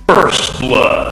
First Blood.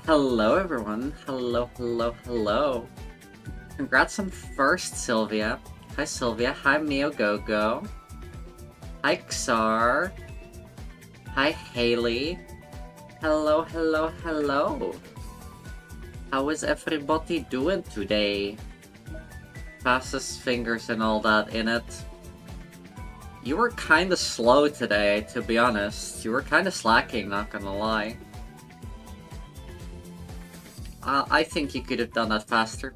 Hello everyone. Hello. Congrats on first, Sylvia. Hi Sylvia. Hi Miyogogo. Hi Xar. Hi Haley. Hello. How is everybody doing today? Fastest fingers and all that in it. You were kinda slow today, to be honest. You were kinda slacking, not gonna lie. I think you could have done that faster.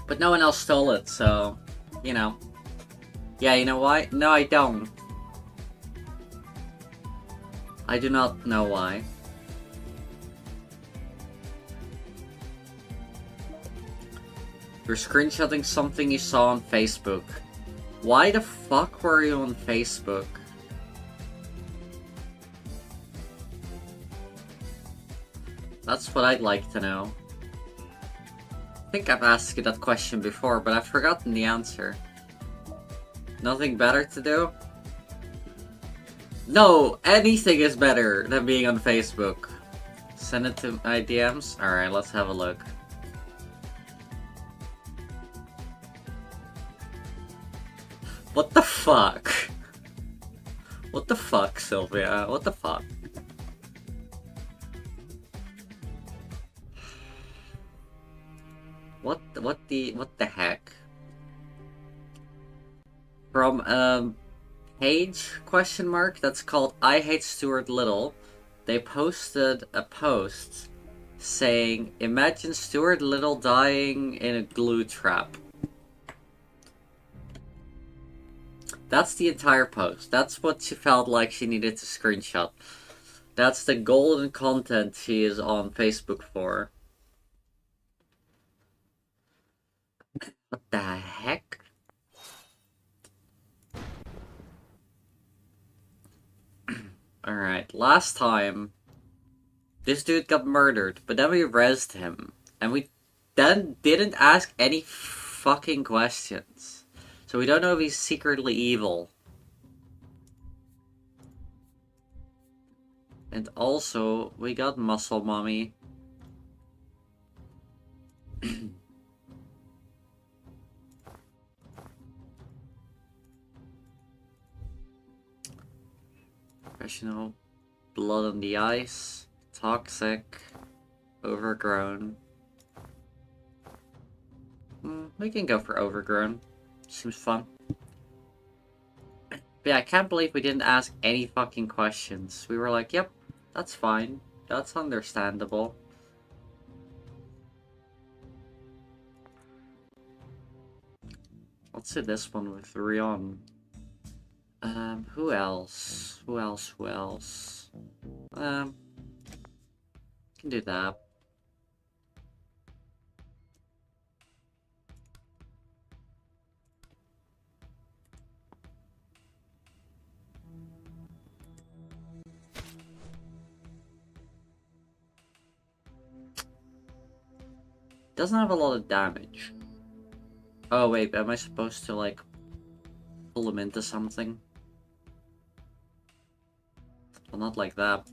But no one else stole it, so, you know. Yeah, you know why? No, I don't. I do not know why. You're screenshotting something you saw on Facebook. Why the fuck were you on Facebook? That's what I'd like to know. I think I've asked you that question before, but I've forgotten the answer. Nothing better to do? No, anything is better than being on Facebook. Send it to my DMs? Alright, let's have a look. What the fuck? What the fuck, Sylvia? What the fuck? What the heck? From page question mark that's called I Hate Stuart Little, they posted a post saying, imagine Stuart Little dying in a glue trap. That's the entire post. That's what she felt like she needed to screenshot. That's the golden content she is on Facebook for. What the heck? Alright, last time, this dude got murdered, but then we rezzed him. And we then didn't ask any fucking questions. So we don't know if he's secretly evil. And also, we got Muscle Mommy. Professional. Blood on the ice. Toxic. Overgrown. We can go for overgrown. Seems fun. But yeah, I can't believe we didn't ask any fucking questions. We were like, yep, that's fine. That's understandable. Let's do this one with Rion. Who else? Who else? Can do that. Doesn't have a lot of damage. Oh wait, am I supposed to like pull him into something? Well, not like that.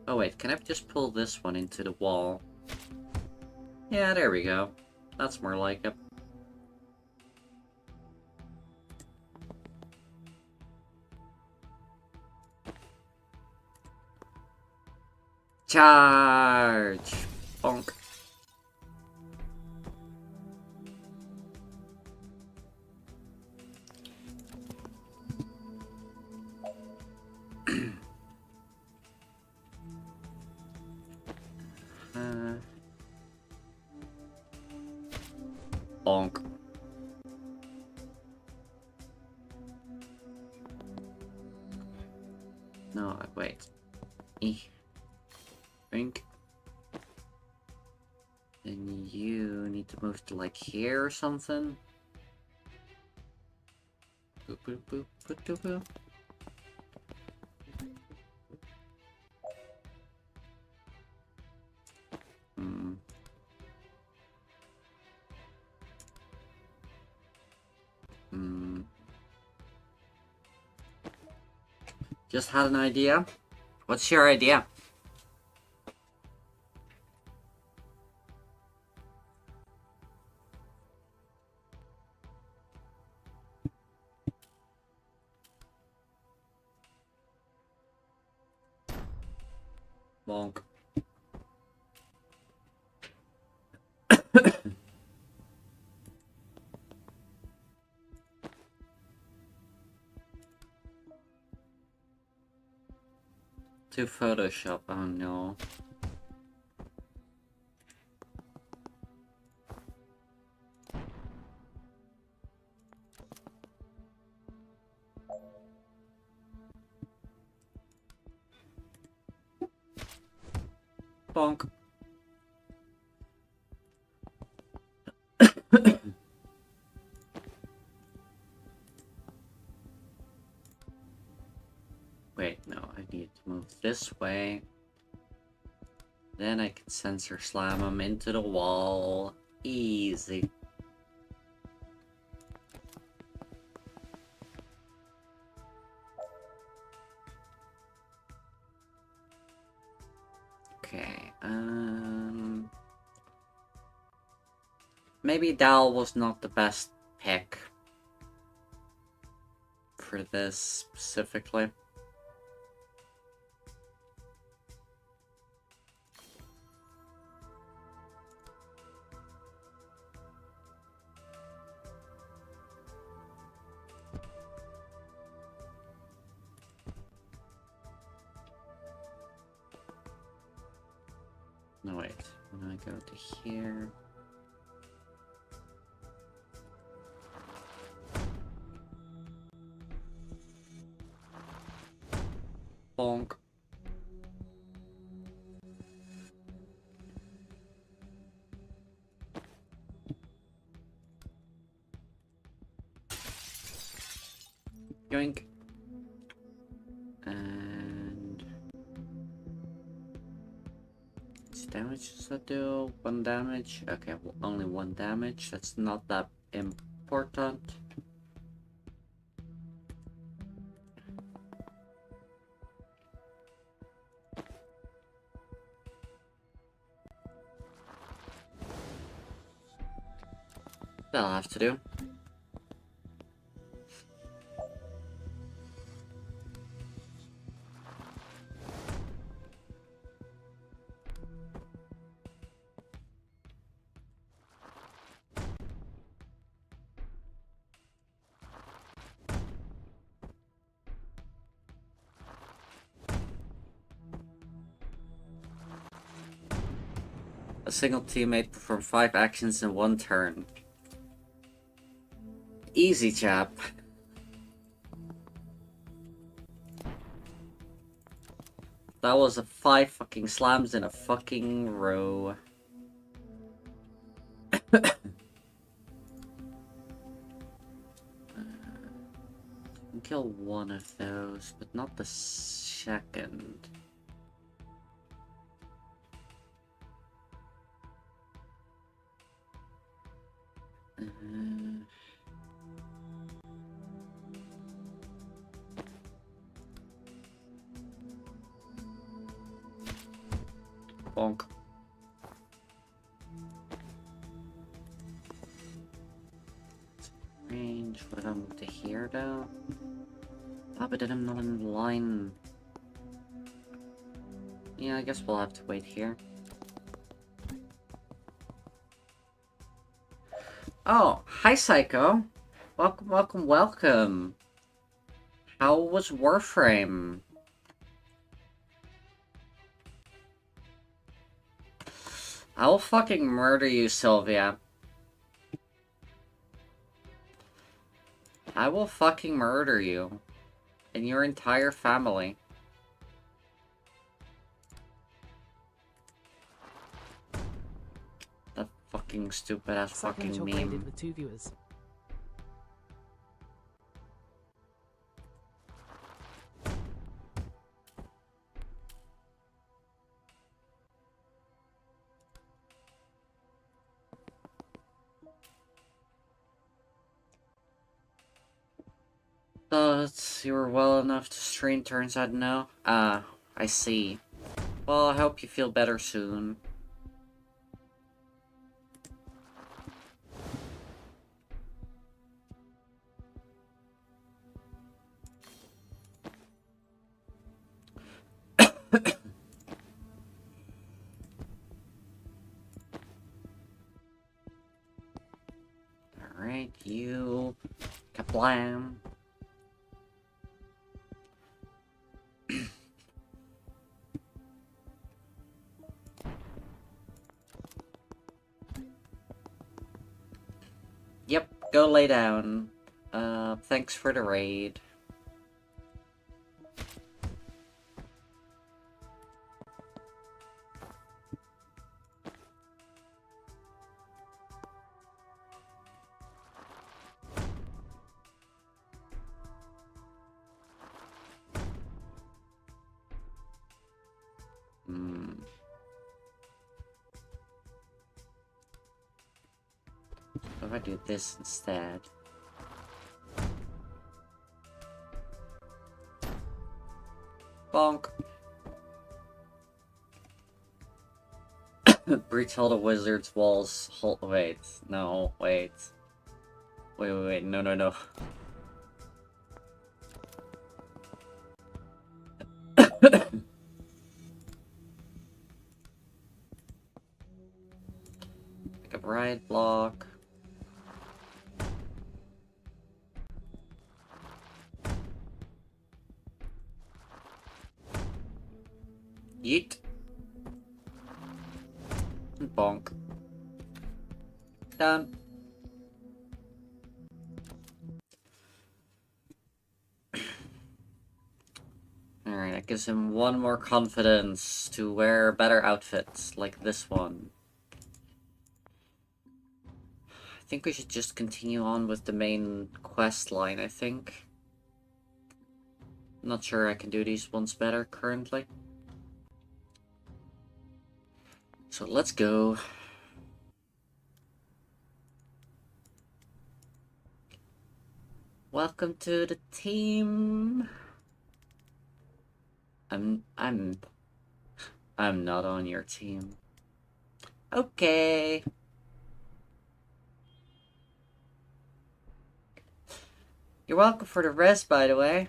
Oh wait, can I just pull this one into the wall? Yeah, there we go. That's more like it. Charge! Bonk. Bonk. No, wait. Think. Then you need to move to like here or something. Boop boop boop boop boop boop. Just had an idea. What's your idea? Bonk. To Photoshop, oh no. Bonk. Wait, no, I need to move this way. Then I can sensor slam him into the wall. Easy. Okay, maybe Dal was not the best pick for this specifically. No, wait. When I go to here... Bonk. Yoink. And... damage does that do? 1 damage? Okay, well, only 1 damage. That's not that important. That'll have to do. A single teammate perform 5 actions in 1 turn. Easy, chap. That was a 5 fucking slams in a fucking row. Kill one of those, but not the second. Bonk. Range, what if I move to here though? Ah, but then I'm not in line. Yeah, I guess we'll have to wait here. Oh, hi Psycho. Welcome, welcome, welcome. How was Warframe? I will fucking murder you, Sylvia. I will fucking murder you. And your entire family. That fucking stupid ass fucking meme. With 2 viewers. But you were well enough to stream, turns out no. Ah, I see. Well, I hope you feel better soon. Alright, you... Kablam. Yep, go lay down. Thanks for the raid. What if I do this instead? Bonk. Breach all the wizard's walls. Hold. Wait. No. Wait. Wait. No. Pick up right block. Yeet. Bonk. Done. Alright, that gives him one more confidence to wear better outfits, like this one. I think we should just continue on with the main quest line, I think. I'm not sure I can do these ones better currently. So let's go. Welcome to the team. I'm not on your team. Okay. You're welcome for the rest, by the way.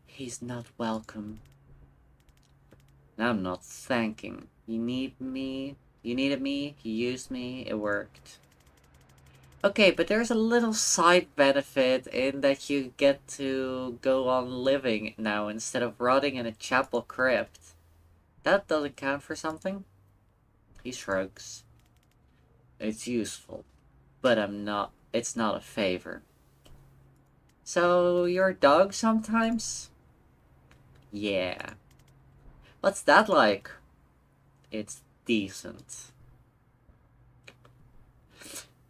He's not welcome. Now I'm not thanking. You need me. You needed me. You used me. It worked. Okay, but there's a little side benefit in that you get to go on living now instead of rotting in a chapel crypt. That doesn't count for something? He shrugs. It's useful, but it's not a favor. So, you're a dog sometimes? Yeah. What's that like? It's decent.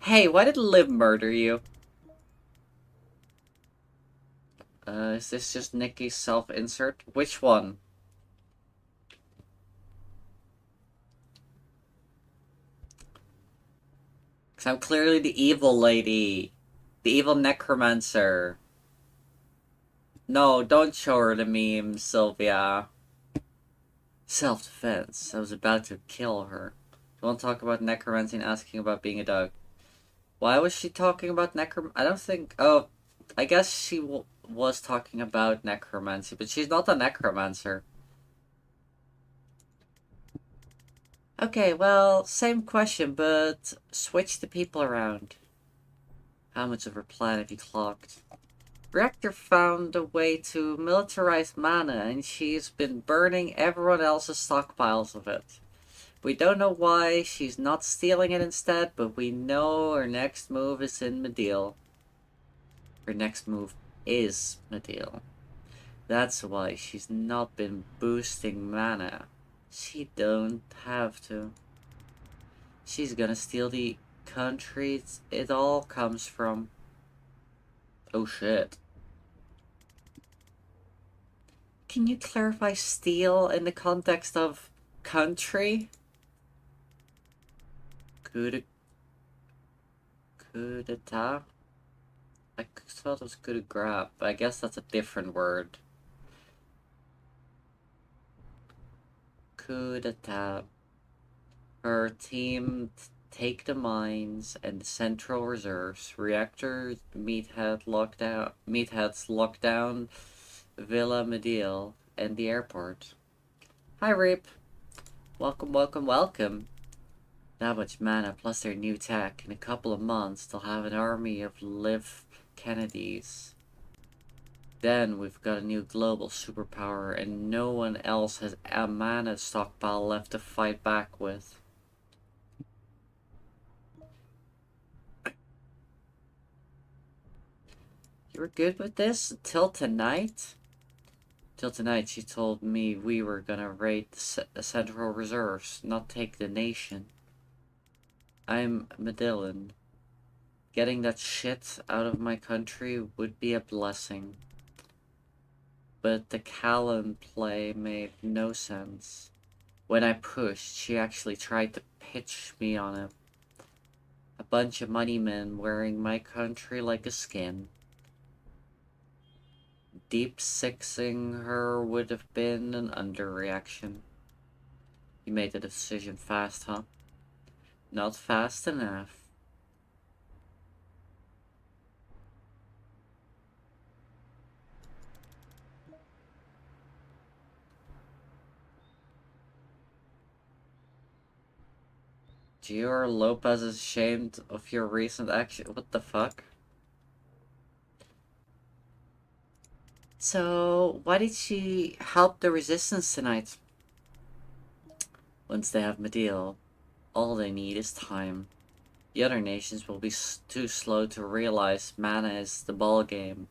Hey, why did Liv murder you? Is this just Nikki's self-insert? Which one? Because I'm clearly the evil lady. The evil necromancer. No, don't show her the meme, Sylvia. Self-defense. I was about to kill her. Don't talk about necromancy and asking about being a dog. Why was she talking about necromancy? I don't think... Oh, I guess she was talking about necromancy, but she's not a necromancer. Okay, well, same question, but switch the people around. How much of her plan have you clocked? Reactor found a way to militarize mana, and she's been burning everyone else's stockpiles of it. We don't know why she's not stealing it instead, but we know her next move is in Mideel. Her next move is Mideel. That's why she's not been boosting mana. She don't have to. She's gonna steal the country it all comes from. Oh shit. Can you clarify steal in the context of country? Coup d'etat? I thought it was coup de grace, but I guess that's a different word. Coup d'etat. Her team take the mines and the central reserves. Reactor meatheads lock down Villa Medial and the airport. Hi Reap. Welcome, welcome, welcome. That much mana plus their new tech. In a couple of months, they'll have an army of Liv Kennedys. Then we've got a new global superpower, and no one else has a mana stockpile left to fight back with. You were good with this until tonight? Till tonight, she told me we were gonna raid the Central Reserves, not take the nation. I'm Medillin. Getting that shit out of my country would be a blessing. But the Callan play made no sense. When I pushed, she actually tried to pitch me on it. A bunch of money men wearing my country like a skin. Deep sixing her would have been an underreaction. You made the decision fast, huh? Not fast enough. Gior Lopez is ashamed of your recent action. What the fuck? So, why did she help the resistance tonight? Once they have Medill, all they need is time. The other nations will be too slow to realize mana is the ballgame.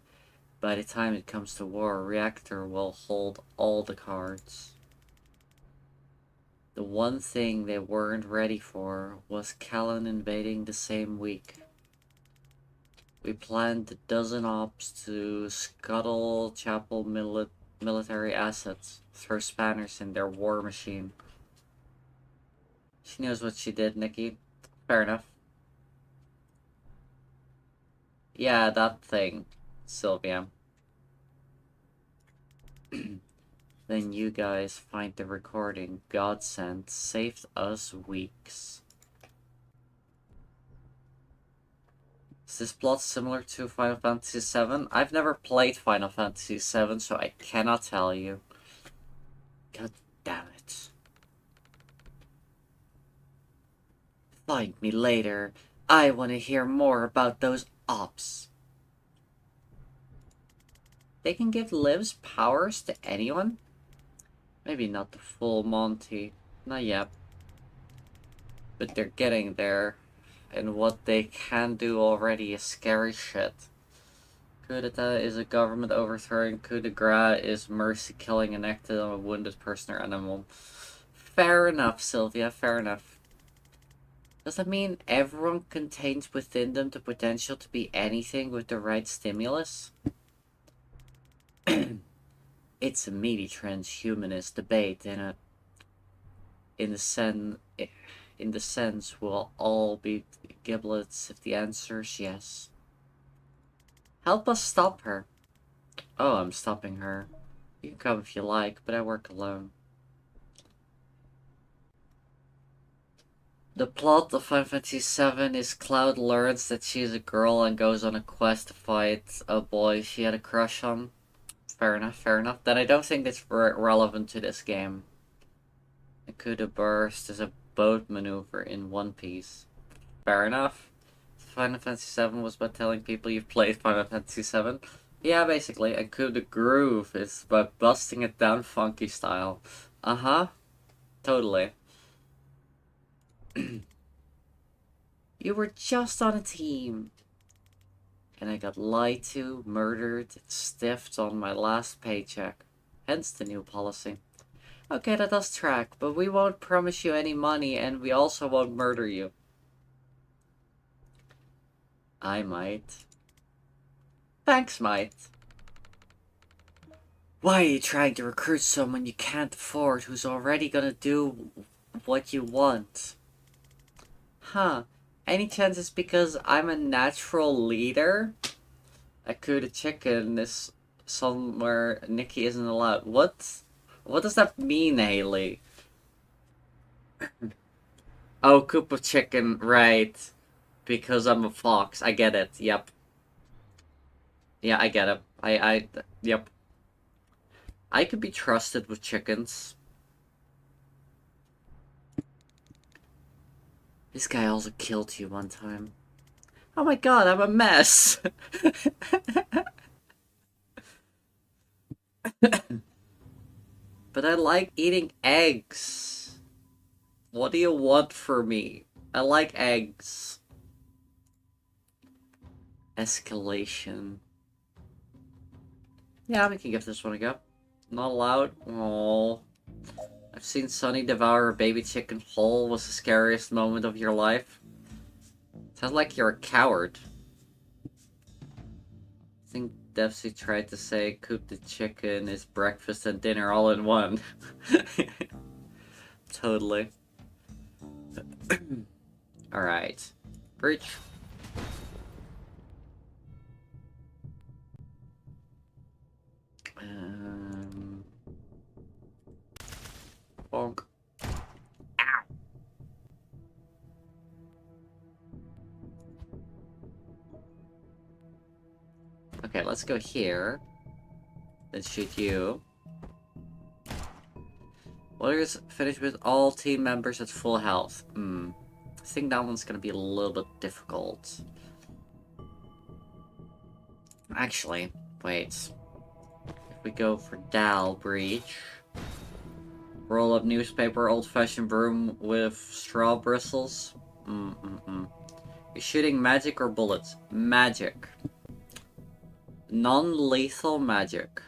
By the time it comes to war, Reactor will hold all the cards. The one thing they weren't ready for was Callan invading the same week. We planned a dozen ops to scuttle Chapel military assets, throw spanners in their war machine. She knows what she did, Nikki. Fair enough. Yeah, that thing, Sylvia. Then you guys find the recording God sent, saved us weeks. Is this plot similar to Final Fantasy VII? I've never played Final Fantasy VII, so I cannot tell you. God damn it. Find me later. I want to hear more about those ops. They can give Liv's powers to anyone? Maybe not the full Monty. Not yet. But they're getting there. And what they can do already is scary shit. Coup d'etat is a government overthrowing. Coup de grace is mercy killing enacted on a wounded person or animal. Fair enough, Sylvia, fair enough. Does that mean everyone contains within them the potential to be anything with the right stimulus? It's a meaty transhumanist debate in the sense we'll all be giblets if the answer is yes. Help us stop her. Oh, I'm stopping her. You can come if you like, but I work alone. The plot of Final Fantasy VII is Cloud learns that she's a girl and goes on a quest to fight a boy she had a crush on. Fair enough, fair enough. Then I don't think that's relevant to this game. A coup de burst is a boat maneuver in One Piece. Fair enough. Final Fantasy VII was about telling people you've played Final Fantasy VII. Yeah, basically. A coup de groove is about busting it down funky style. Uh-huh. Totally. You were just on a team. And I got lied to, murdered, stiffed on my last paycheck. Hence the new policy. Okay, that does track, but we won't promise you any money and we also won't murder you. I might. Thanks, might. Why are you trying to recruit someone you can't afford who's already gonna do what you want? Huh. Any chance it's because I'm a natural leader? Aku the chicken is somewhere Nikki isn't allowed. What? What does that mean, Haley? Oh, Koopa chicken, right. Because I'm a fox. I get it. Yep. Yeah, I get it. Yep. I could be trusted with chickens. This guy also killed you one time. Oh my god, I'm a mess! But I like eating eggs. What do you want for me? I like eggs. Escalation. Yeah, we can give this one a go. Not allowed? Oh. I've seen Sunny devour a baby chicken whole. Was the scariest moment of your life. Sounds like you're a coward. I think Dempsey tried to say cook the chicken is breakfast and dinner all in one. Totally. Alright. Breach. Bonk. Ow! Okay, let's go here. Then shoot you. Warriors finish with all team members at full health. I think that one's gonna be a little bit difficult. Actually, wait. If we go for Dal Breach. Roll up newspaper, old-fashioned broom with straw bristles. You're shooting magic or bullets? Magic. Non-lethal magic.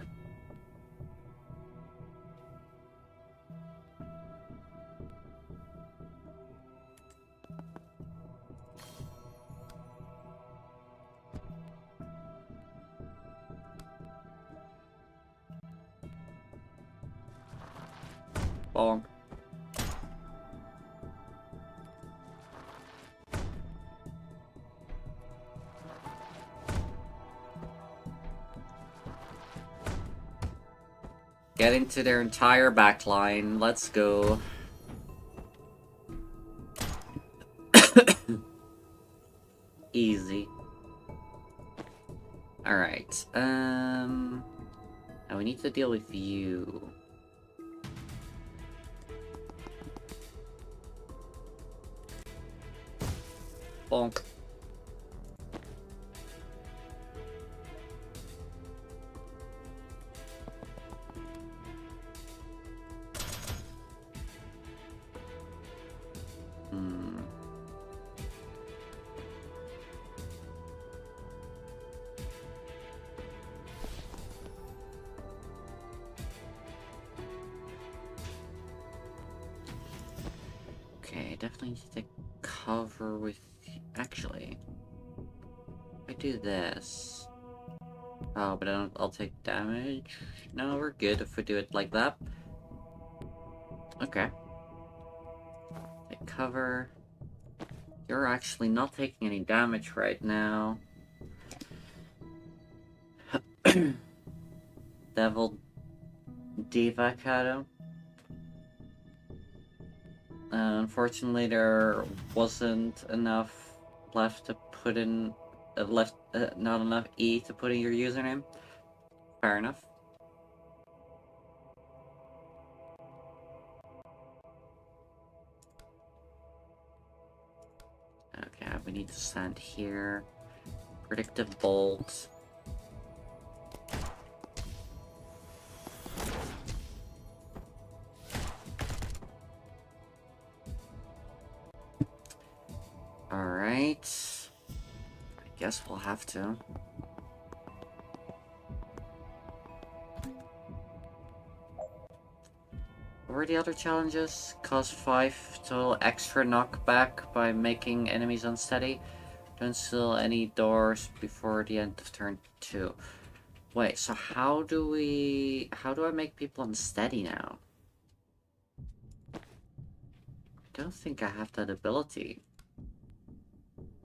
Bonk. Get into their entire backline. Let's go. Easy. Alright. Now we need to deal with you. Bonk. Okay, definitely need to take cover with... Actually... If I do this... Oh, but I'll take damage? No, we're good if we do it like that. Okay. Take cover. You're actually not taking any damage right now. Devil Devacado. Unfortunately, there wasn't enough left to put in... not enough E to put in your username. Fair enough. Okay, we need to stand here. Predictive bolt. Alright. I guess we'll have to. What were the other challenges? Cause 5 total extra knockback by making enemies unsteady. Don't seal any doors before the end of turn 2. Wait, so how do I make people unsteady now? I don't think I have that ability.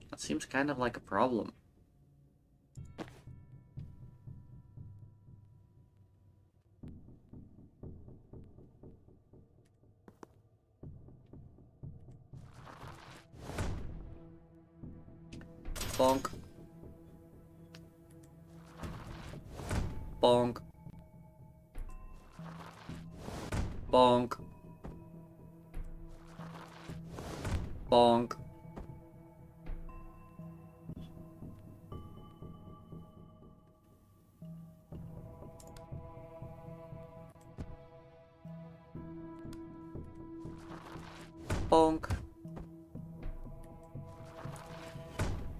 That seems kind of like a problem. Bonk. Bonk. Bonk. Bonk. Bonk.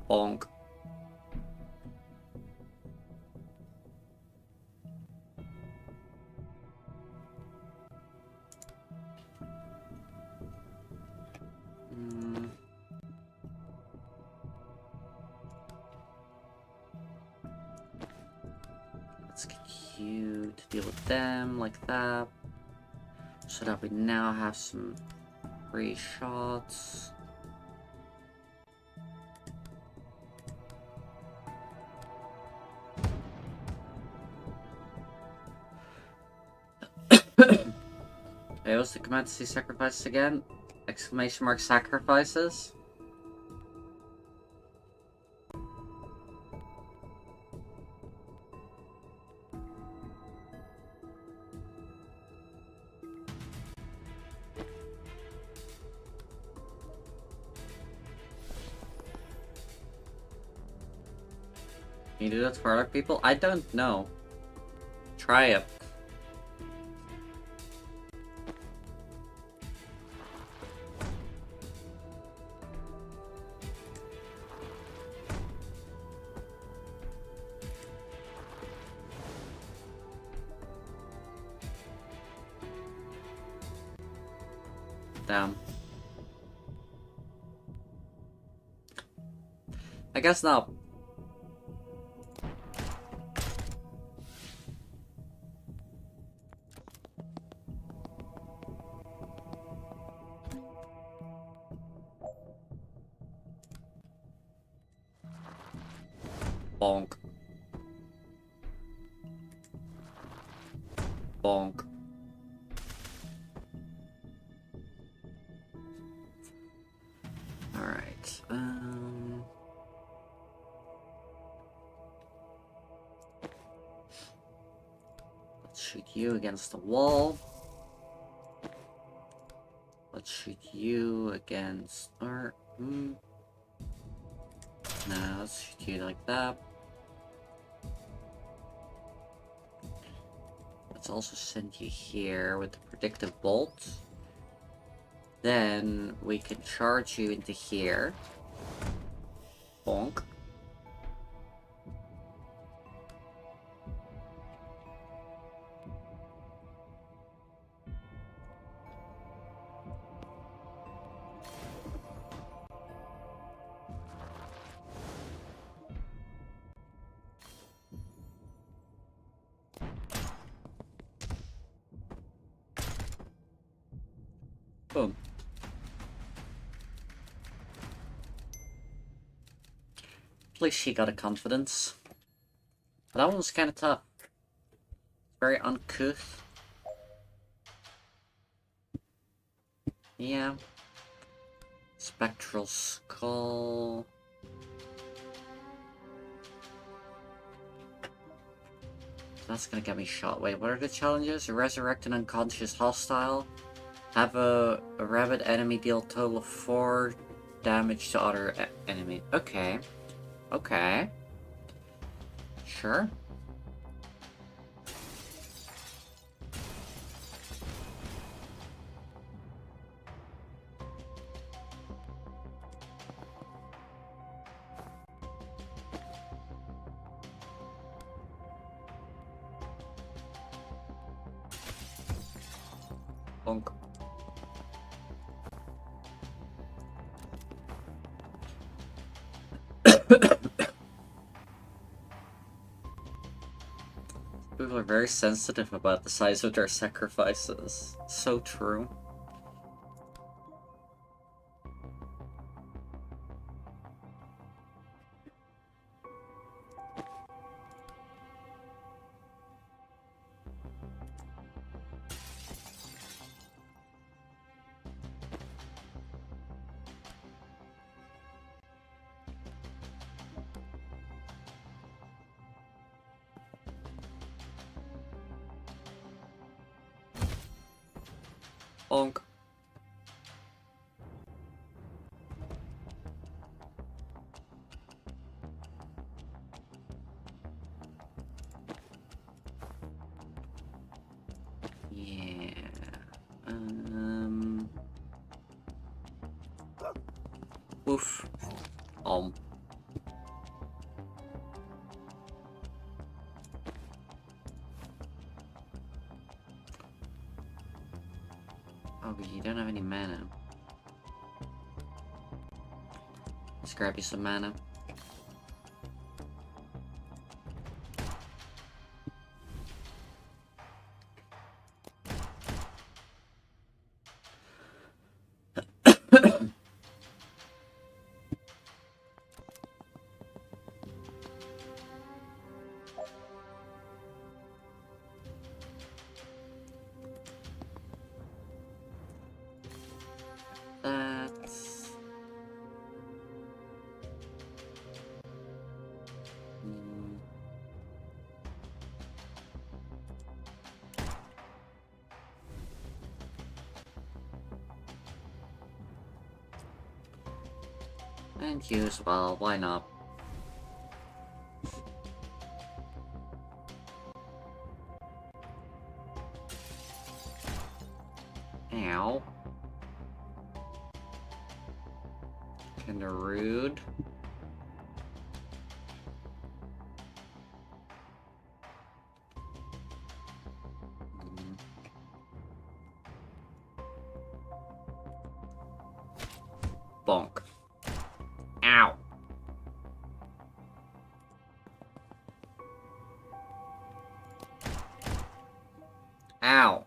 Bonk. Let's get you to deal with them like that. So that we now have some free shots. Okay, what's the command to see sacrifices again? Exclamation mark sacrifices. Can you do that for other people? I don't know. Try it. Damn. I guess not. Bonk. Bonk. Alright, let's shoot you against the wall. Let's shoot you against... or... No, let's shoot you like that. Let's also send you here with the predictive bolt. Then we can charge you into here. Bonk. Boom. At least she got a confidence. But that one was kind of tough. Very uncouth. Yeah. Spectral Skull. That's gonna get me shot. Wait, what are the challenges? Resurrect an unconscious hostile. Have a rabid enemy deal total of 4 damage to other enemy. Okay. Okay. Sure. Bonk. People are very sensitive about the size of their sacrifices. So true. Bonk. Yeah. Oof. Oh, but you don't have any mana. Let's grab you some mana. That's... And you as well, why not? Ow. Kinda rude. Bonk. Ow. Ow.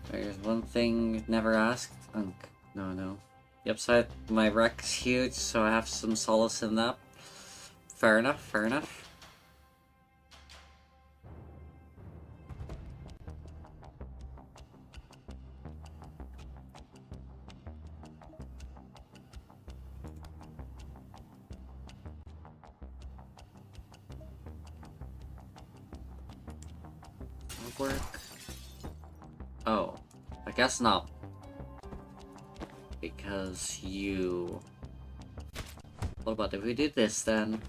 There's one thing never asked. No. The upside, my wreck's huge, so I have some solace in that. Fair enough. That'll work. Oh, I guess not. Because you... What about if we do this then?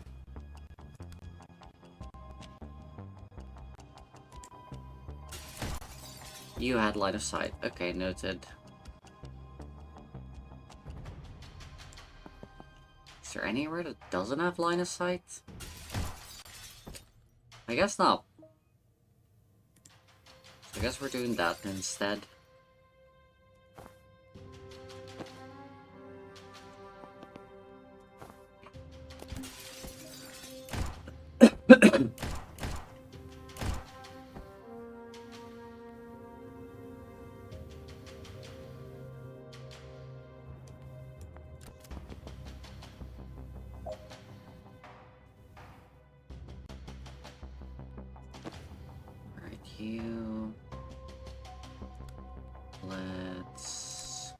You had line of sight. Okay, noted. Is there anywhere that doesn't have line of sight? I guess not. So I guess we're doing that instead. You... Let's...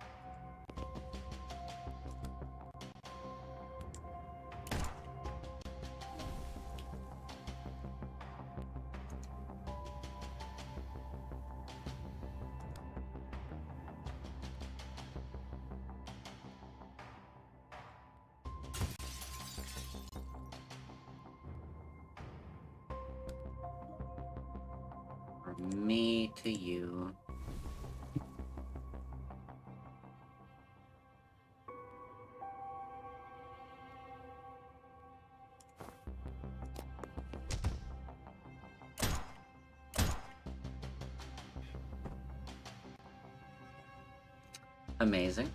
From me to you. Amazing.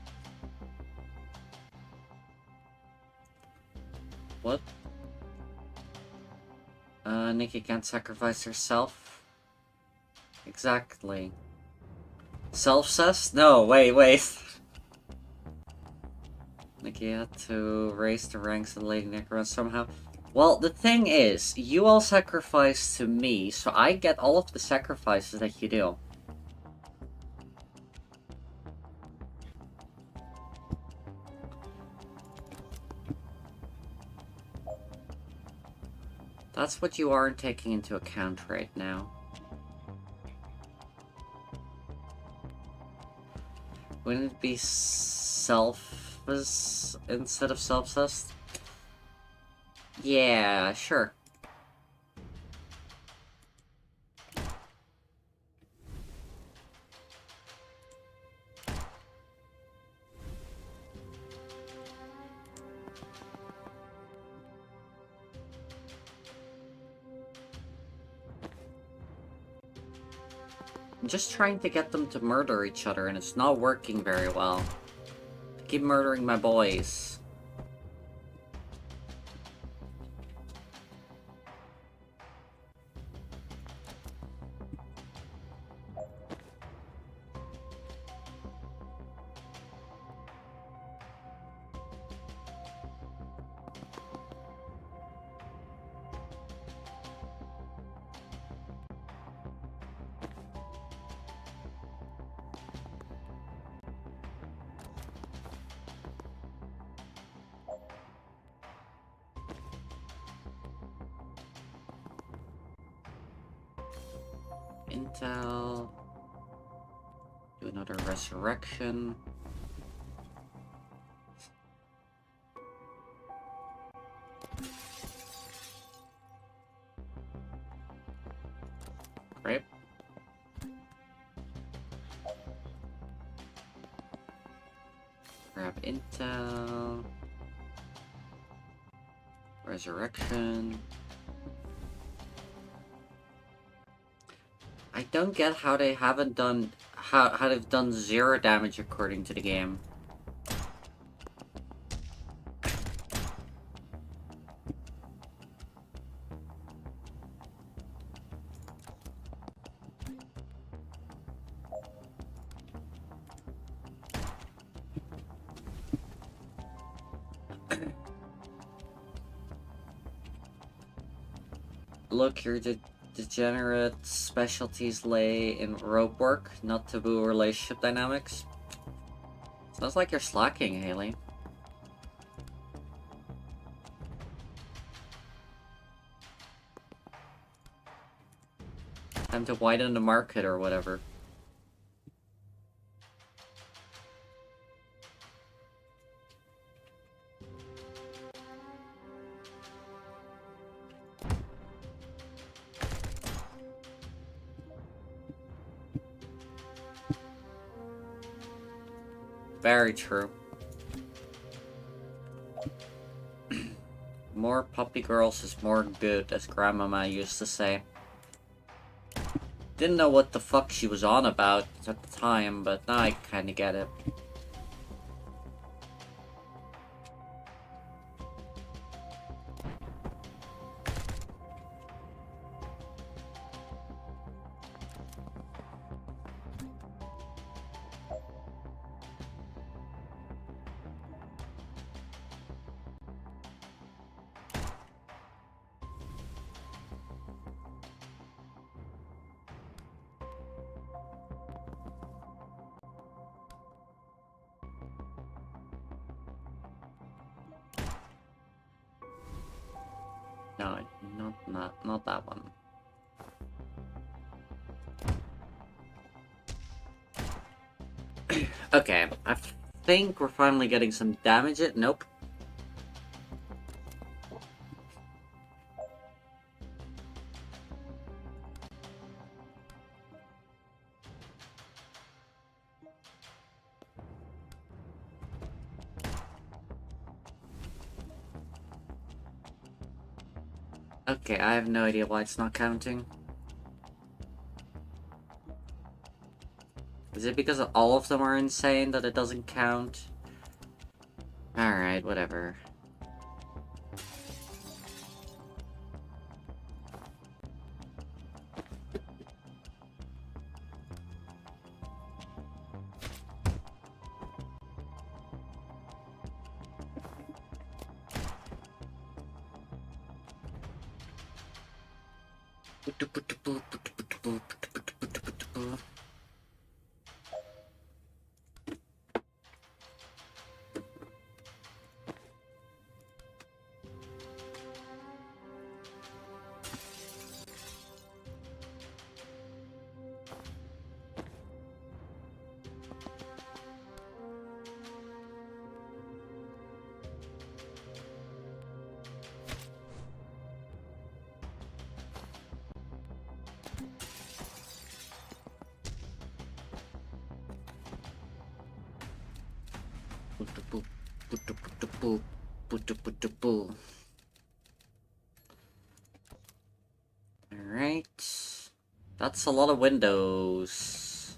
What? Nikki can't sacrifice herself. Exactly. Self-cess? No, wait. Nikki had to raise the ranks of Lady Necron somehow. Well, the thing is, you all sacrifice to me, so I get all of the sacrifices that you do. That's what you aren't taking into account right now. Wouldn't it be self-sus instead of self-sus? Yeah, sure. I'm just trying to get them to murder each other, and it's not working very well. They keep murdering my boys. Intel. Do another resurrection. Great. Grab intel. Resurrection. I don't get how they haven't done how they've done 0 damage according to the game. Look, your degenerate specialties lay in rope work, not taboo relationship dynamics. Sounds like you're slacking, Haley. Time to widen the market or whatever. Very true. More puppy girls is more good, as Grandmama used to say. Didn't know what the fuck she was on about at the time, but now I kinda get it. No, not that one. Okay, I think we're finally getting some damage. Nope. Okay, I have no idea why it's not counting. Is it because all of them are insane that it doesn't count? Alright, whatever. Alright. That's a lot of windows.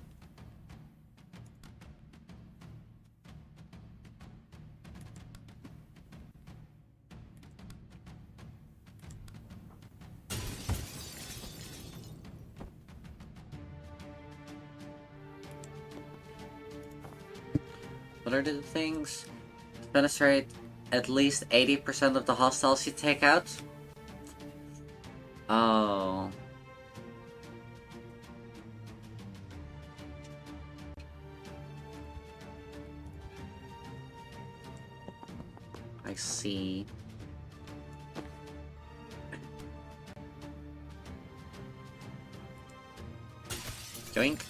What are the things? Penetrate at least 80% of the hostiles you take out? Oh. I see. Yoink.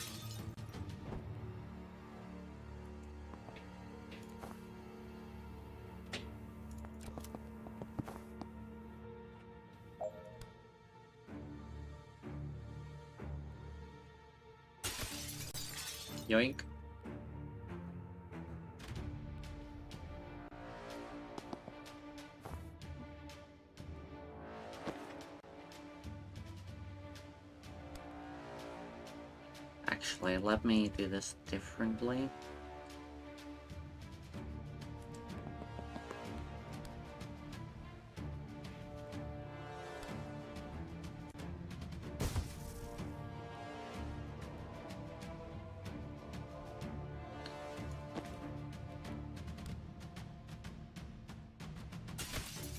Yoink. Actually, let me do this differently.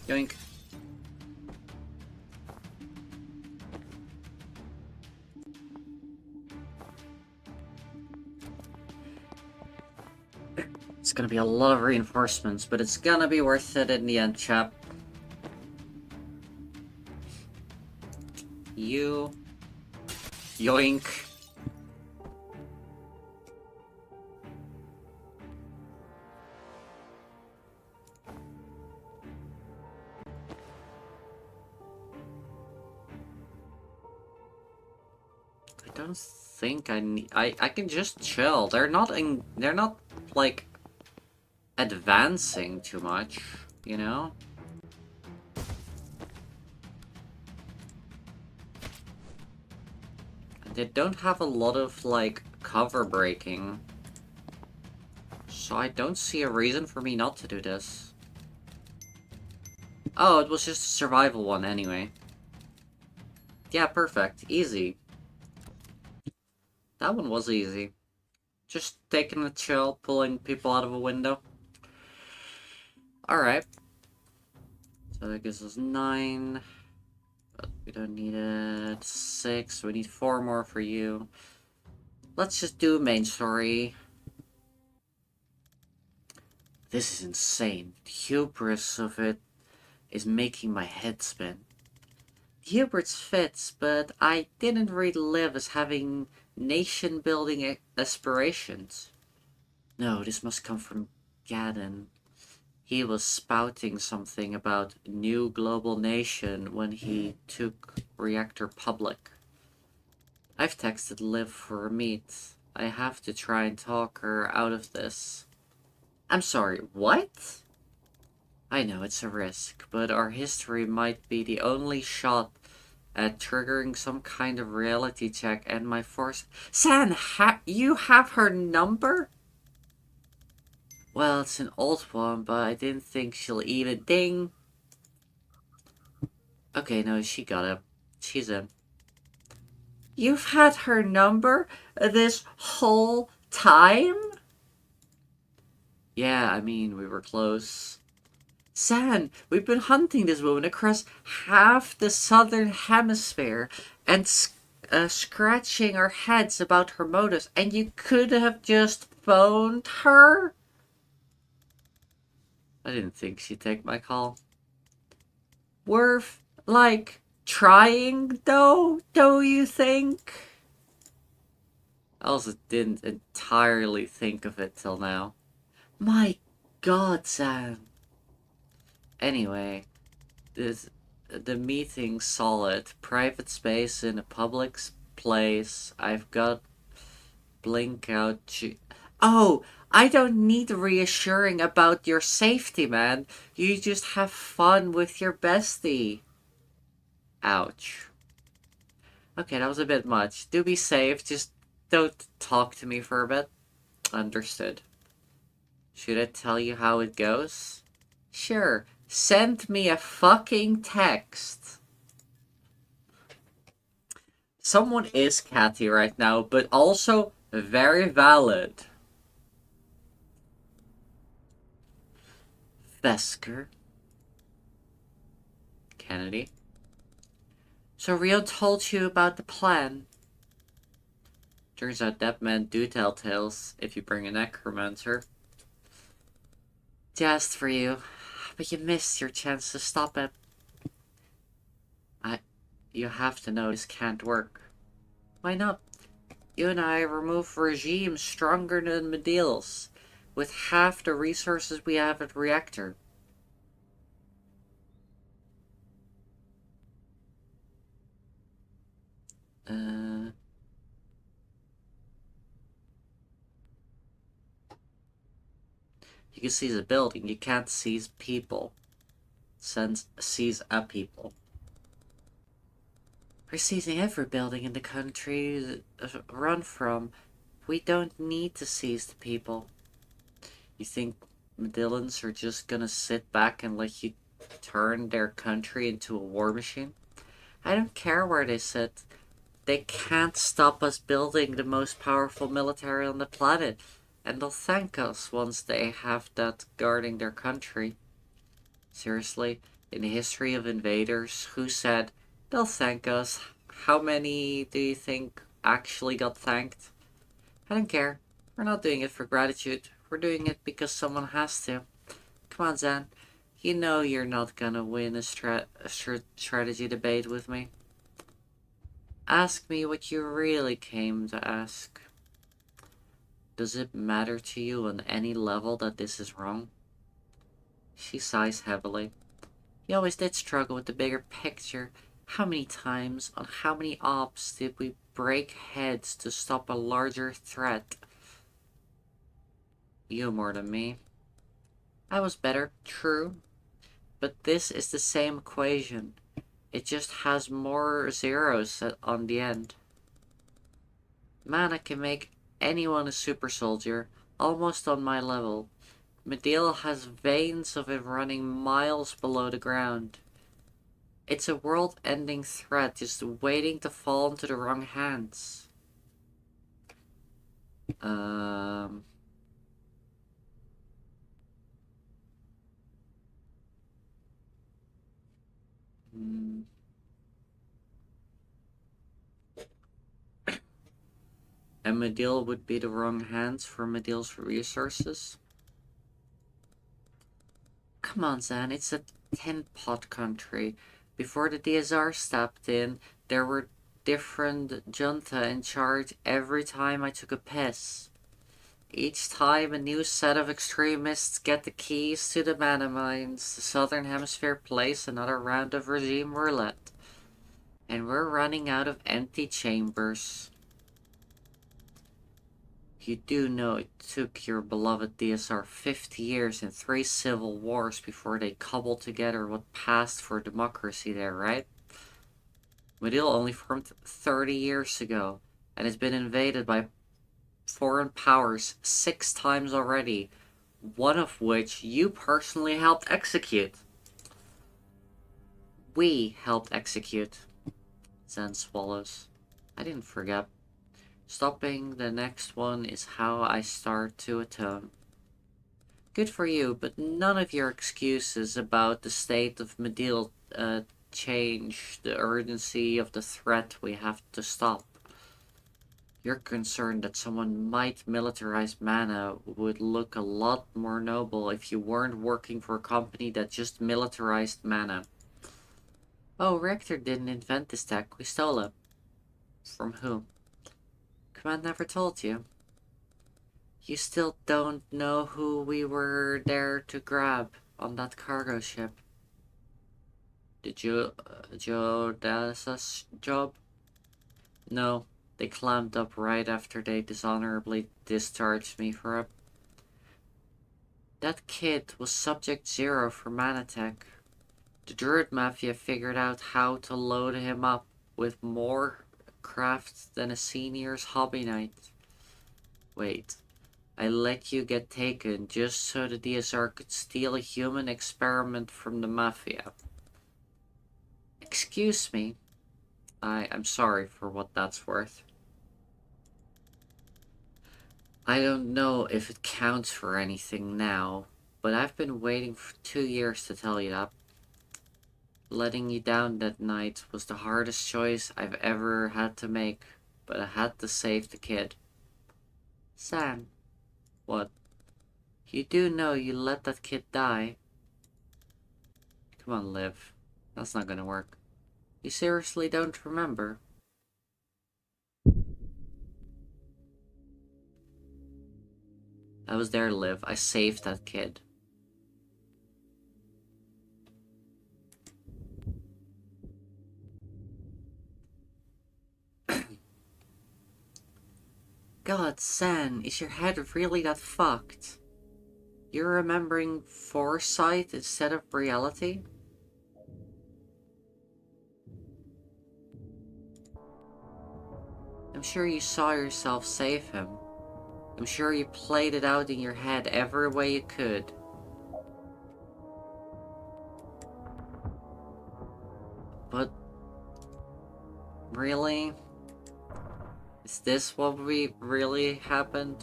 Yoink. It's gonna be a lot of reinforcements, but it's gonna be worth it in the end, chap. You. Yoink. I don't think I need. I can just chill. They're not like advancing too much, you know? They don't have a lot of like cover breaking. So I don't see a reason for me not to do this. Oh, it was just a survival one anyway. Yeah, perfect. Easy. That one was easy. Just taking a chill, pulling people out of a window. Alright. So that gives us 9. But we don't need it. 6. We need 4 more for you. Let's just do main story. This is insane. The hubris of it is making my head spin. The hubris fits, but I didn't really live as having nation-building aspirations. No, this must come from Gaddon. He was spouting something about new global nation when he took reactor public. I've texted Liv for a meet. I have to try and talk her out of this. I'm sorry, what? I know it's a risk, but our history might be the only shot at triggering some kind of reality check and my force. San, you have her number? Well, it's an old one, but I didn't think she'll even ding. Okay, no, she got it. She's in. You've had her number this whole time? Yeah, I mean, we were close. San, we've been hunting this woman across half the southern hemisphere and scratching our heads about her motives, and you could have just phoned her? I didn't think she'd take my call. Worth, like, trying, though, don't you think? I also didn't entirely think of it till now. My god, Sam. Anyway, the meeting's solid. Private space in a public place. I've got blink out. Oh, I don't need reassuring about your safety, man. You just have fun with your bestie. Ouch. Okay, that was a bit much. Do be safe, just don't talk to me for a bit. Understood. Should I tell you how it goes? Sure, send me a fucking text. Someone is catty right now, but also very valid. Vesker. Kennedy. So Rio told you about the plan. Turns out that men do tell tales if you bring a necromancer. Just for you, but you missed your chance to stop it. You have to know this can't work. Why not? You and I remove regimes stronger than Medial's, with half the resources we have at Reactor. You can seize a building, you can't seize people. Seize a people. We're seizing every building in the country to run from. We don't need to seize the people. You think Medillans are just gonna sit back and let you turn their country into a war machine? I don't care where they sit. They can't stop us building the most powerful military on the planet. And they'll thank us once they have that guarding their country. Seriously, in the history of invaders, who said, they'll thank us? How many do you think actually got thanked? I don't care. We're not doing it for gratitude. We're doing it because someone has to. Come on, Zan. You know you're not gonna win a strategy debate with me. Ask me what you really came to ask. Does it matter to you on any level that this is wrong? She sighs heavily. You always did struggle with the bigger picture. How many times, on how many ops did we break heads to stop a larger threat? You more than me. I was better, true. But this is the same equation. It just has more zeros on the end. Man, I can make anyone a super soldier, almost on my level. Medial has veins of it running miles below the ground. It's a world-ending threat just waiting to fall into the wrong hands. And Medial would be the wrong hands for Medial's resources? Come on, Zan, it's a tin pot country. Before the DSR stepped in, there were different junta in charge every time I took a piss. Each time a new set of extremists get the keys to the mana mines, the Southern Hemisphere plays another round of regime roulette. And we're running out of empty chambers. You do know it took your beloved DSR 50 years and 3 civil wars before they cobbled together what passed for democracy there, right? Medial only formed 30 years ago, and it's been invaded by foreign powers 6 times already, one of which you personally helped execute. We helped execute. Zen swallows. I didn't forget. Stopping the next one is how I start to atone. Good for you, but none of your excuses about the state of Medial change the urgency of the threat we have to stop. You're concerned that someone might militarize mana would look a lot more noble if you weren't working for a company that just militarized mana. Oh, Rector didn't invent this tech, we stole it. From whom? Command never told you. You still don't know who we were there to grab on that cargo ship. Did you Geodesia's job? No, they climbed up right after they dishonorably discharged me for it. That kid was Subject Zero for Manatech. The Druid Mafia figured out how to load him up with more crafts than a senior's hobby night. Wait, I let you get taken just so the DSR could steal a human experiment from the Mafia. Excuse me. I'm sorry for what that's worth. I don't know if it counts for anything now, but I've been waiting for 2 years to tell you that. Letting you down that night was the hardest choice I've ever had to make, but I had to save the kid. Sam. What? You do know you let that kid die? Come on, Liv. That's not gonna work. You seriously don't remember? I was there, Liv. I saved that kid. God, San, is your head really that fucked? You're remembering foresight instead of reality? I'm sure you saw yourself save him. I'm sure you played it out in your head every way you could. But... really? Is this what really happened?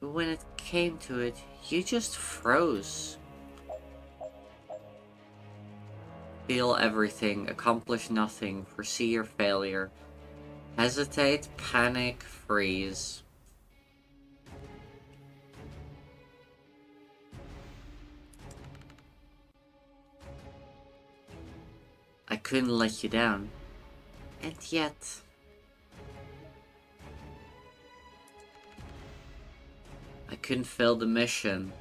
But when it came to it, you just froze. Feel everything, accomplish nothing, foresee your failure. Hesitate, panic, freeze. I couldn't let you down. And yet... I couldn't fail the mission.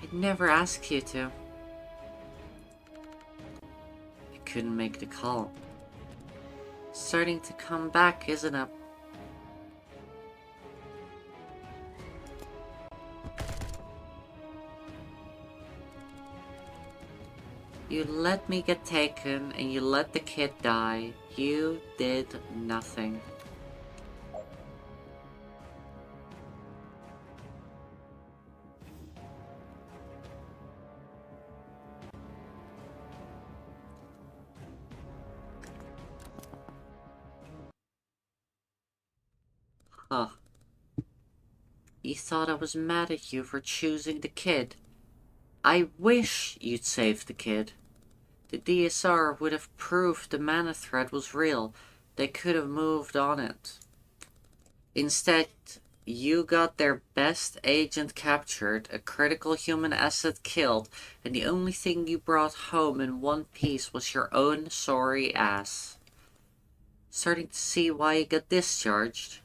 I'd never ask you to. I couldn't make the call. Starting to come back, isn't it? You let me get taken and you let the kid die. You did nothing. Huh. You thought I was mad at you for choosing the kid. I wish you'd saved the kid. The DSR would have proved the mana threat was real. They could have moved on it. Instead, you got their best agent captured, a critical human asset killed, and the only thing you brought home in one piece was your own sorry ass. Starting to see why you got discharged.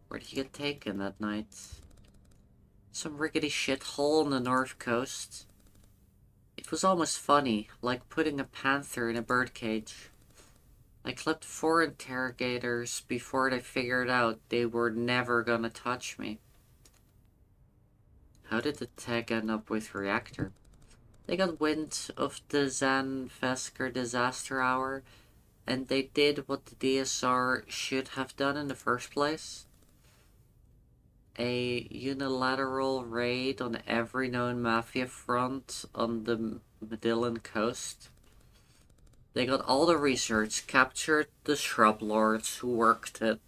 Where did you get taken that night? Some rickety shithole on the north coast. It was almost funny, like putting a panther in a birdcage. I clipped 4 interrogators before they figured out they were never gonna touch me. How did the tech end up with Reactor? They got wind of the Zan Vesker disaster hour, and they did what the DSR should have done in the first place. A unilateral raid on every known mafia front on the Medillion coast. They got all the research, captured the shrub lords who worked it,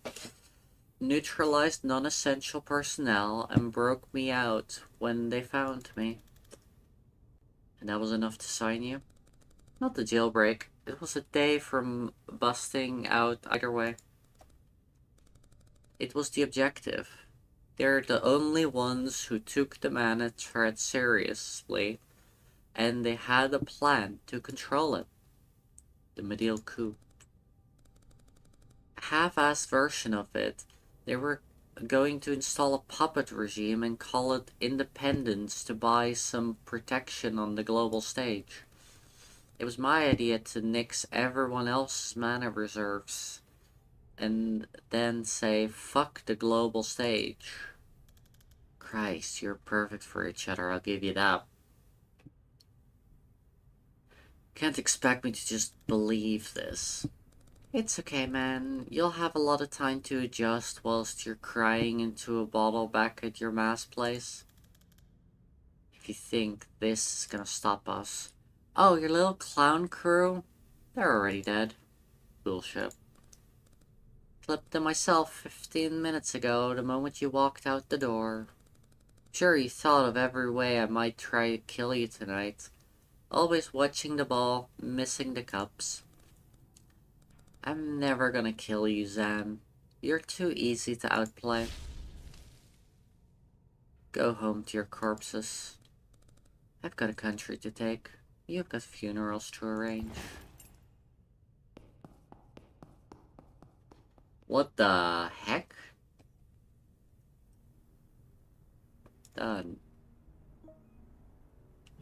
neutralized non-essential personnel, and broke me out when they found me. And that was enough to sign you? Not the jailbreak. It was a day from busting out either way. It was the objective. They're the only ones who took the mana threat seriously, and they had a plan to control it. The Medill coup. A half-assed version of it. They were going to install a puppet regime and call it independence to buy some protection on the global stage. It was my idea to nix everyone else's mana reserves and then say fuck the global stage. Christ, you're perfect for each other, I'll give you that. Can't expect me to just believe this. It's okay, man. You'll have a lot of time to adjust whilst you're crying into a bottle back at your mass place. If you think this is gonna stop us. Oh, your little clown crew? They're already dead. Bullshit. Flipped them myself 15 minutes ago, the moment you walked out the door. Sure, you thought of every way I might try to kill you tonight. Always watching the ball, missing the cups. I'm never gonna kill you, Zan. You're too easy to outplay. Go home to your corpses. I've got a country to take. You've got funerals to arrange. What the heck? Done.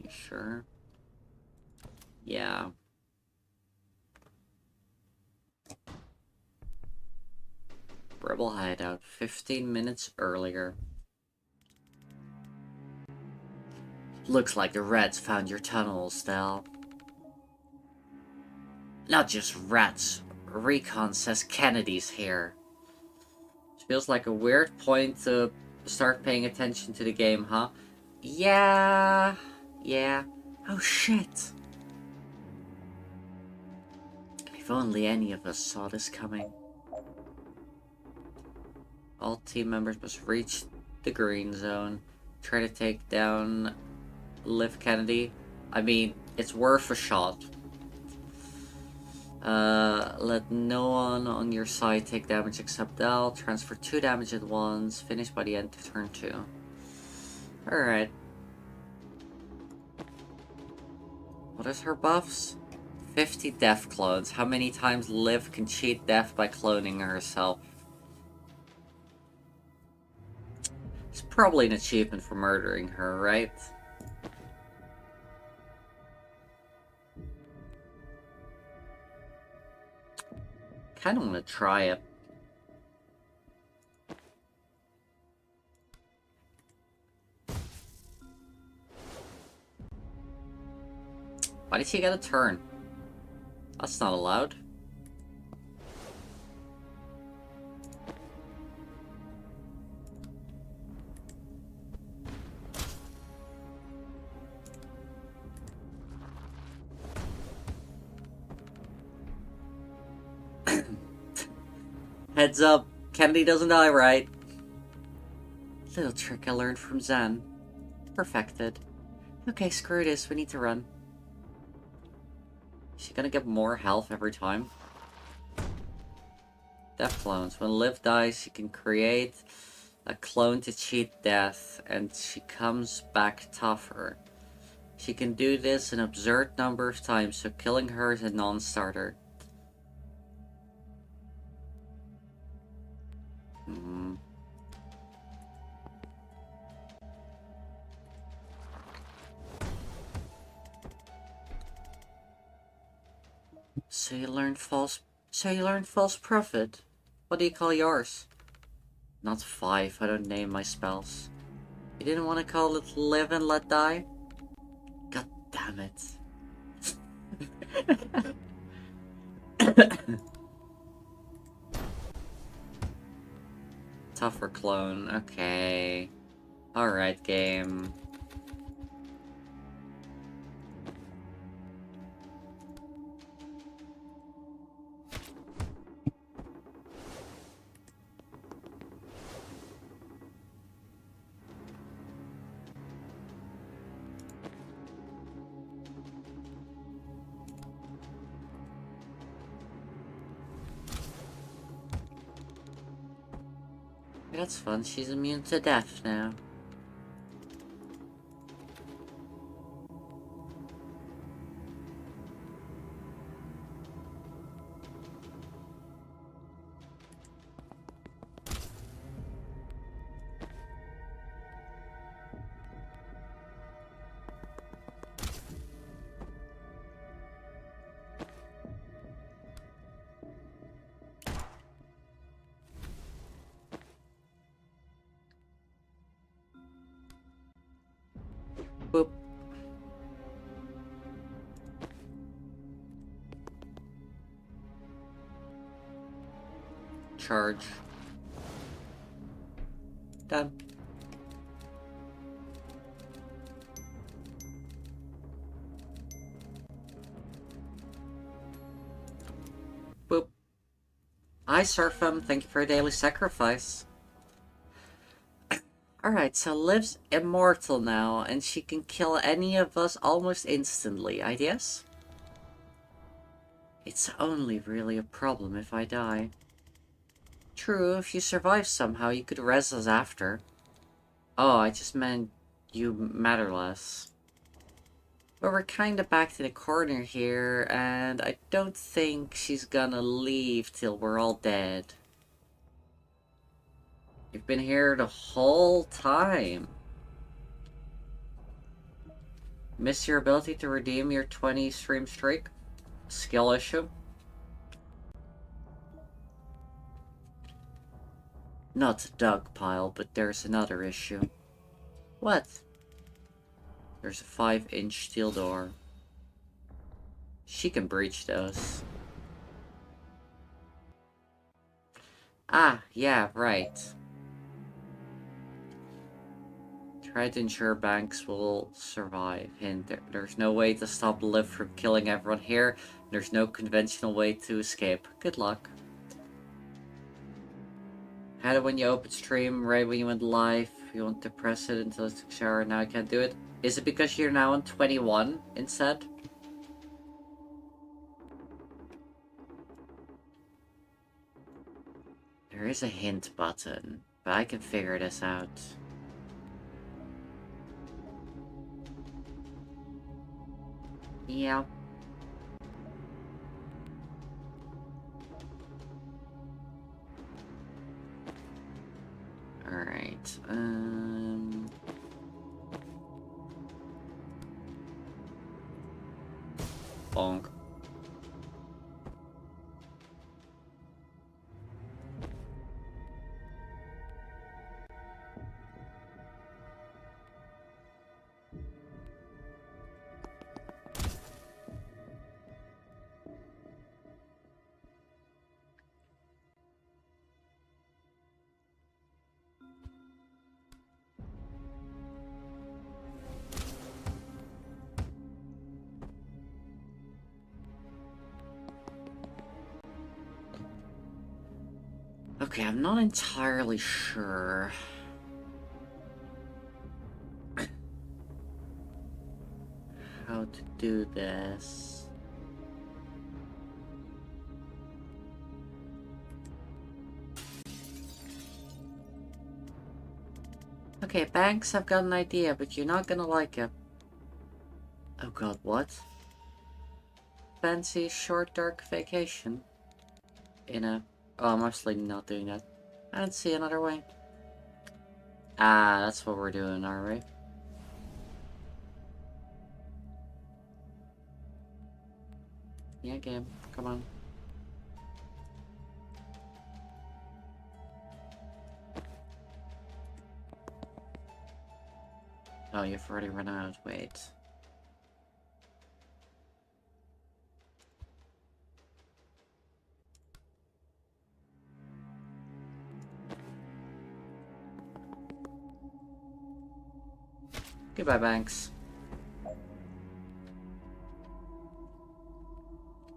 You sure? Yeah. Rebel hideout 15 minutes earlier. Looks like the rats found your tunnels, Del. Not just rats. Recon says Kennedy's here. Feels like a weird point to start paying attention to the game, huh? Yeah. Oh shit. If only any of us saw this coming. All team members must reach the green zone. Try to take down Liv Kennedy. I mean, it's worth a shot. Let no one on your side take damage except Del. Transfer 2 damage at once. Finish by the end of turn 2. Alright. What is her buffs? 50 death clones. How many times Liv can cheat death by cloning herself? It's probably an achievement for murdering her, right? Kinda wanna try it. Why did she get a turn? That's not allowed. Heads up, Kennedy doesn't die, right? Little trick I learned from Zen. Perfected. Okay, screw this, we need to run. Is she gonna get more health every time? Death clones. When Liv dies, she can create a clone to cheat death, and she comes back tougher. She can do this an absurd number of times, so killing her is a non-starter. So you learned false prophet. What do you call yours? Not 5, I don't name my spells. You didn't want to call it live and let die? God damn it. Tougher clone, okay. Alright, game. That's fun, she's immune to death now. Boop. Charge. Done. Boop. Hi, Surfam. Thank you for a daily sacrifice. Alright, so Liv's immortal now, and she can kill any of us almost instantly, I guess? It's only really a problem if I die. True, if you survive somehow, you could res us after. Oh, I just meant you matter less. But we're kinda back to the corner here, and I don't think she's gonna leave till we're all dead. You've been here the whole time. Miss your ability to redeem your 20 stream streak? Skill issue? Not a dog pile, but there's another issue. What? There's a 5-inch steel door. She can breach those. Ah, yeah, right. Try to ensure Banks will survive. Hint, there's no way to stop Liv from killing everyone here. There's no conventional way to escape. Good luck. Had it when you open stream, right when you went live. You want to press it until it took shower, now I can't do it. Is it because you're now on 21 instead? There is a hint button, but I can figure this out. Yeah. Alright, bonk. Okay, I'm not entirely sure. How to do this. Okay, Banks, I've got an idea, but you're not gonna like it. Oh god, what? Fancy short dark vacation? In a... Oh, I'm absolutely not doing that. I don't see another way. Ah, that's what we're doing, alright. Yeah, game. Come on. Oh, you've already run out. Wait. Goodbye, Banks.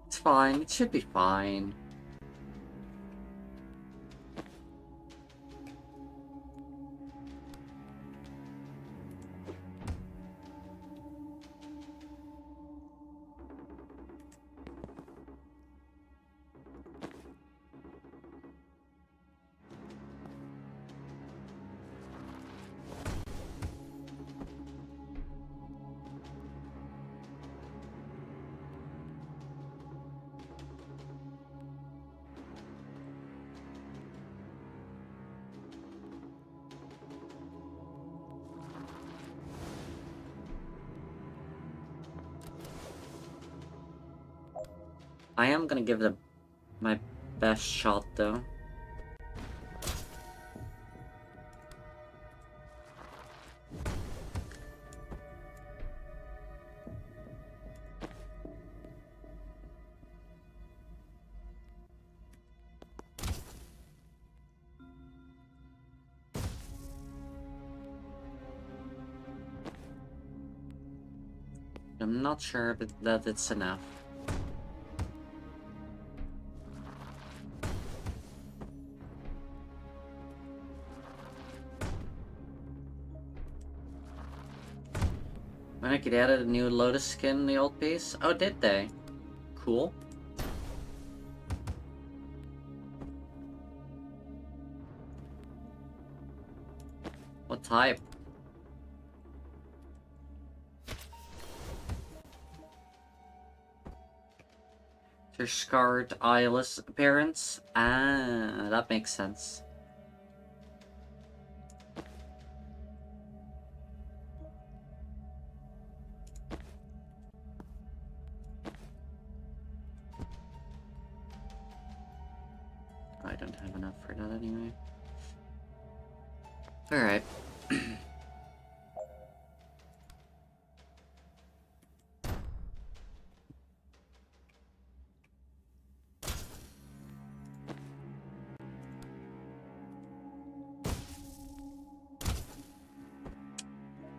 It's fine. It should be fine. I am gonna give it my best shot, though. I'm not sure that it's enough. When I could add a new Lotus skin in the old piece? Oh, did they? Cool. What type? Their scarred, eyeless appearance? Ah, that makes sense. I don't have enough for that anyway. Alright.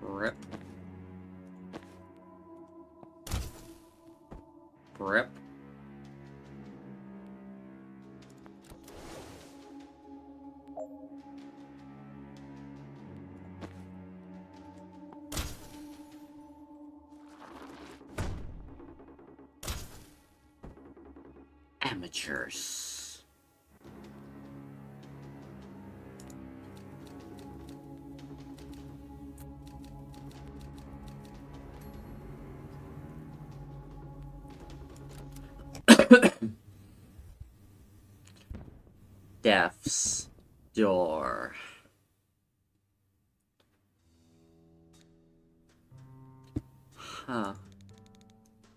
Rip. Rip. Amateurs. Death's Door. Huh.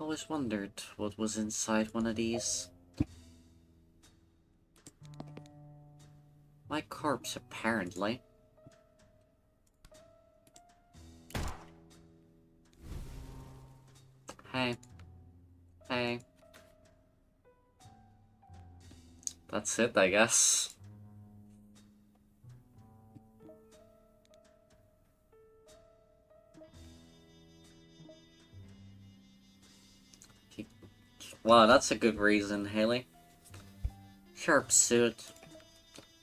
Always wondered what was inside one of these. My corpse, apparently. Hey. Hey. That's it, I guess. Wow, that's a good reason, Haley. Sharp suit.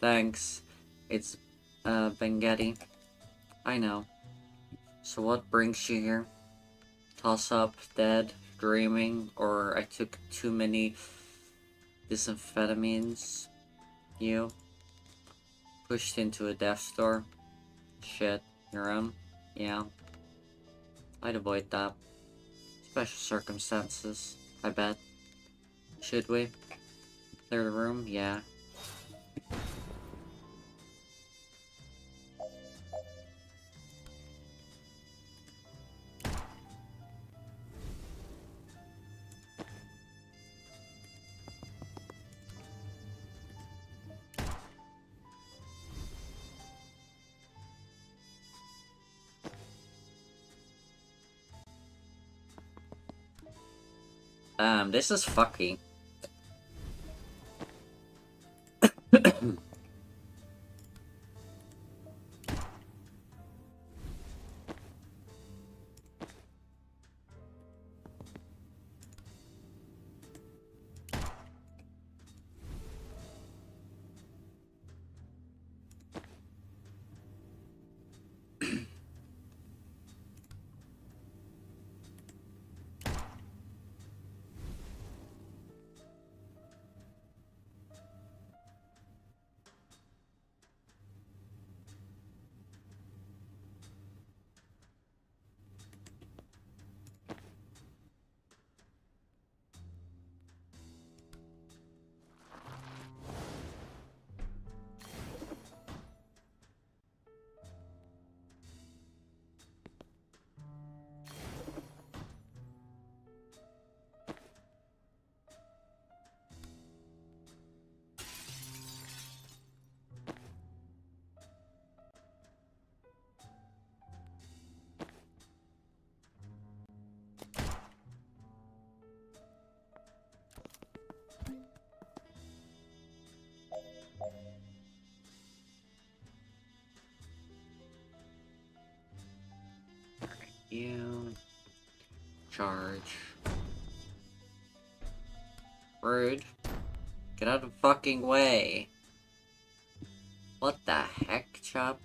Thanks. It's, Vengetti. I know. So what brings you here? Toss up, dead, dreaming, or I took too many disamphetamines? You? Pushed into a death door? Shit, your own? Yeah. I'd avoid that. Special circumstances, I bet. Should we? Clear the room? Yeah. This is fucky. You. charge. Rude. Get out of the fucking way. What the heck, Chop?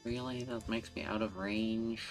Really? That makes me out of range?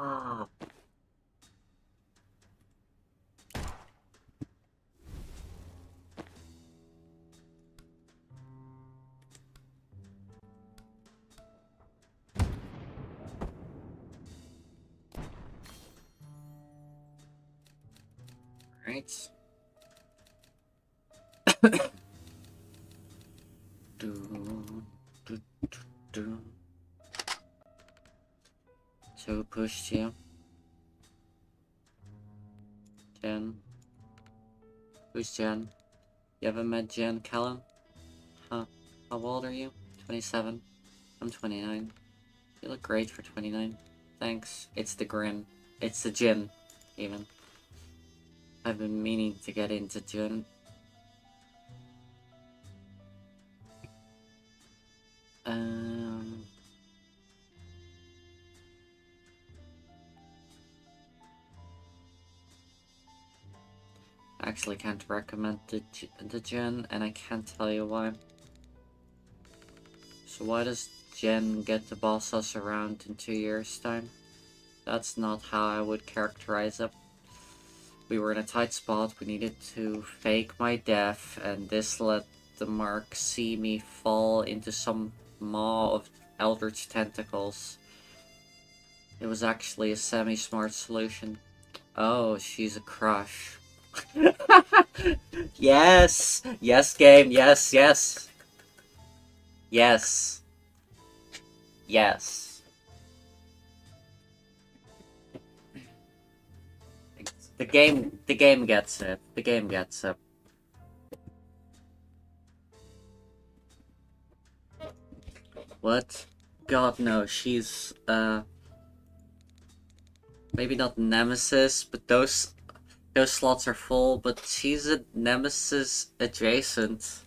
Ah. Right. So who pushed you? Jen? Who's Jen? You haven't met Jen Callum? Huh. How old are you? 27. I'm 29. You look great for 29. Thanks. It's the grin. It's the gin, even. I've been meaning to get into gin. Actually can't recommend the Gen, and I can't tell you why. So why does Gen get to boss us around in 2 years' time? That's not how I would characterize it. We were in a tight spot, we needed to fake my death, and this let the mark see me fall into some maw of eldritch tentacles. It was actually a semi-smart solution. Oh, she's a crush. Yes! Yes, game, yes, yes. Yes. Yes. The game gets it. The game gets it. What? God, no, she's, maybe not Nemesis, but those slots are full, but she's a Nemesis adjacent.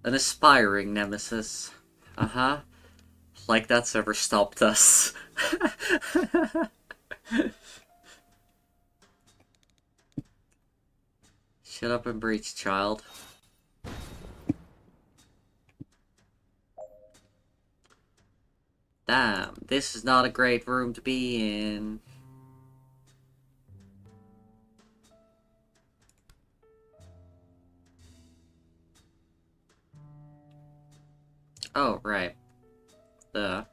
An aspiring Nemesis. Uh-huh. Like that's ever stopped us. Shut up and breach, child. Damn, this is not a great room to be in. Oh, right. Duh.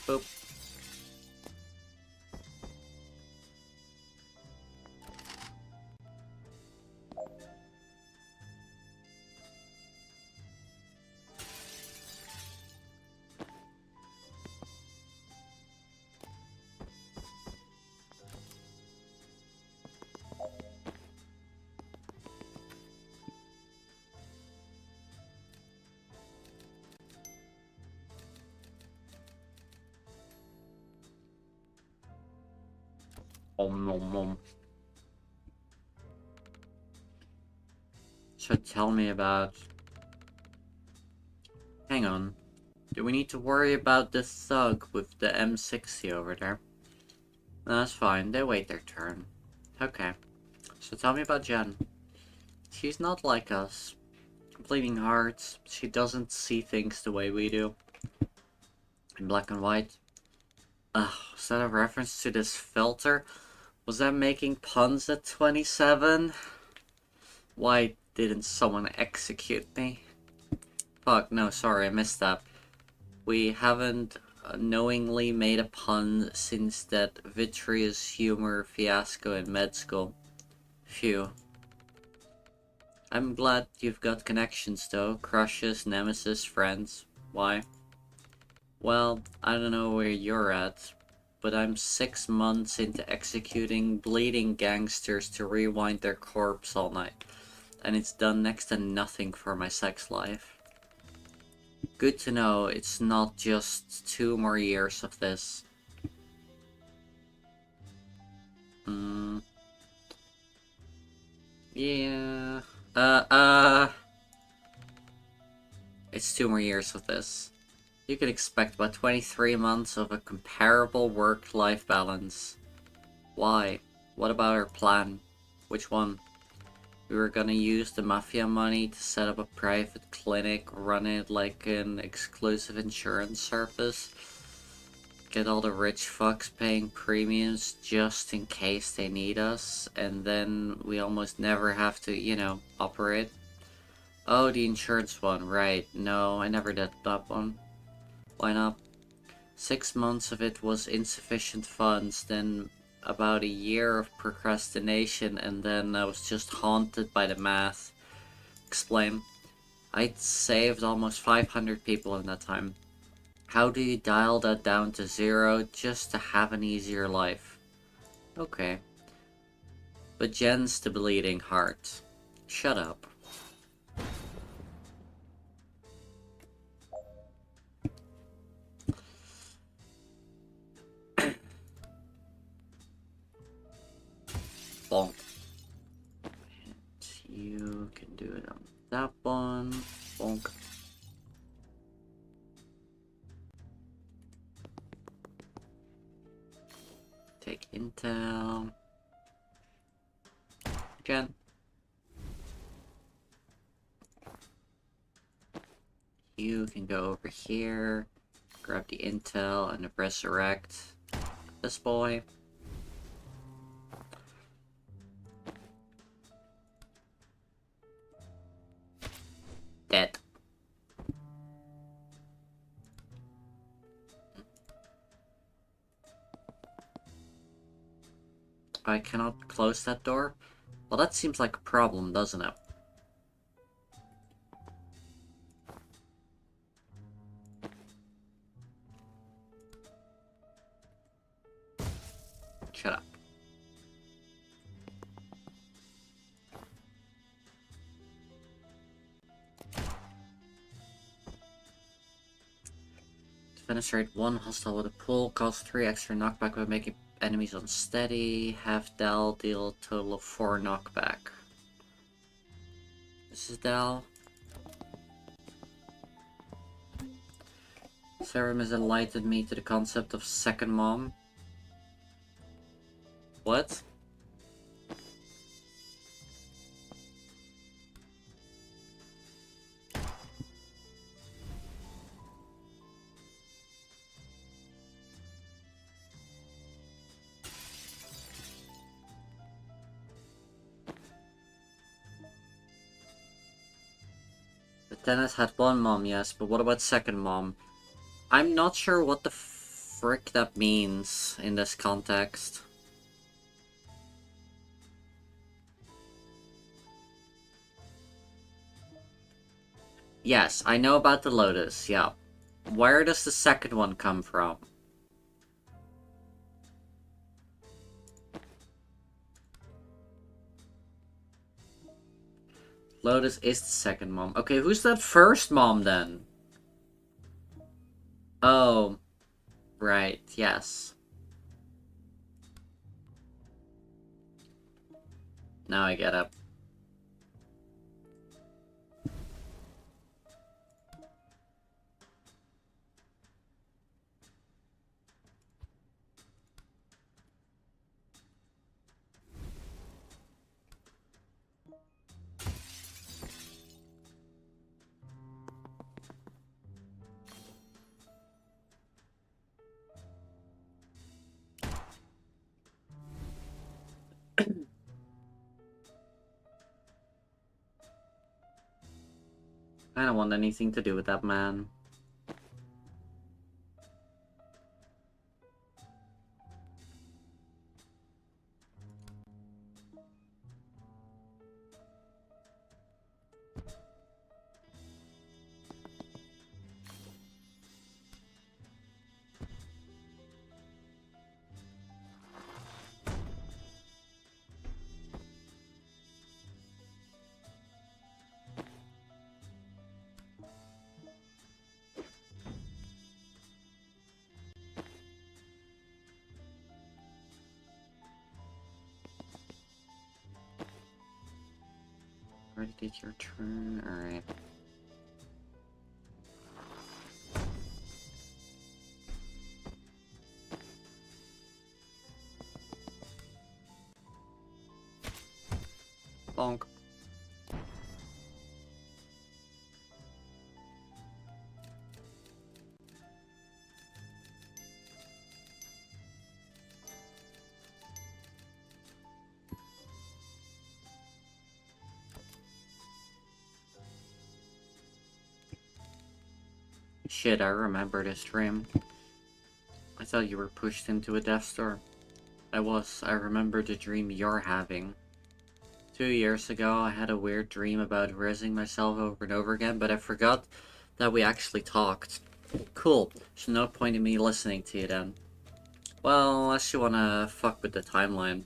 Boop. Nom nom. So tell me about... Hang on. Do we need to worry about the thug with the M60 over there? No, that's fine. They wait their turn. Okay. So tell me about Jen. She's not like us. Bleeding hearts. She doesn't see things the way we do. In black and white. Ugh, was that a reference to this filter? Was that making puns at 27? Why didn't someone execute me? Fuck, no, sorry, I missed that. We haven't knowingly made a pun since that vitreous humor fiasco in med school. Phew. I'm glad you've got connections though. Crushes, nemesis, friends. Why? Well, I don't know where you're at, but I'm 6 months into executing bleeding gangsters to rewind their corpse all night. And it's done next to nothing for my sex life. Good to know it's not just 2 more years of this. Yeah. It's 2 more years of this. You could expect about 23 months of a comparable work-life balance. Why? What about our plan? Which one? We were gonna use the mafia money to set up a private clinic, run it like an exclusive insurance service. Get all the rich fucks paying premiums just in case they need us, and then we almost never have to, you know, operate. Oh, the insurance one, right. No, I never did that one. Why not? 6 months of it was insufficient funds, then about a year of procrastination, and then I was just haunted by the math. Explain. I'd saved almost 500 people in that time. How do you dial that down to 0 just to have an easier life? Okay. But Jen's the bleeding heart. Shut up. Bonk. And you can do it on that one. Bonk. Take intel. Jen. You can go over here, grab the intel, and resurrect this boy. Dead. I cannot close that door? Well, that seems like a problem, doesn't it? Shut up. Penetrate 1 hostile with a pull, cause 3 extra knockback by making enemies unsteady. Half Dal, deal a total of 4 knockback. This is Dal. Serum has enlightened me to the concept of second mom. What? Dennis had 1 mom, yes, but what about second mom? I'm not sure what the frick that means in this context. Yes, I know about the Lotus, yeah. Where does the second one come from? Lotus is the second mom. Okay, who's that first mom then? Oh, right, yes. Now I get it. I don't want anything to do with that man. Already did your turn, alright. Bonk. Shit, I remember this dream. I thought you were pushed into a Death Star. I was. I remember the dream you're having. 2 years ago, I had a weird dream about rezzing myself over and over again, but I forgot that we actually talked. Cool. There's no point in me listening to you then. Well, unless you wanna fuck with the timeline.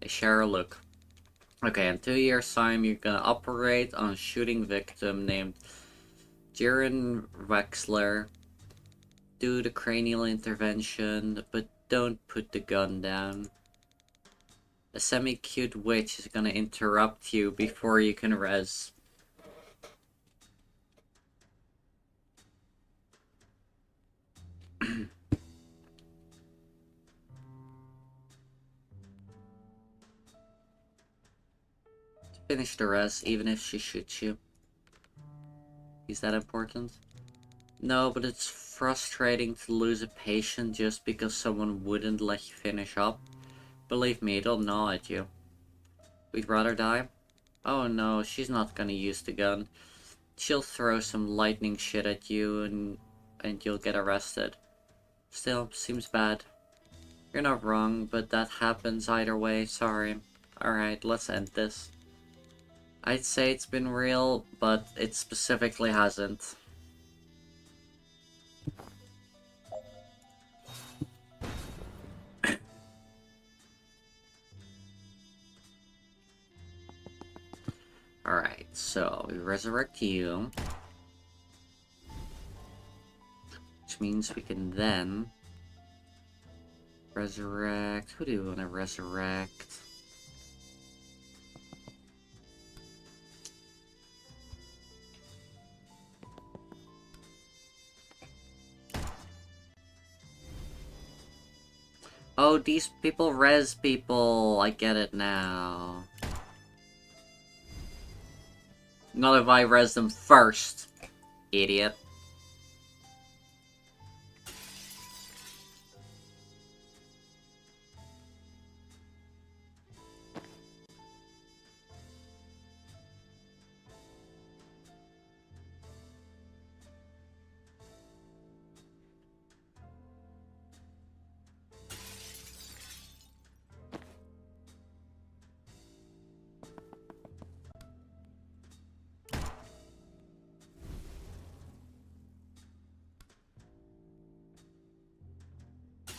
Hey, share a look. Okay, in 2 years' time, you're gonna operate on a shooting victim named Jiren Wexler. Do the cranial intervention, but don't put the gun down. A semi-cute witch is gonna interrupt you before you can res. Finish the res, even if she shoots you. Is that important? No, but it's frustrating to lose a patient just because someone wouldn't let you finish up. Believe me, it'll gnaw at you. We'd rather die? Oh no, she's not gonna use the gun. She'll throw some lightning shit at you and you'll get arrested. Still, seems bad. You're not wrong, but that happens either way, sorry. Alright, let's end this. I'd say it's been real, but it specifically hasn't. Alright, so we resurrect you. Which means we can then resurrect. Who do we want to resurrect? Oh, these people res people. I get it now. Not if I res them first, idiot.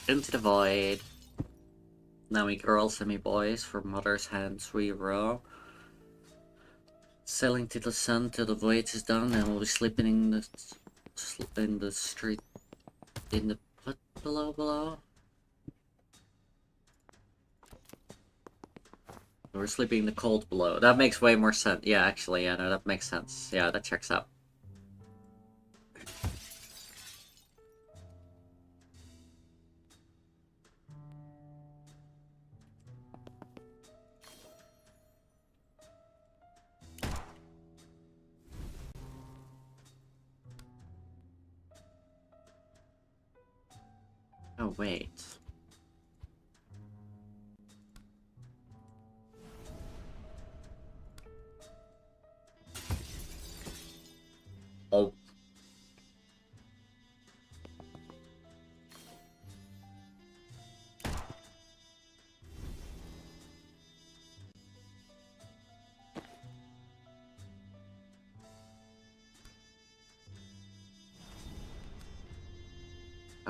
Into the void. Now we girls and me boys for mother's hands reroll. Sailing to the sun till the voyage is done, and we'll be sleeping in the street in the what below? We're sleeping in the cold below. That makes way more sense. Yeah, actually, yeah, no, that makes sense. Yeah, that checks out. Oh, wait. Oh.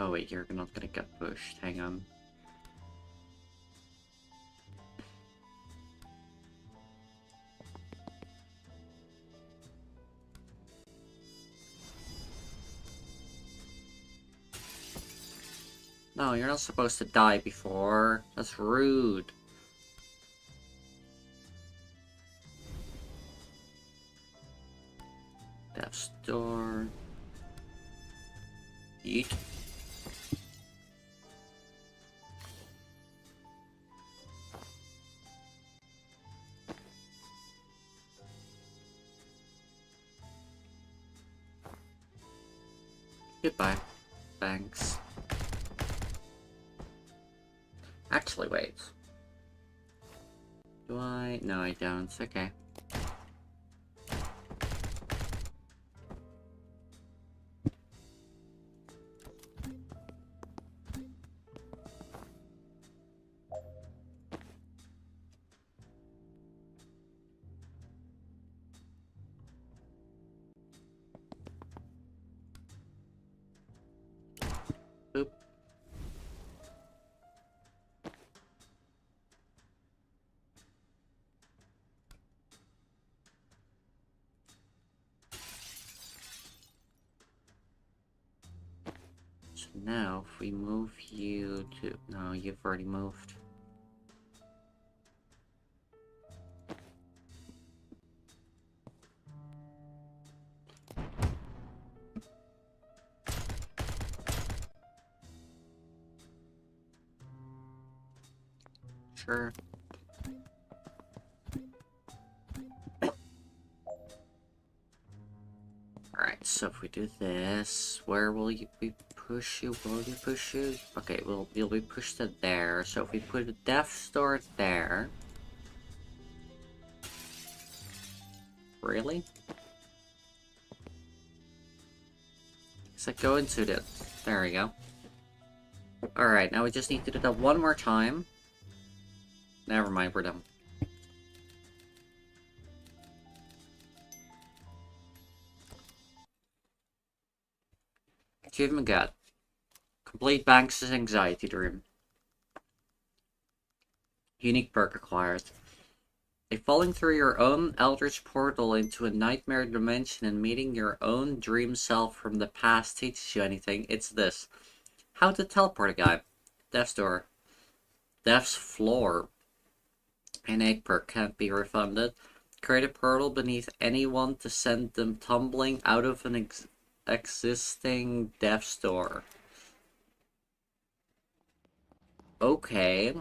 Oh wait, you're not gonna get pushed. Hang on. No, you're not supposed to die before. That's rude. Death's Door. Yeet. Goodbye. Thanks. Actually, wait. Do I? No, I don't. Okay. Boop. So now, if we move you to... No, you've already moved. Sure. Alright, so if we do this, where will you be push you? Will we push you? Okay, you'll be pushed to there. So if we put a Death's Door there. Really? So go into it. There we go. Alright, now we just need to do that one more time. Never mind, we're done. Achievement got. Complete Banks' Anxiety Dream. Unique perk acquired. If falling through your own eldritch portal into a nightmare dimension and meeting your own dream self from the past teaches you anything, it's this. How to teleport a guy. Death's Door. Death's Floor. Innate perk can't be refunded. Create a portal beneath anyone to send them tumbling out of an existing Death's Door. Okay.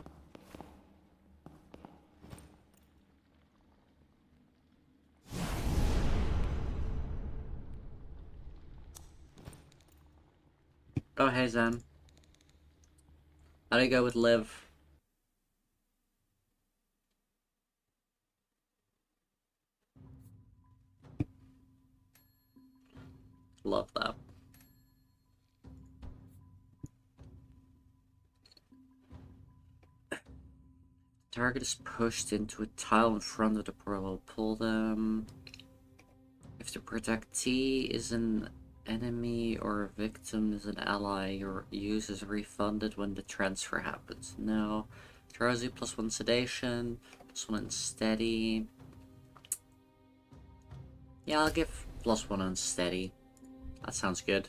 Oh, hey, Zen. How'd I go with Liv? Love that. Target is pushed into a tile in front of the portal. Pull them. If the protectee is an Enemy or victim is an ally. Your use is refunded when the transfer happens. No. Drowsy +1 sedation, +1 unsteady. Yeah, I'll give +1 unsteady. That sounds good.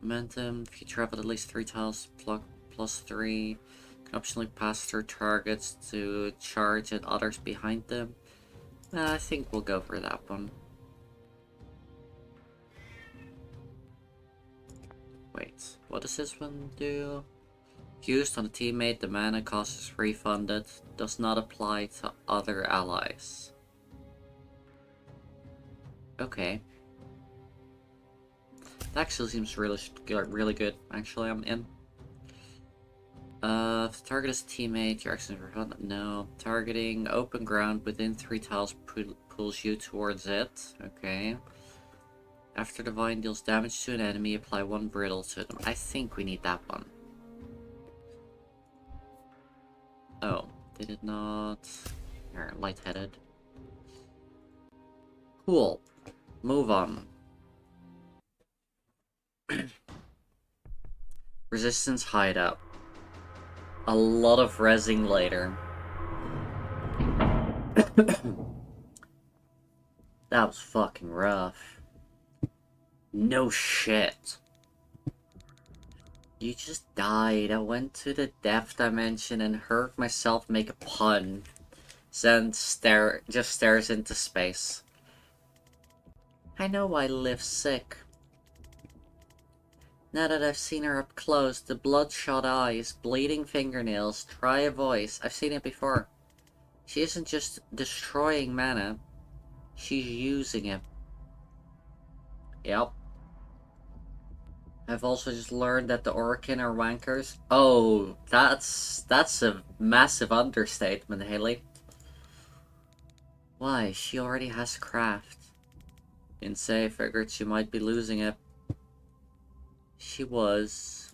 Momentum, if you travel at least 3 tiles, +3. Can optionally pass through targets to charge at others behind them. I think we'll go for that one. Wait, what does this one do? Used on a teammate, the mana cost is refunded. Does not apply to other allies. Okay. That actually seems really good. Actually, I'm in. If the target is a teammate, your action is refunded. No. Targeting open ground within 3 tiles pulls you towards it. Okay. After Divine deals damage to an enemy, apply 1 brittle to them. I think we need that one. Oh, they did not... They're lightheaded. Cool. Move on. Resistance hideout. A lot of rezzing later. That was fucking rough. No shit. You just died. I went to the death dimension and heard myself make a pun. Zen just stares into space. I know why Liv's sick. Now that I've seen her up close, the bloodshot eyes, bleeding fingernails, dry voice, I've seen it before. She isn't just destroying mana, she's using it. Yep. I've also just learned that the Orokin are wankers. Oh, that's a massive understatement, Haley. Why? She already has craft. Didn't say, figured she might be losing it. She was.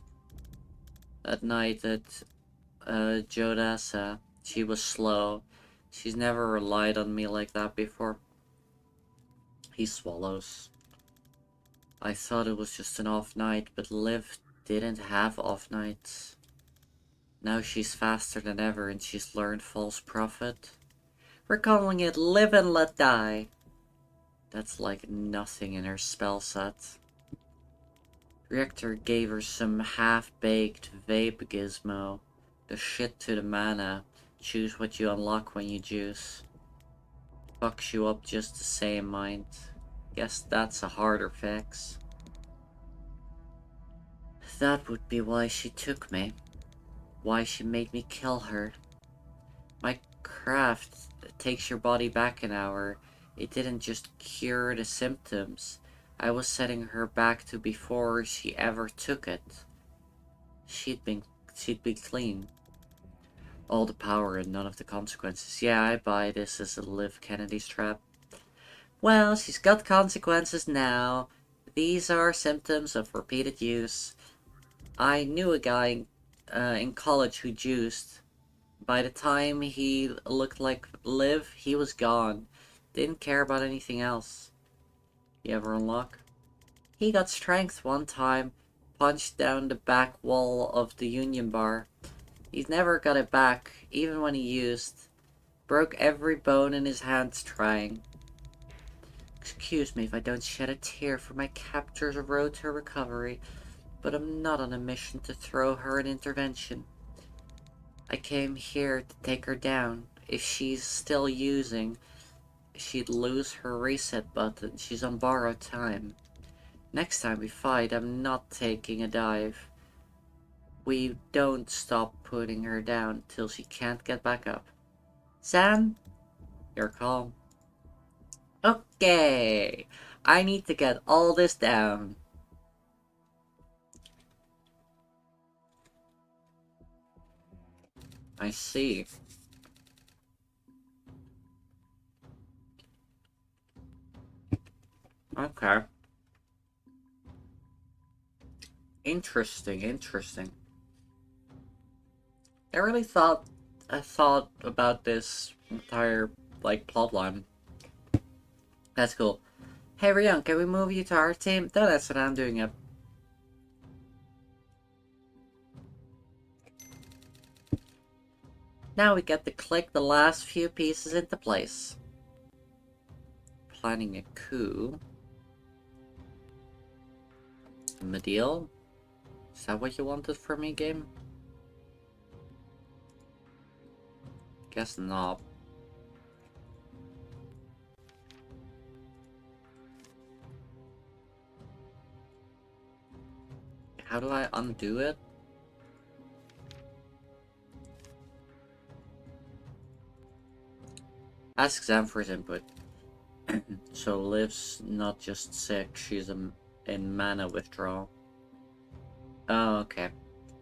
That night at Jodasa, she was slow. She's never relied on me like that before. He swallows. I thought it was just an off night, but Liv didn't have off nights. Now she's faster than ever and she's learned False Prophet. We're calling it Live and Let Die. That's like nothing in her spell set. Reactor gave her some half-baked vape gizmo. The shit to the mana. Choose what you unlock when you juice. Fucks you up just the same, mind. Guess that's a harder fix. That would be why she took me. Why she made me kill her. My craft takes your body back an hour. It didn't just cure the symptoms. I was setting her back to before she ever took it. She'd be clean. All the power and none of the consequences. Yeah, I buy this as a Liv Kennedy's trap. Well, she's got consequences now. These are symptoms of repeated use. I knew a guy in college who juiced. By the time he looked like Liv, he was gone. Didn't care about anything else. You ever unlock? He got strength one time, punched down the back wall of the Union Bar. He's never got it back, even when he used. Broke every bone in his hands trying. Excuse me if I don't shed a tear for my captor's road to recovery, but I'm not on a mission to throw her an intervention. I came here to take her down. If she's still using, she'd lose her reset button. She's on borrowed time. Next time we fight, I'm not taking a dive. We don't stop putting her down till she can't get back up. Sam? Your call. Okay. I need to get all this down. I see. Okay. Interesting. I thought about this entire, like, plotline. That's cool. Hey Rion, can we move you to our team? That's what I'm doing up. Now we get to click the last few pieces into place. Planning a coup. Medial? Is that what you wanted from me, game? Guess not. How do I undo it? Ask Zam for his input. So Liv's not just sick, she's in mana withdrawal. Oh, okay.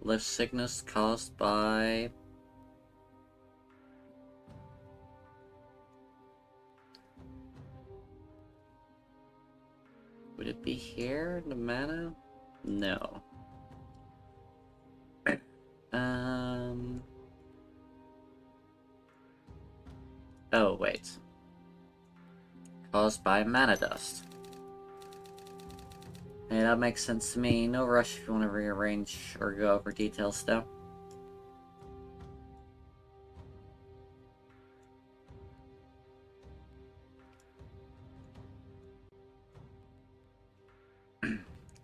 Liv's sickness caused by... Would it be here, the mana? No. Oh, wait. Caused by mana dust. Hey, that makes sense to me. No rush if you want to rearrange or go over details, though.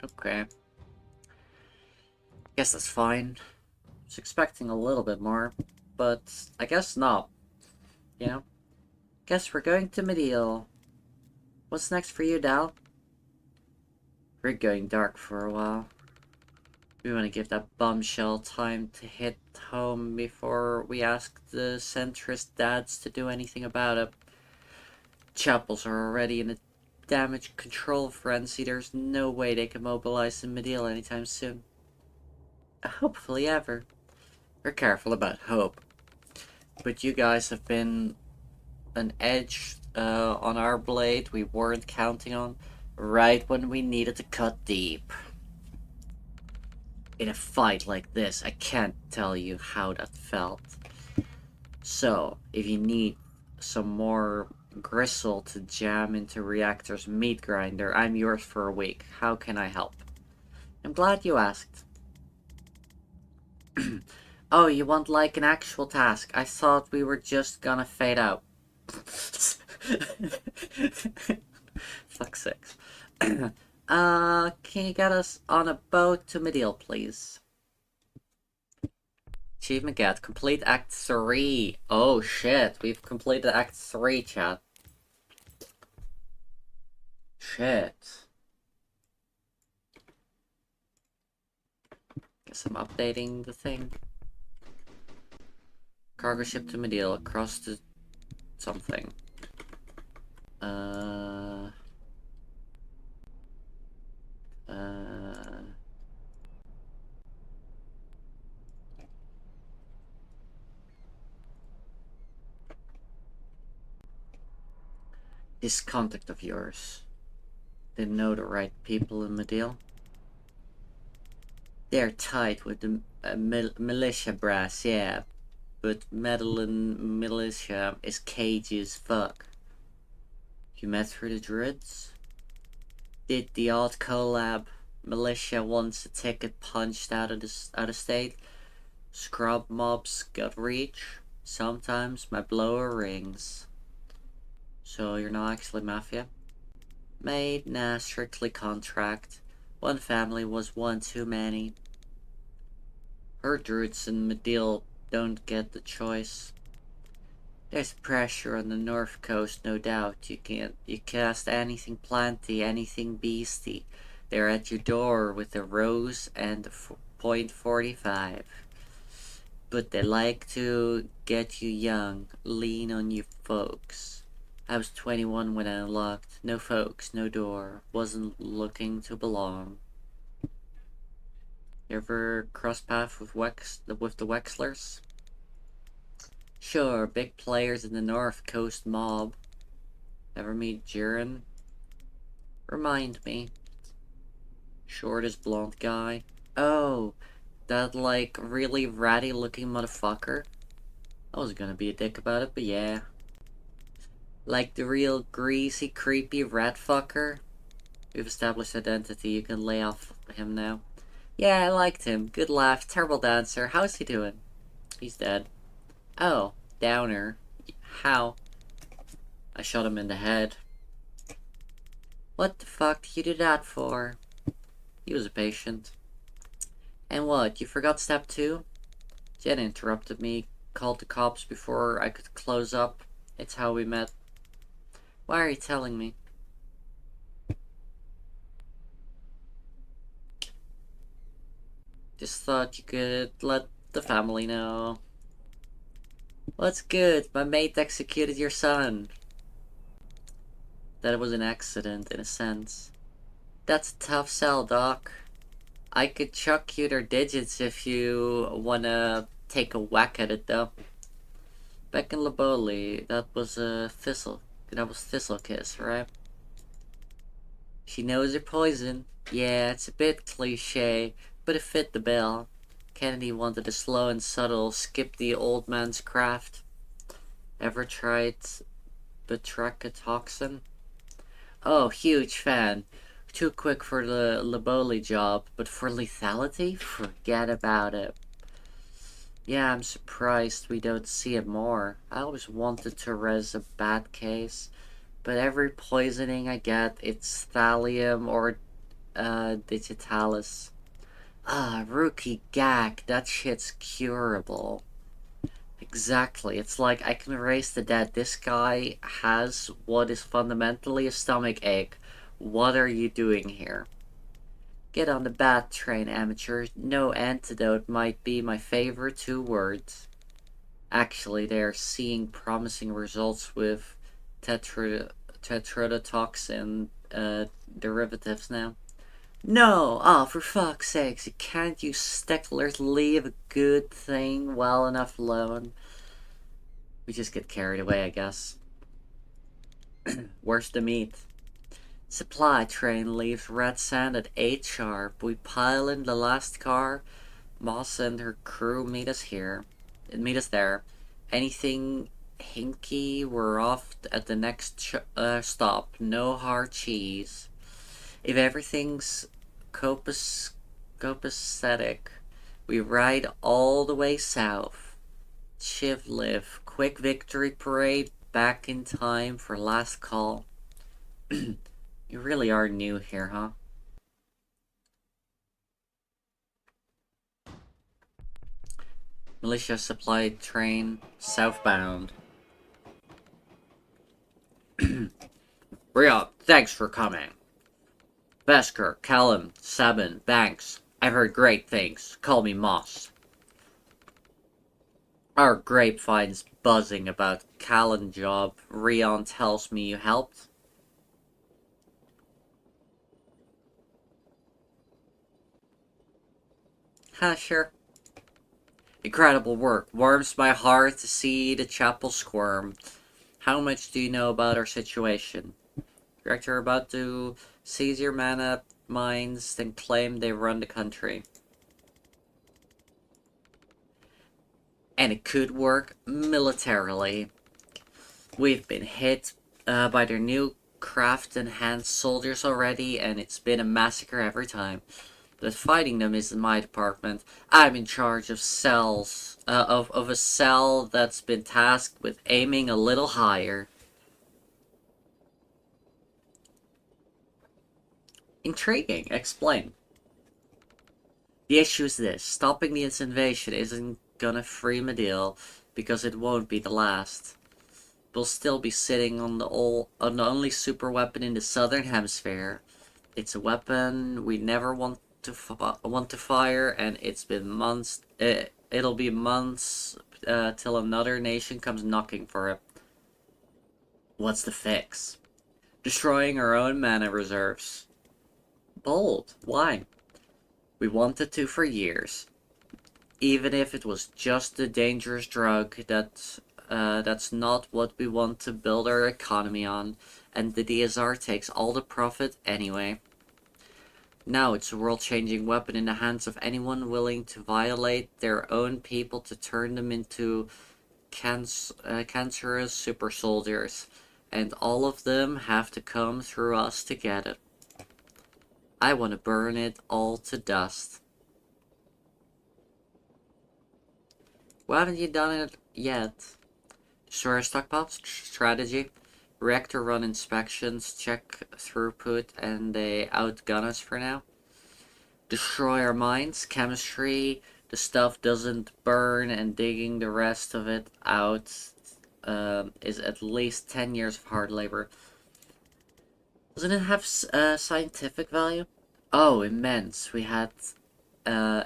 Okay. Guess that's fine. Was expecting a little bit more, but I guess not. You know? Guess we're going to Medial. What's next for you, Dal? We're going dark for a while. We want to give that bombshell time to hit home before we ask the centrist dads to do anything about it. Chapels are already in a damage control frenzy. There's no way they can mobilize in Medial anytime soon. Hopefully ever. We're careful about hope. But you guys have been an edge on our blade we weren't counting on, right when we needed to cut deep. In a fight like this, I can't tell you how that felt. So, if you need some more gristle to jam into Reactor's meat grinder, I'm yours for a week. How can I help? I'm glad you asked. Oh, you want like an actual task? I thought we were just gonna fade out. Fuck sakes. Can you get us on a boat to Medial, please? Achievement get. Complete Act 3. Oh shit, we've completed Act 3, chat. Shit. Guess I'm updating the thing. Cargo ship to Medial, across to something. This contact of yours. Didn't know the right people in Medial. They're tight with the militia brass, yeah. But meddling militia is cagey as fuck. You met through the Druids? Did the odd collab militia wants a ticket punched out of state? Scrub mobs got reach? Sometimes my blower rings. So you're not actually mafia? Made, nah, strictly contract. One family was one too many. Her Druids in Medial don't get the choice. There's pressure on the north coast, no doubt. You cast anything planty, anything beastie. They're at your door with a rose and a .45. But they like to get you young, lean on you folks. I was 21 when I unlocked. No folks, no door. Wasn't looking to belong. You ever cross path with the Wexlers? Sure, big players in the North Coast mob. Ever meet Jiren? Remind me. Shortest blonde guy. Oh, that like really ratty looking motherfucker. I was gonna be a dick about it, but yeah. Like the real greasy, creepy rat fucker. We've established identity, you can lay off him now. Yeah, I liked him. Good laugh, terrible dancer. How's he doing? He's dead. Oh, Downer. How? I shot him in the head. What the fuck did you do that for? He was a patient. And what, you forgot step 2? Jen interrupted me, called the cops before I could close up. It's how we met. Why are you telling me? Just thought you could let the family know. What's good? My mate executed your son. That was an accident, in a sense. That's a tough sell, Doc. I could chuck you their digits if you wanna take a whack at it, though. Back in Laboli, that was Thistlekiss, right? She knows her poison. Yeah, it's a bit cliche, but it fit the bill. Kennedy wanted a slow and subtle, skip the old man's craft. Ever tried Batrachotoxin? Oh, huge fan. Too quick for the Laboli job, but for lethality? Forget about it. Yeah, I'm surprised we don't see it more. I always wanted to res a bad case, but every poisoning I get, it's thallium or digitalis. Ah, rookie gag, that shit's curable. Exactly, it's like I can erase the dead. This guy has what is fundamentally a stomach ache. What are you doing here? Get on the bat train, amateur. No antidote might be my favorite 2 words. Actually, they are seeing promising results with tetrodotoxin derivatives now. No! Oh, for fuck's sakes, can't you sticklers leave a good thing well enough alone? We just get carried away, I guess. Where's the meat? Supply train leaves Red Sand at 8 sharp. We pile in the last car. Moss and her crew meet us here. Meet us there. Anything hinky, we're off at the next stop. No hard cheese. If everything's copacetic, we ride all the way south. Chivliv, quick victory parade, back in time for last call. You really are new here, huh? Militia supply train, southbound. Riyadh, thanks for coming. Vesker, Callum, Sabin, Banks. I've heard great things. Call me Moss. Our grapevine's buzzing about Callan job. Rion tells me you helped. Sure. Incredible work. Warms my heart to see the chapel squirm. How much do you know about our situation? Director about to seize your mana mines, then claim they run the country. And it could work militarily. We've been hit by their new craft-enhanced soldiers already, and it's been a massacre every time. But fighting them isn't my department. I'm in charge of cells, of a cell that's been tasked with aiming a little higher. Intriguing. Explain. The issue is this. Stopping this invasion isn't gonna free Medill, because it won't be the last. We'll still be sitting on the only super weapon in the southern hemisphere. It's a weapon we never want to fire, and it's been months. It'll be months till another nation comes knocking for it. What's the fix? Destroying our own mana reserves. Bold. Why? We wanted to for years. Even if it was just a dangerous drug, that's not what we want to build our economy on, and the DSR takes all the profit anyway. Now it's a world-changing weapon in the hands of anyone willing to violate their own people to turn them into cancerous super soldiers. and all of them have to come through us to get it. I want to burn it all to dust. Why haven't you done it yet? Destroyer stockpile strategy. Reactor run inspections, check throughput, and they outgun us for now. Destroy our mines, chemistry, the stuff doesn't burn, and digging the rest of it out is at least 10 years of hard labor. Doesn't it have scientific value? Oh, immense. We had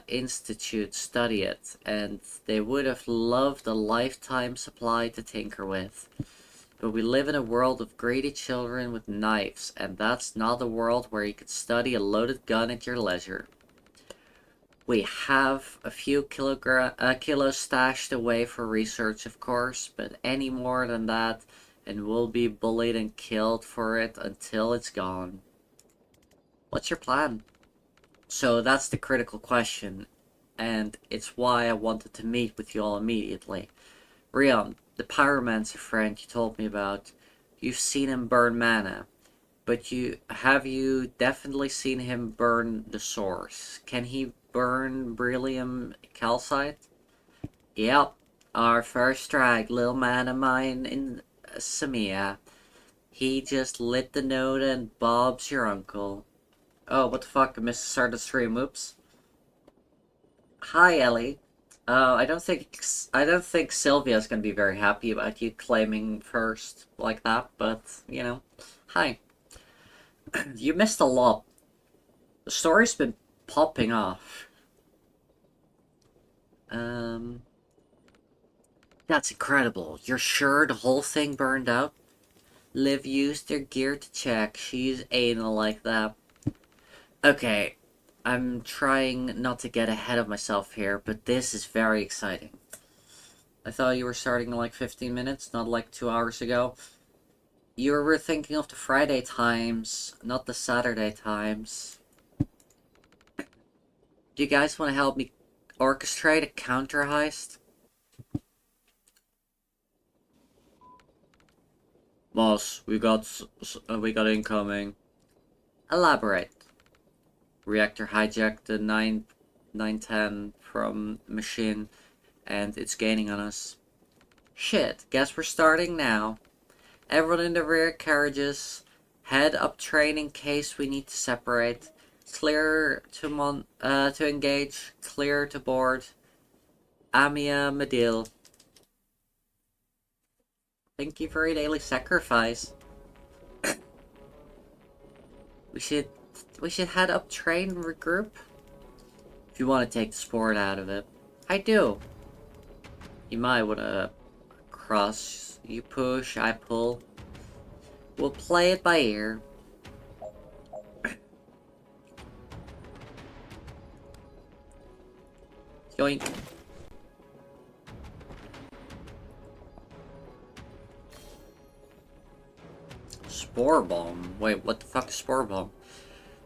Institute study it, and they would have loved a lifetime supply to tinker with. But we live in a world of greedy children with knives, and that's not a world where you could study a loaded gun at your leisure. We have a few kilos stashed away for research, of course, but any more than that, and we'll be bullied and killed for it until it's gone. What's your plan? So that's the critical question, and it's why I wanted to meet with you all immediately. Rion, the pyromancer friend you told me about, you've seen him burn mana, but have you definitely seen him burn the source? Can he burn beryllium calcite? Yep, our first drag, little man of mine in Samia. He just lit the node and Bob's your uncle. Oh, what the fuck, I missed the start of the stream, oops. Hi, Ellie. I don't think Sylvia's gonna be very happy about you claiming first like that, but, you know. Hi. You missed a lot. The story's been popping off. That's incredible. You're sure the whole thing burned out? Liv used their gear to check. She's anal like that. Okay, I'm trying not to get ahead of myself here, but this is very exciting. I thought you were starting in like 15 minutes, not like 2 hours ago. You were thinking of the Friday times, not the Saturday times. Do you guys want to help me orchestrate a counter heist? Boss, we got incoming. Elaborate. Reactor hijacked the 910 from machine, and it's gaining on us. Shit, guess we're starting now. Everyone in the rear carriages, head up train in case we need to separate. Clear to engage, clear to board. Amia Medil. Thank you for your daily sacrifice. We should head up train and regroup. If you want to take the sport out of it. I do. You might want to cross. You push, I pull. We'll play it by ear. Yoink. Spore bomb? Wait, what the fuck is spore bomb?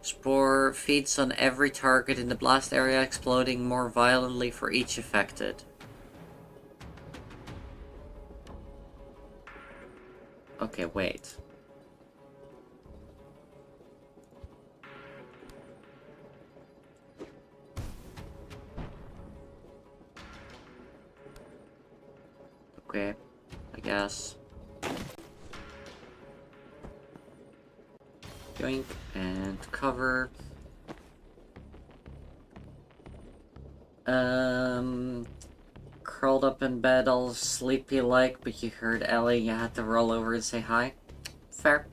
Spore feeds on every target in the blast area, exploding more violently for each affected. Okay, wait. Okay, I guess. Yoink, and cover. Curled up in bed all sleepy like, but you heard Ellie, you had to roll over and say hi. Fair.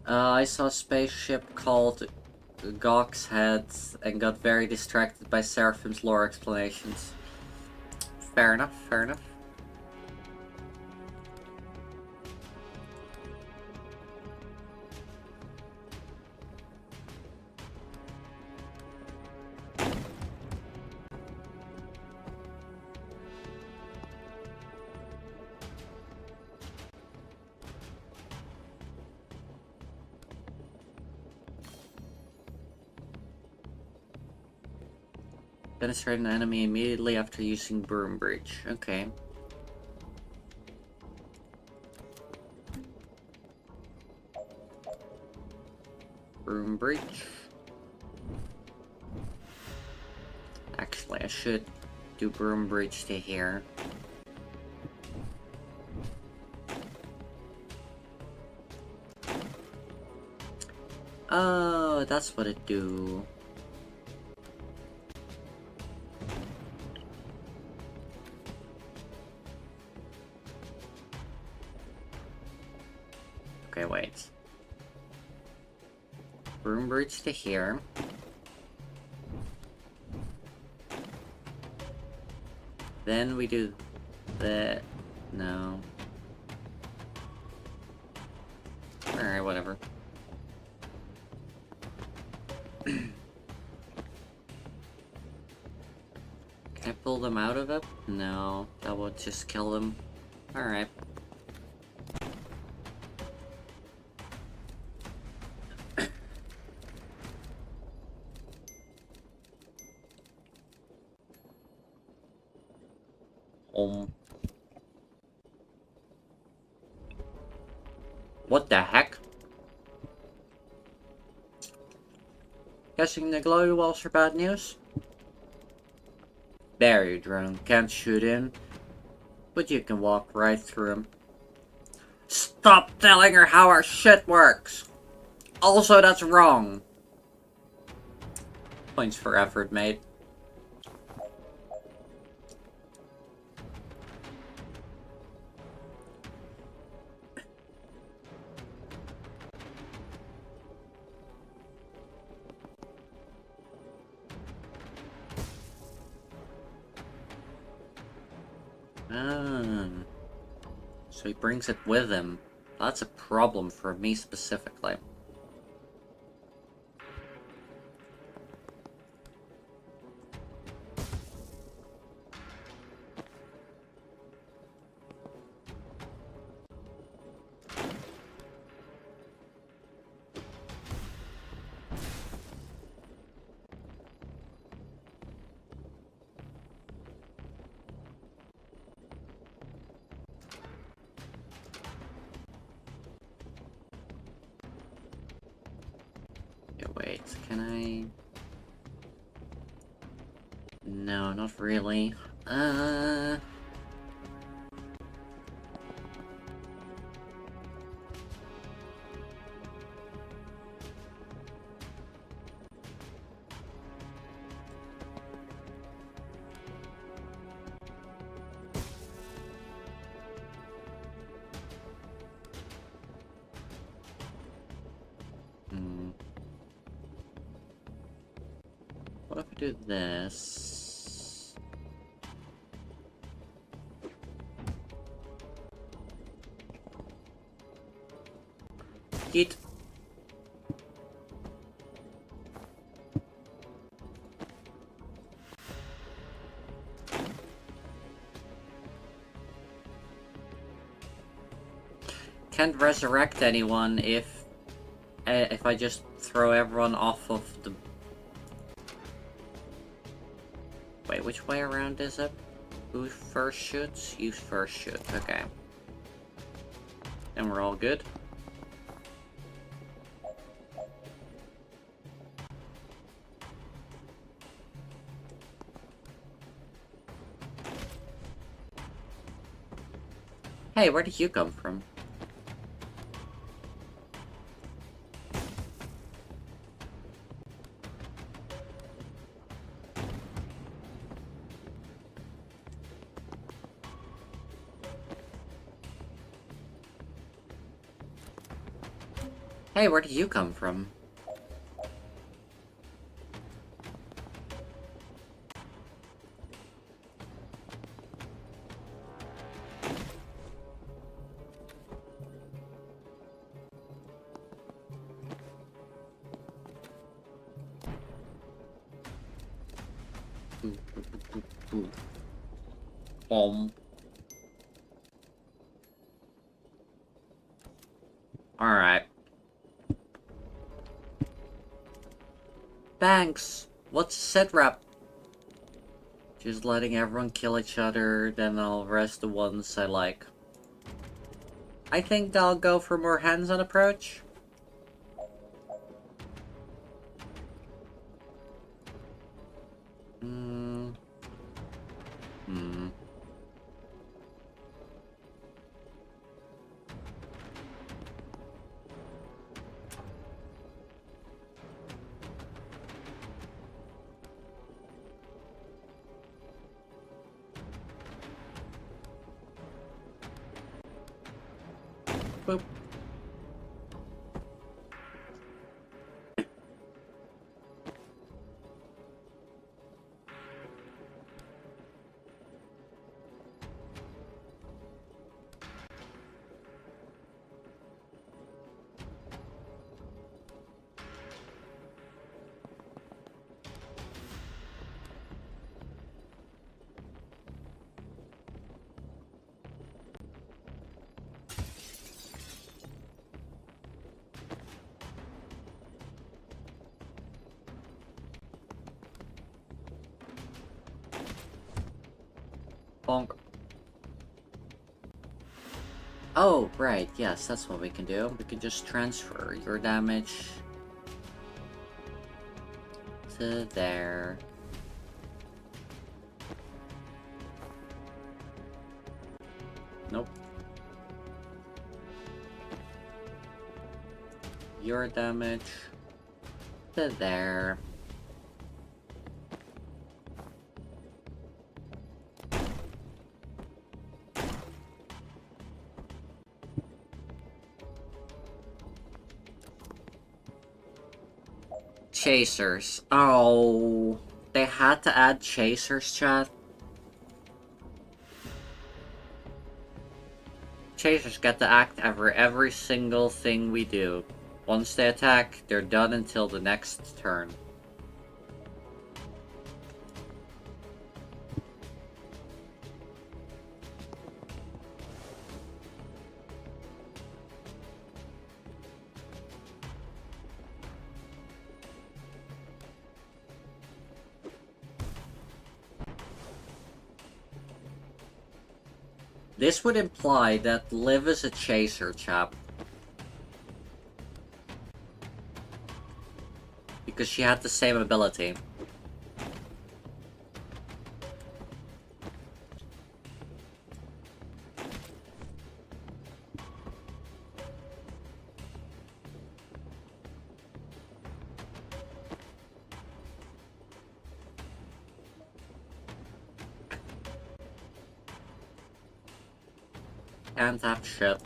I saw a spaceship called Gawk's Head and got very distracted by Seraphim's lore explanations. Fair enough, fair enough. Penetrate an enemy immediately after using Broom Breach. Okay. Broom breach. Actually, I should do broom breach to here. Oh, that's what it do. Okay, wait. Broom breach to here. Then we do the... no. Alright, whatever. Can I pull them out of it? No, that would just kill them. Alright. What the heck? Guessing the glow walls are bad news? Barrier drone. Can't shoot in, but you can walk right through them. Stop telling her how our shit works! Also, that's wrong. Points for effort, mate. So he brings it with him. That's a problem for me specifically. Wait, can I... no, not really. What if I do this? Yeet. Can't resurrect anyone if I just throw everyone off of the... wait, which way around is it? Who first shoots? You first shoot. Okay. And we're all good? Hey, where did you come from? Hey, where did you come from? Alright. Thanks. What's set rep? Just letting everyone kill each other, then I'll rest the ones I like. I think I'll go for more hands-on approach. Hmm. Hmm. Boop. Bonk. Oh, right, yes, that's what we can do. We can just transfer your damage to there. Nope. Your damage to there. Chasers. Oh, they had to add chasers, chat. Chasers get to act over every single thing we do. Once they attack, they're done until the next turn. This would imply that Liv is a chaser, chap. Because she had the same ability. Can't have shit.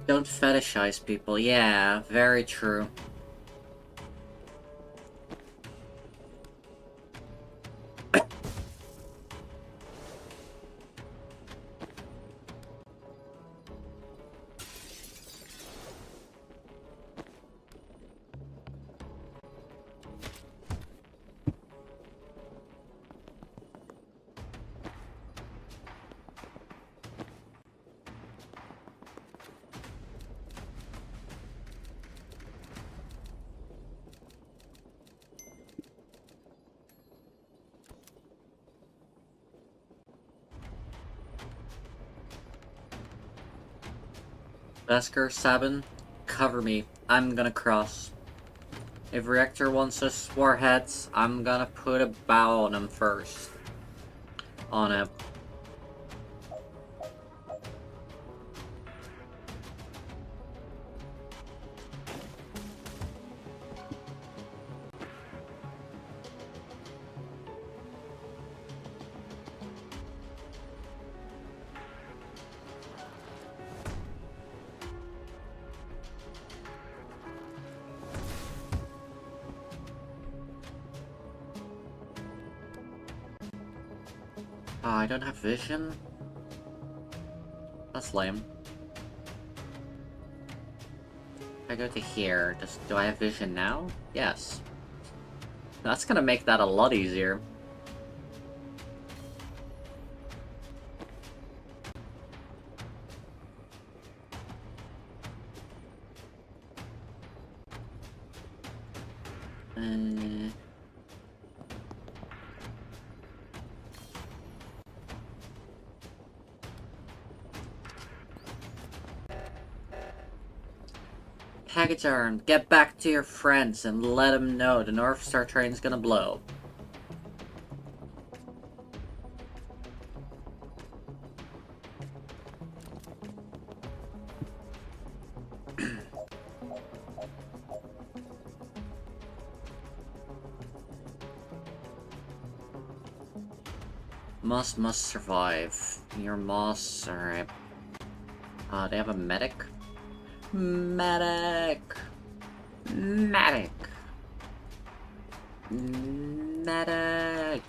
Don't fetishize people. Yeah, very true. Vesker, Sabin, cover me. I'm gonna cross. If Reactor wants us warheads, I'm gonna put a bow on him first. On it. Oh, I don't have vision? That's lame. If I go to here, do I have vision now? Yes. That's gonna make that a lot easier. Package arm, get back to your friends and let them know the North Star train's gonna blow. Must survive. Your Moss, alright. They have a medic? Medic! Medic! Medic!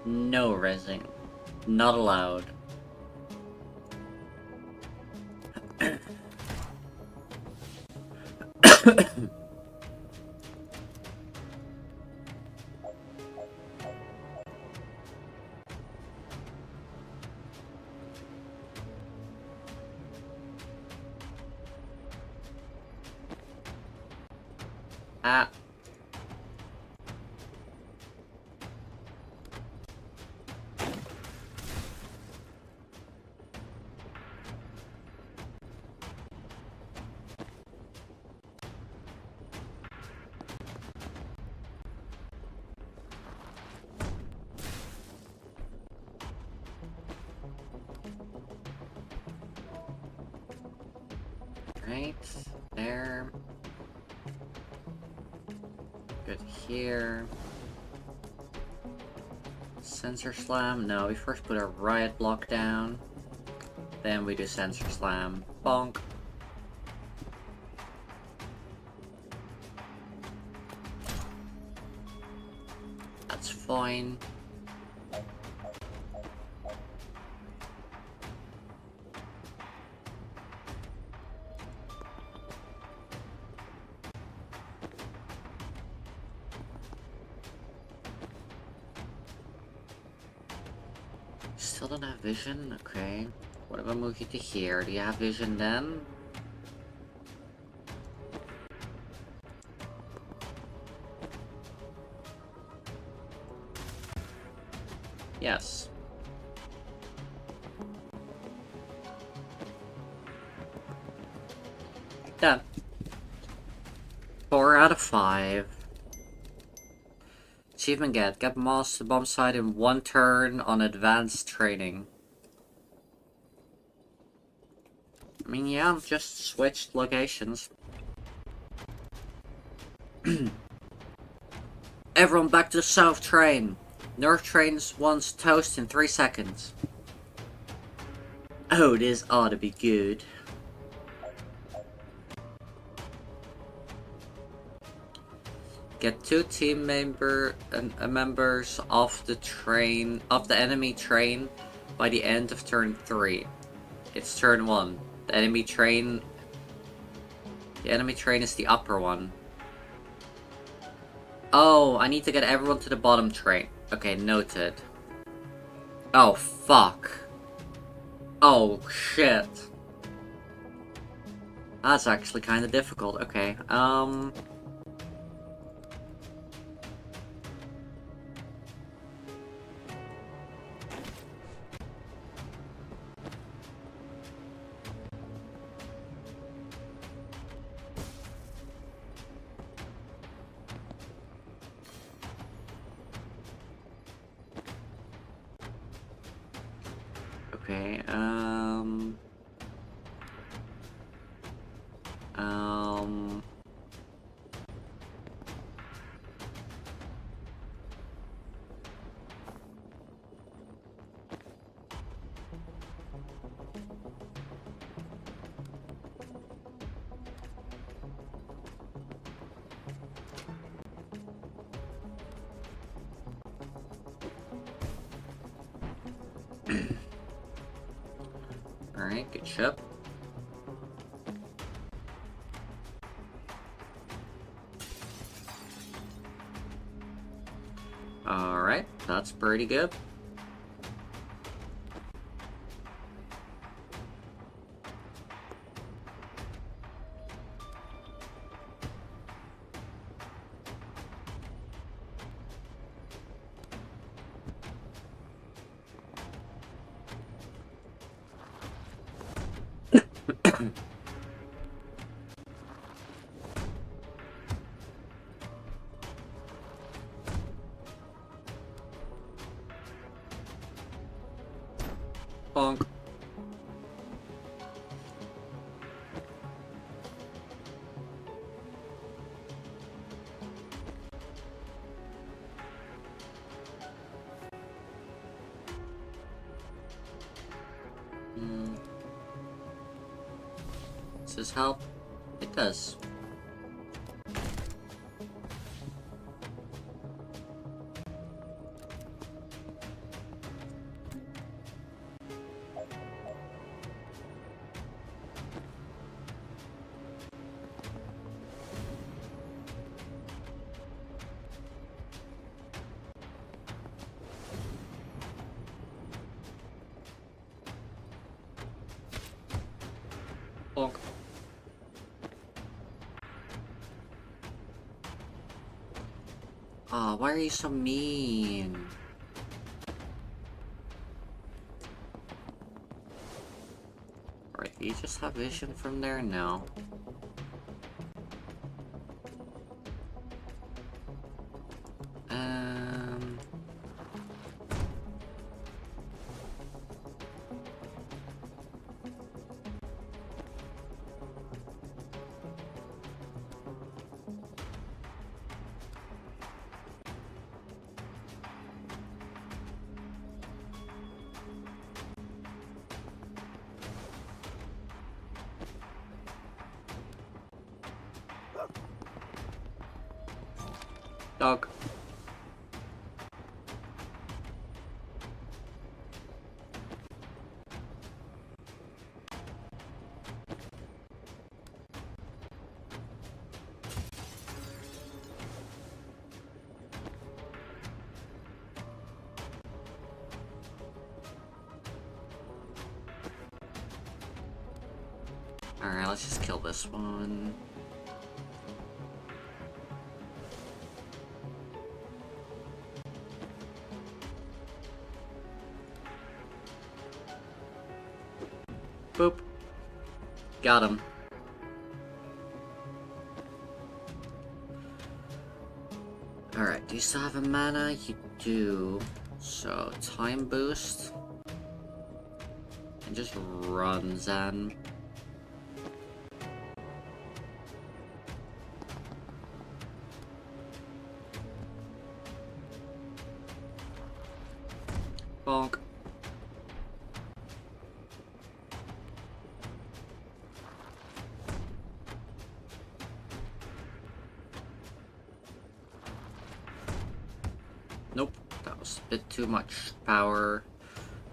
No resing. Not allowed. Ah. Right there. Good here. Sensor slam? No, we first put a riot block down. Then we do sensor slam. Bonk. That's fine. Still don't have vision? Okay. What if I move you to here? Do you have vision then? Yes. Done. 4 out of 5. Achievement get Moss to bomb site in 1 turn on advanced training. I mean, yeah, just switched locations. Everyone back to the south train. North trains wants toast in 3 seconds. Oh, this ought to be good. Get 2 team members off the enemy train by the end of turn 3. It's turn 1. The enemy train is the upper one. Oh, I need to get everyone to the bottom train. Okay, noted. Oh, fuck. Oh, shit. That's actually kind of difficult. Okay, okay, Alright, good ship. Alright, that's pretty good. Bonk. Does this help? It does. Bonk. Aw, why are you so mean? Alright, do you just have vision from there? No. Dog. Alright, let's just kill this one. Boop. Got him. Alright, do you still have a mana? You do. So, time boost. And just run, Zen. Bonk. Nope, that was a bit too much power.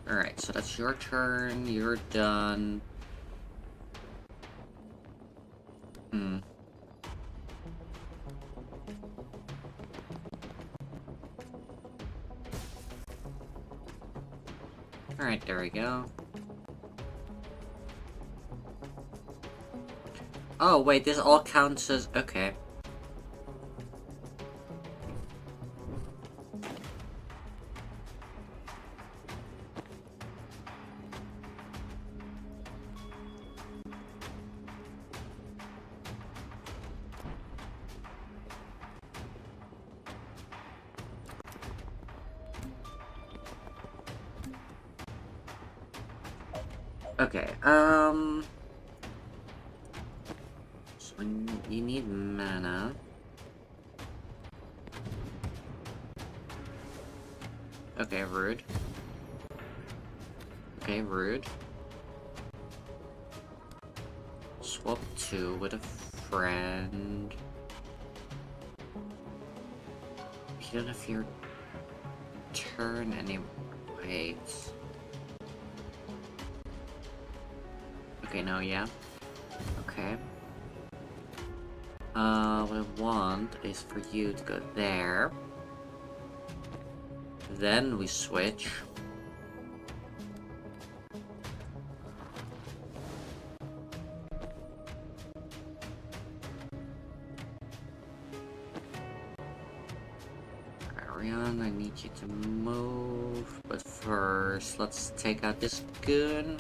Alright, so that's your turn, you're done. Alright, there we go. Oh, wait, this all counts as... okay. Okay, so you need mana. Okay, rude. Okay, rude. Swap 2 with a friend. You don't have your turn any... wait. Okay, no, yeah. Okay. What I want is for you to go there. Then we switch. Ariane, I need you to move. But first, let's take out this gun.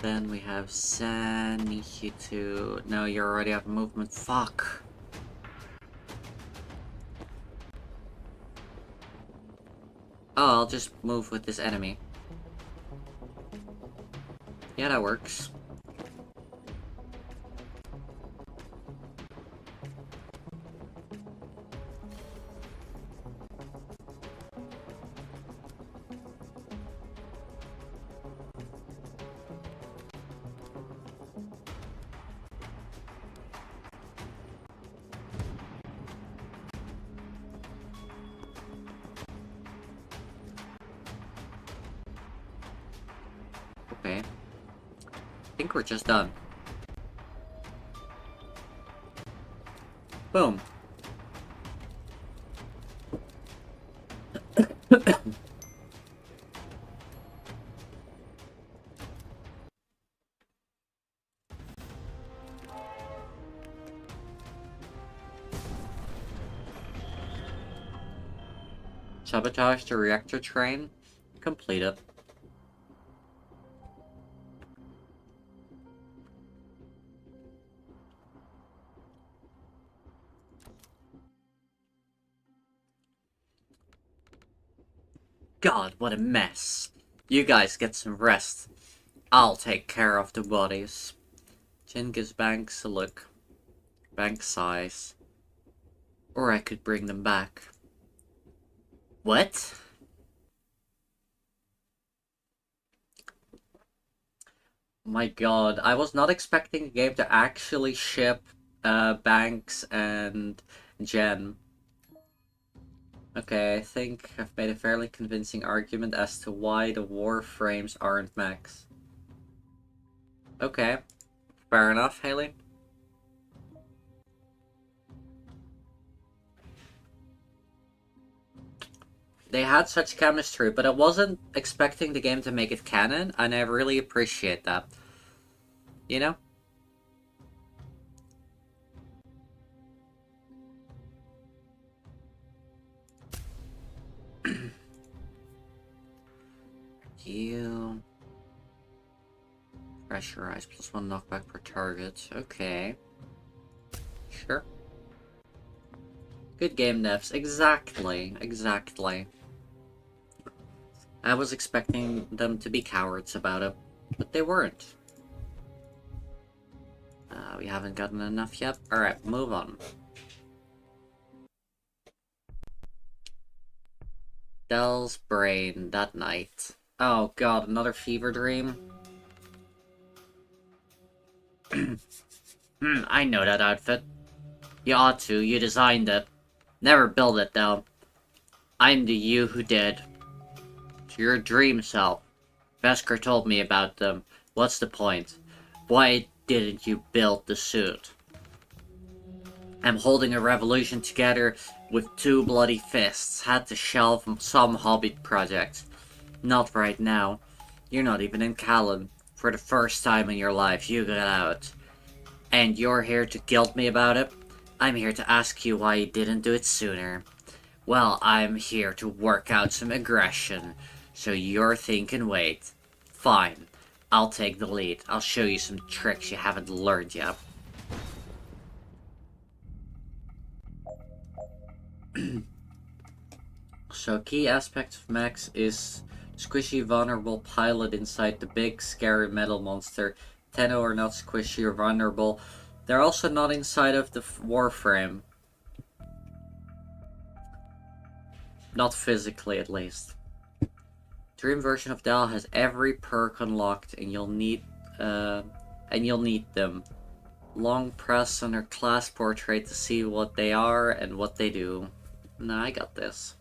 Then we have San, need you to... No, you already have movement. Fuck. Oh, I'll just move with this enemy. Yeah, that works. Okay. I think we're just done. Boom. Sabotage the reactor train. Completed. God, what a mess. You guys get some rest. I'll take care of the bodies. Jin gives Banks a look. Banks sighs. Or I could bring them back. What? My god, I was not expecting the game to actually ship Banks and Jen. Okay, I think I've made a fairly convincing argument as to why the Warframes aren't mechs. Okay, fair enough, Haley. They had such chemistry, but I wasn't expecting the game to make it canon, and I really appreciate that. You know? You... Pressurize, +1 knockback per target. Okay. Sure. Good game devs. Exactly. Exactly. I was expecting them to be cowards about it, but they weren't. We haven't gotten enough yet. Alright, move on. Dell's brain that night. Oh god, another fever dream? I know that outfit. You ought to, you designed it. Never built it though. I'm the you who did. To your dream self. Vesker told me about them. What's the point? Why didn't you build the suit? I'm holding a revolution together with 2 bloody fists. Had to shelve some hobby projects. Not right now. You're not even in Callan. For the first time in your life, you got out. And you're here to guilt me about it? I'm here to ask you why you didn't do it sooner. Well, I'm here to work out some aggression. So you're thinking, wait. Fine. I'll take the lead. I'll show you some tricks you haven't learned yet. So a key aspect of mechs is squishy, vulnerable pilot inside the big, scary metal monster. Tenno are not squishy or vulnerable. They're also not inside of the Warframe. Not physically, at least. Dream version of Dell has every perk unlocked, and you'll need them. long press on her class portrait to see what they are and what they do. Nah, I got this.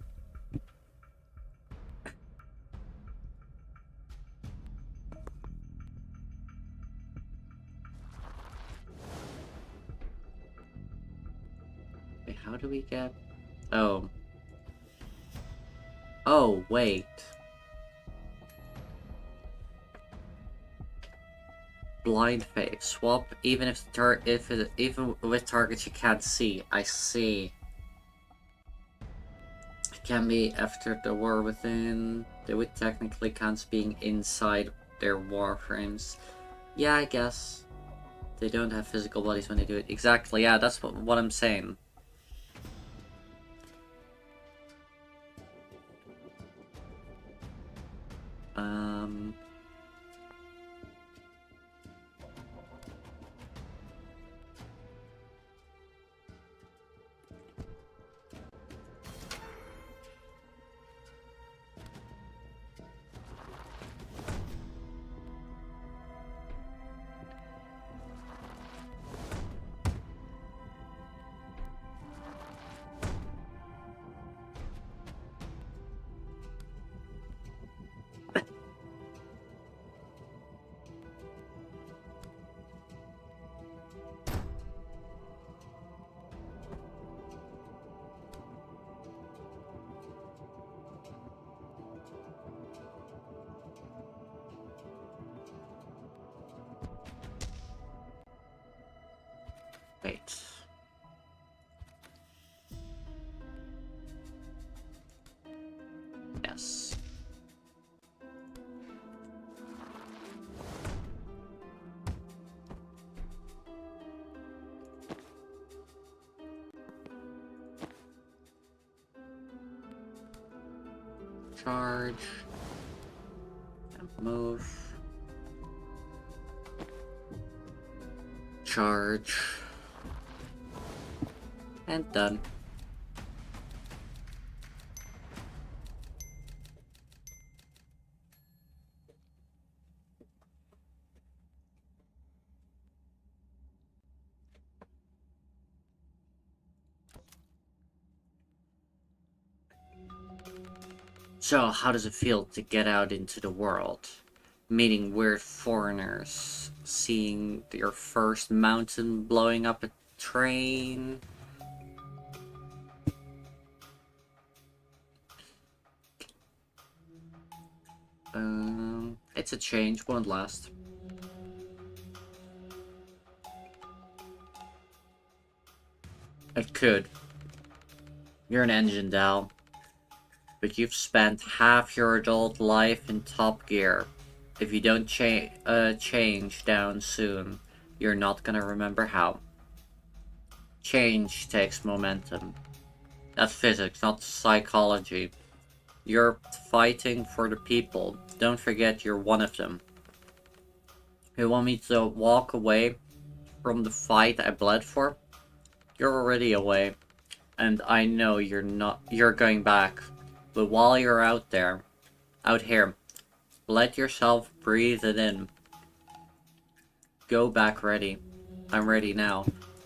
Wait, how do we get... Oh. Oh, wait. Blind fade. Swap even if even with targets you can't see. I see. It can be after the war within. They would technically count being inside their warframes. Yeah, I guess. They don't have physical bodies when they do it. Exactly, yeah, that's what I'm saying. Wait. Yes. Charge. And move. Charge. And done. So, how does it feel to get out into the world? Meeting weird foreigners, seeing your first mountain blowing up a train. It's a change, won't last. It could. You're an engine, Dal. But you've spent half your adult life in Top Gear. If you don't change down soon, you're not gonna remember how. Change takes momentum. That's physics, not psychology. You're fighting for the people. Don't forget you're one of them. You want me to walk away from the fight I bled for? You're already away. And I know you're going back. But while you're out here, let yourself breathe it in. Go back ready. I'm ready now.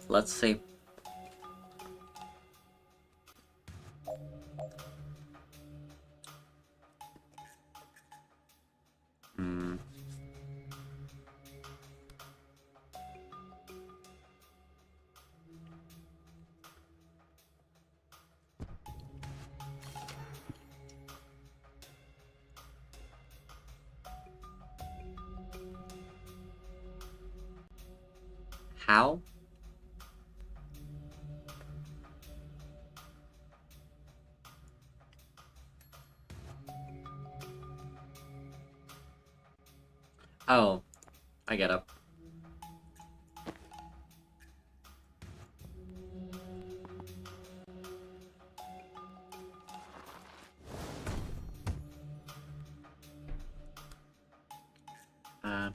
Let's see. How? Oh, I get it.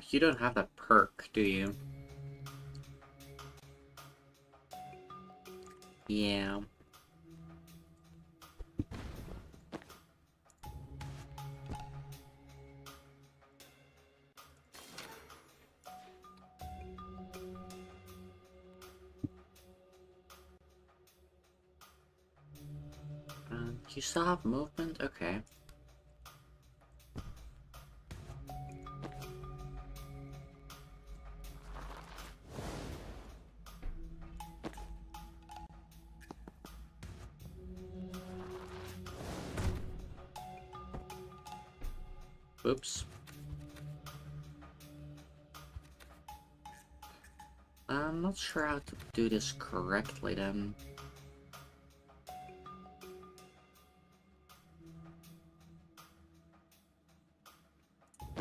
You don't have that perk, do you? Yeah. You still have movement? Okay. Oops. I'm not sure how to do this correctly then.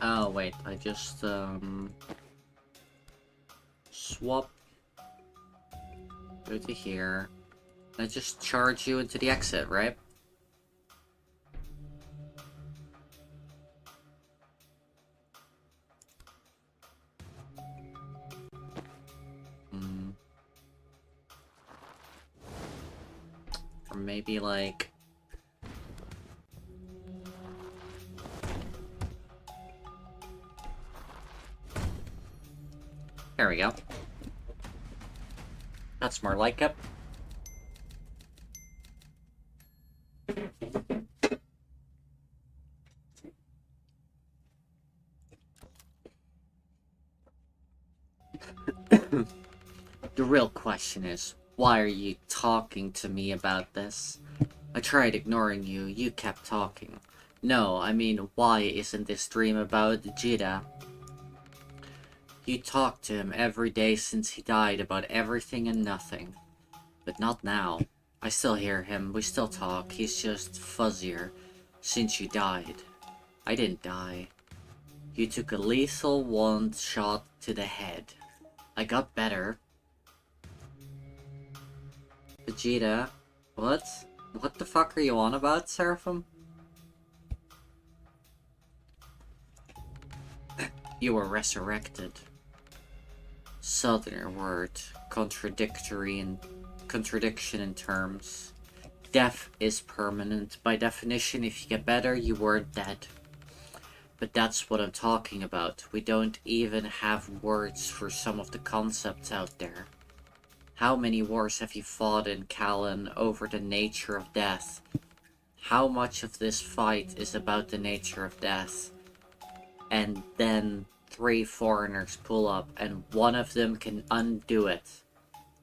Oh wait, I just swap, go to here. I just charge you into the exit, right? Or maybe like... There we go. That's more like it. The real question is, why are you talking to me about this? I tried ignoring you, you kept talking. No, I mean, why isn't this dream about Jida? You talked to him every day since he died about everything and nothing. But not now. I still hear him, we still talk, he's just fuzzier. Since you died. I didn't die. You took a lethal one shot to the head. I got better. Vegeta, what? What the fuck are you on about, Seraphim? You were resurrected. Southerner word, contradiction in terms. Death is permanent. By definition, if you get better, you weren't dead. But that's what I'm talking about. We don't even have words for some of the concepts out there. How many wars have you fought in Callan over the nature of death? How much of this fight is about the nature of death? And then 3 foreigners pull up and one of them can undo it.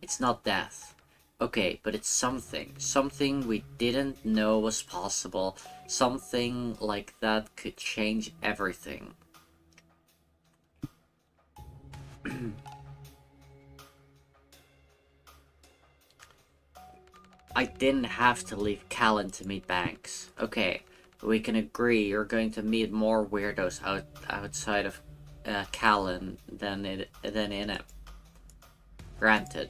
It's not death. Okay, but it's something. Something we didn't know was possible. Something like that could change everything. I didn't have to leave Callan to meet Banks. Okay, we can agree you're going to meet more weirdos outside of Callan than in it. Granted.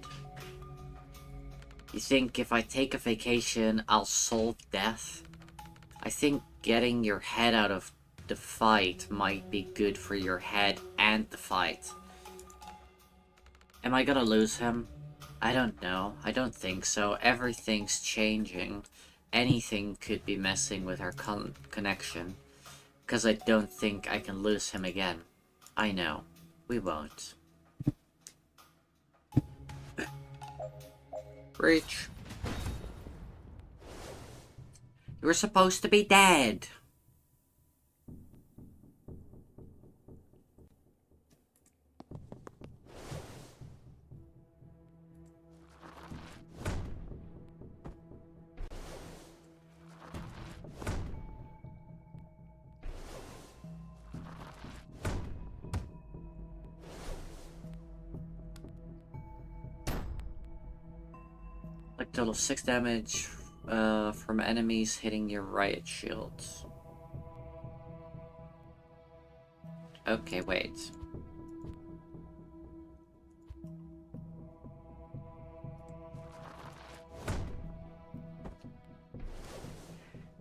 You think if I take a vacation, I'll solve death? I think getting your head out of the fight might be good for your head and the fight. Am I gonna lose him? I don't know. I don't think so. Everything's changing. Anything could be messing with our connection. Because I don't think I can lose him again. I know. We won't. Reach. You were supposed to be dead. Like total 6 damage from enemies hitting your riot shields. Okay, wait.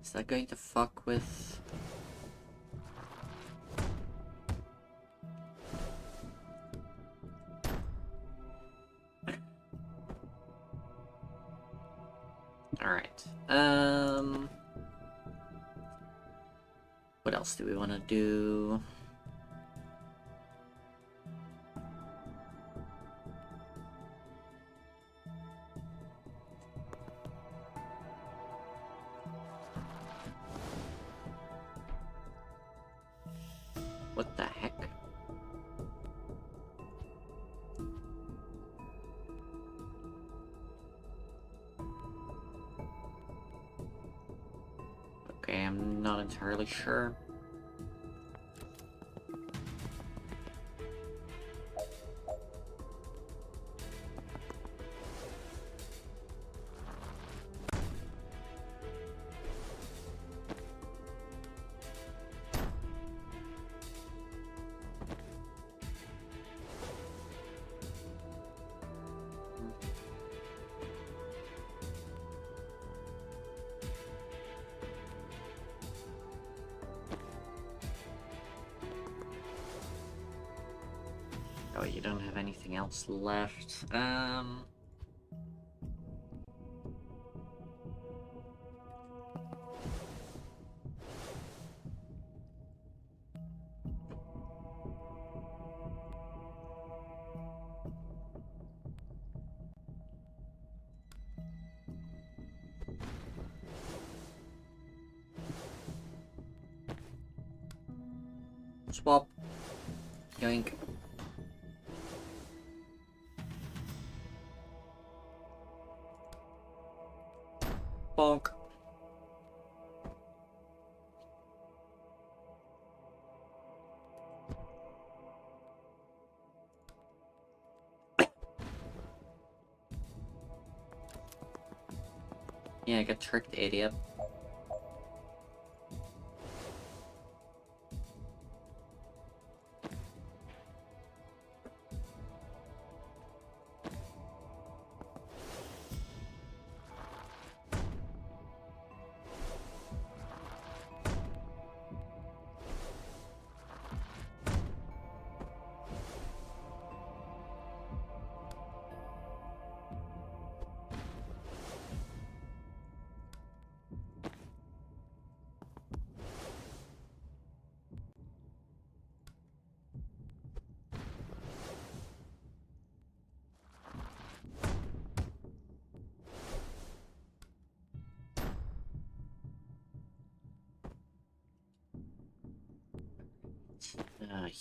Is that going to fuck with... Alright. What else do we want to do? What the heck? Okay, I'm not entirely sure. Oh, you don't have anything else left. Swap. Yoink. Bonk. Yeah, I got tricked, idiot.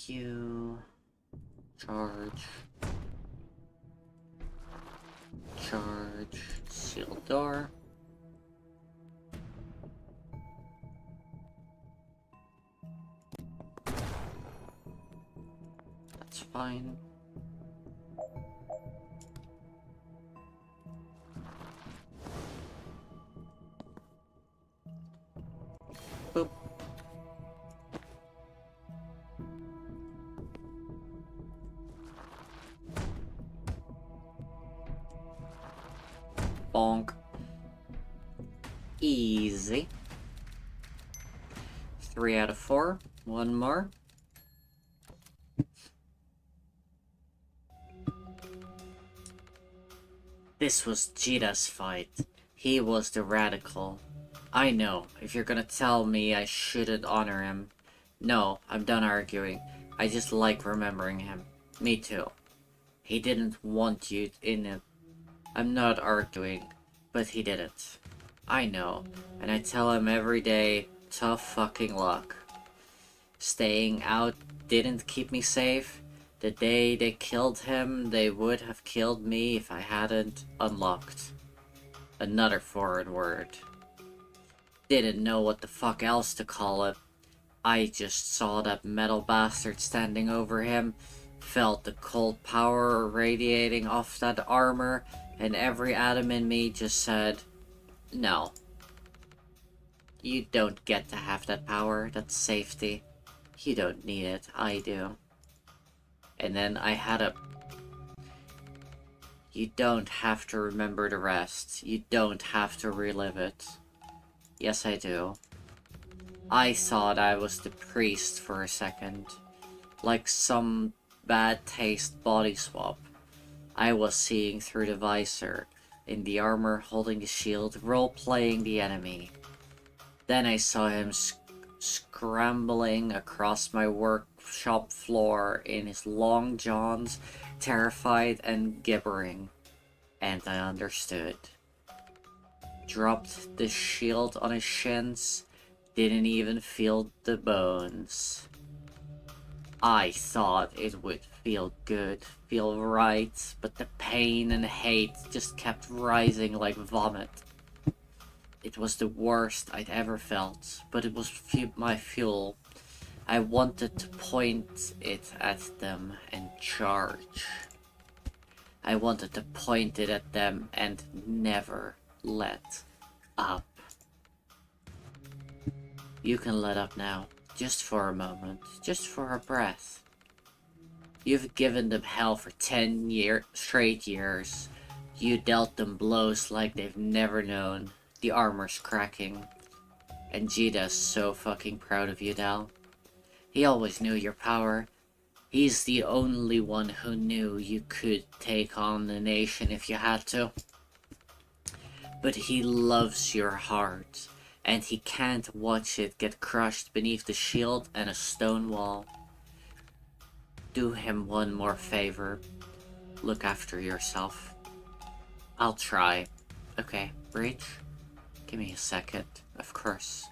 You... Charge. Charge. Sealed door. That's fine. Boop. Bonk. Easy. 3 out of 4. One more. This was Jita's fight. He was the radical. I know, if you're gonna tell me I shouldn't honor him. No, I'm done arguing. I just like remembering him. Me too. He didn't want you in it. I'm not arguing, but he did it. I know, and I tell him every day, tough fucking luck. Staying out didn't keep me safe. The day they killed him, they would have killed me if I hadn't unlocked. Another foreign word. Didn't know what the fuck else to call it. I just saw that metal bastard standing over him, felt the cold power radiating off that armor, and every atom in me just said, no. You don't get to have that power, that's safety. You don't need it, I do. And then I had a... You don't have to remember the rest. You don't have to relive it. Yes, I do. I thought I was the priest for a second. Like some bad taste body swap. I was seeing through the visor, in the armor holding the shield, role-playing the enemy. Then I saw him scrambling across my workshop floor in his long johns, terrified and gibbering. And I understood. Dropped the shield on his shins, didn't even feel the bones. I thought it would feel good, feel right, but the pain and hate just kept rising like vomit. It was the worst I'd ever felt, but it was my fuel. I wanted to point it at them and charge. I wanted to point it at them and never let up. You can let up now, just for a moment, just for a breath. You've given them hell for 10 straight years. You dealt them blows like they've never known. The armor's cracking. And Jita's so fucking proud of you, Dal. He always knew your power. He's the only one who knew you could take on the nation if you had to. But he loves your heart, and he can't watch it get crushed beneath the shield and a stone wall. Do him one more favor. Look after yourself. I'll try. Okay, Breach? Give me a second. Of course.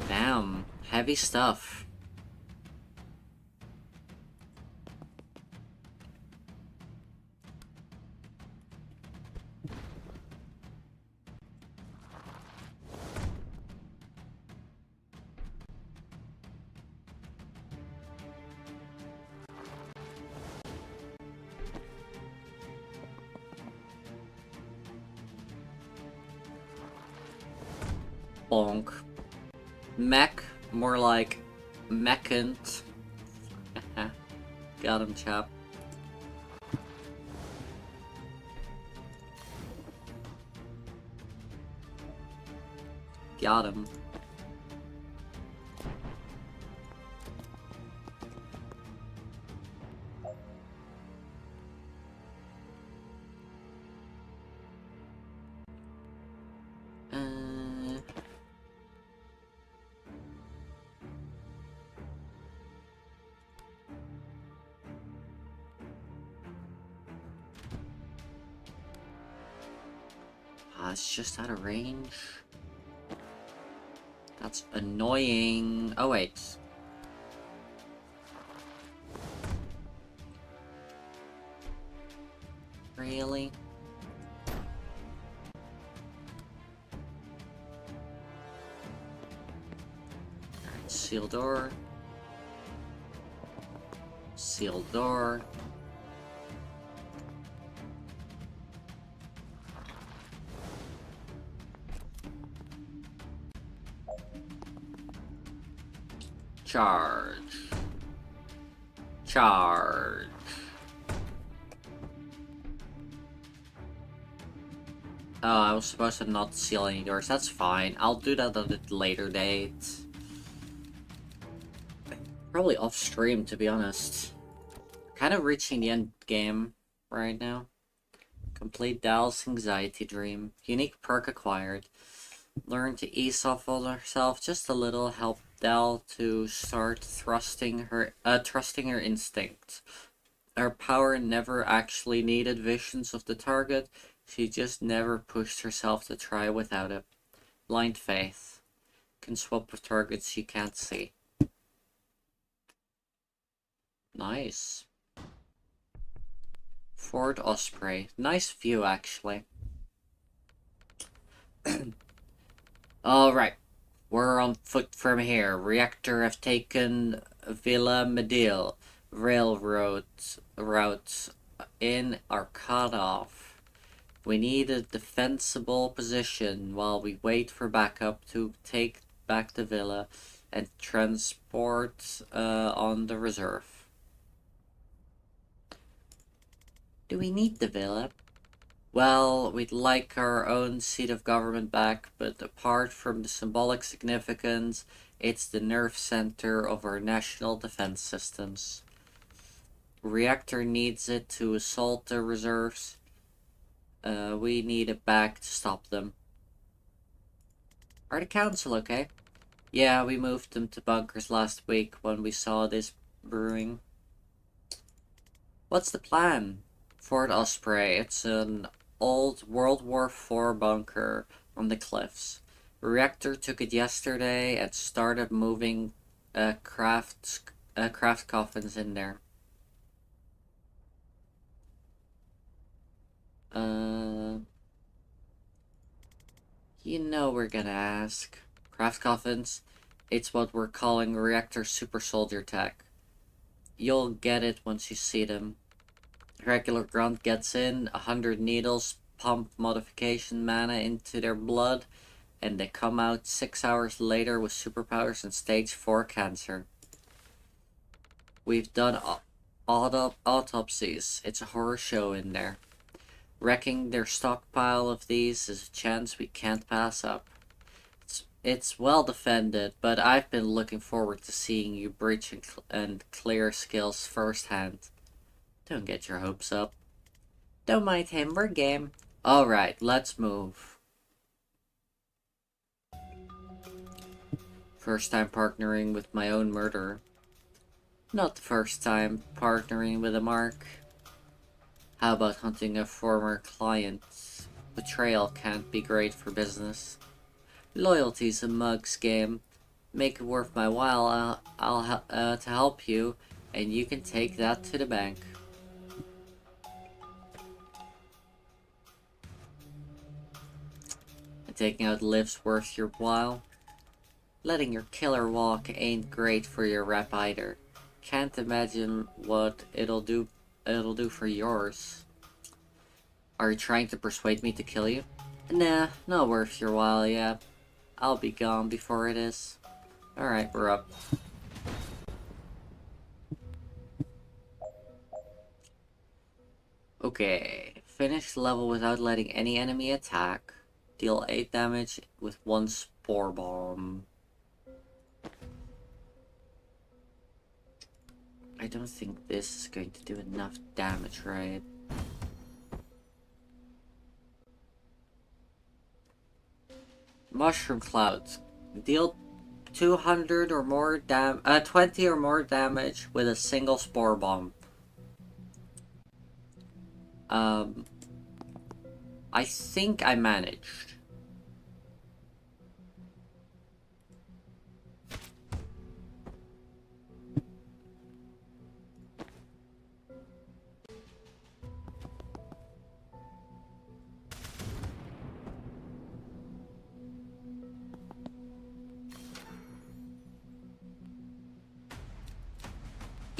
Damn, heavy stuff. Bonk. Mech, more like mechant. Got him, chap. Got him. It's just out of range. That's annoying. Oh, wait. Really? Alright, seal door. Seal door. Charge. Charge. Oh, I was supposed to not seal any doors. That's fine. I'll do that at a later date. Probably off stream, to be honest. Kind of reaching the end game right now. Complete Dal's anxiety dream. Unique perk acquired. Learn to ease off on herself just a little. Help Dal to start trusting her instinct. Her power never actually needed visions of the target. She just never pushed herself to try without it. Blind faith. Can swap with targets you can't see. Nice. Fort Osprey. Nice view, actually. Alright. We're on foot from here. Reactor have taken Villa Medil. Railroads routes in are cut off. We need a defensible position while we wait for backup to take back the villa and transport on the reserve. Do we need the villa? Well, we'd like our own seat of government back, but apart from the symbolic significance, it's the nerve center of our national defense systems. Reactor needs it to assault the reserves. We need it back to stop them. Are the council okay? Yeah, we moved them to bunkers last week when we saw this brewing. What's the plan? Fort Osprey, it's an old World War IV bunker on the cliffs. Reactor took it yesterday and started moving craft coffins in there. You know we're gonna ask. Craft coffins? It's what we're calling reactor super soldier tech. You'll get it once you see them. Regular grunt gets in, 100 needles, pump modification mana into their blood, and they come out 6 hours later with superpowers and stage 4 cancer. We've done autopsies. It's a horror show in there. Wrecking their stockpile of these is a chance we can't pass up. It's well defended, but I've been looking forward to seeing you breach and clear skills firsthand. Don't get your hopes up. Don't mind him, we're game. Alright, let's move. First time partnering with my own murderer. Not the first time partnering with a mark. How about hunting a former client? Betrayal can't be great for business. Loyalty's a mug's game. Make it worth my while, I'll to help you, and you can take that to the bank. And taking out Liv's worth your while. Letting your killer walk ain't great for your rep either. Can't imagine what it'll do for yours. Are you trying to persuade me to kill you? Nah, not worth your while, yeah. I'll be gone before it is. Alright, we're up. Okay, finish the level without letting any enemy attack. Deal 8 damage with 1 spore bomb. I don't think this is going to do enough damage, right? Mushroom clouds. Deal 200 or more 20 or more damage with a single spore bomb. I think I managed.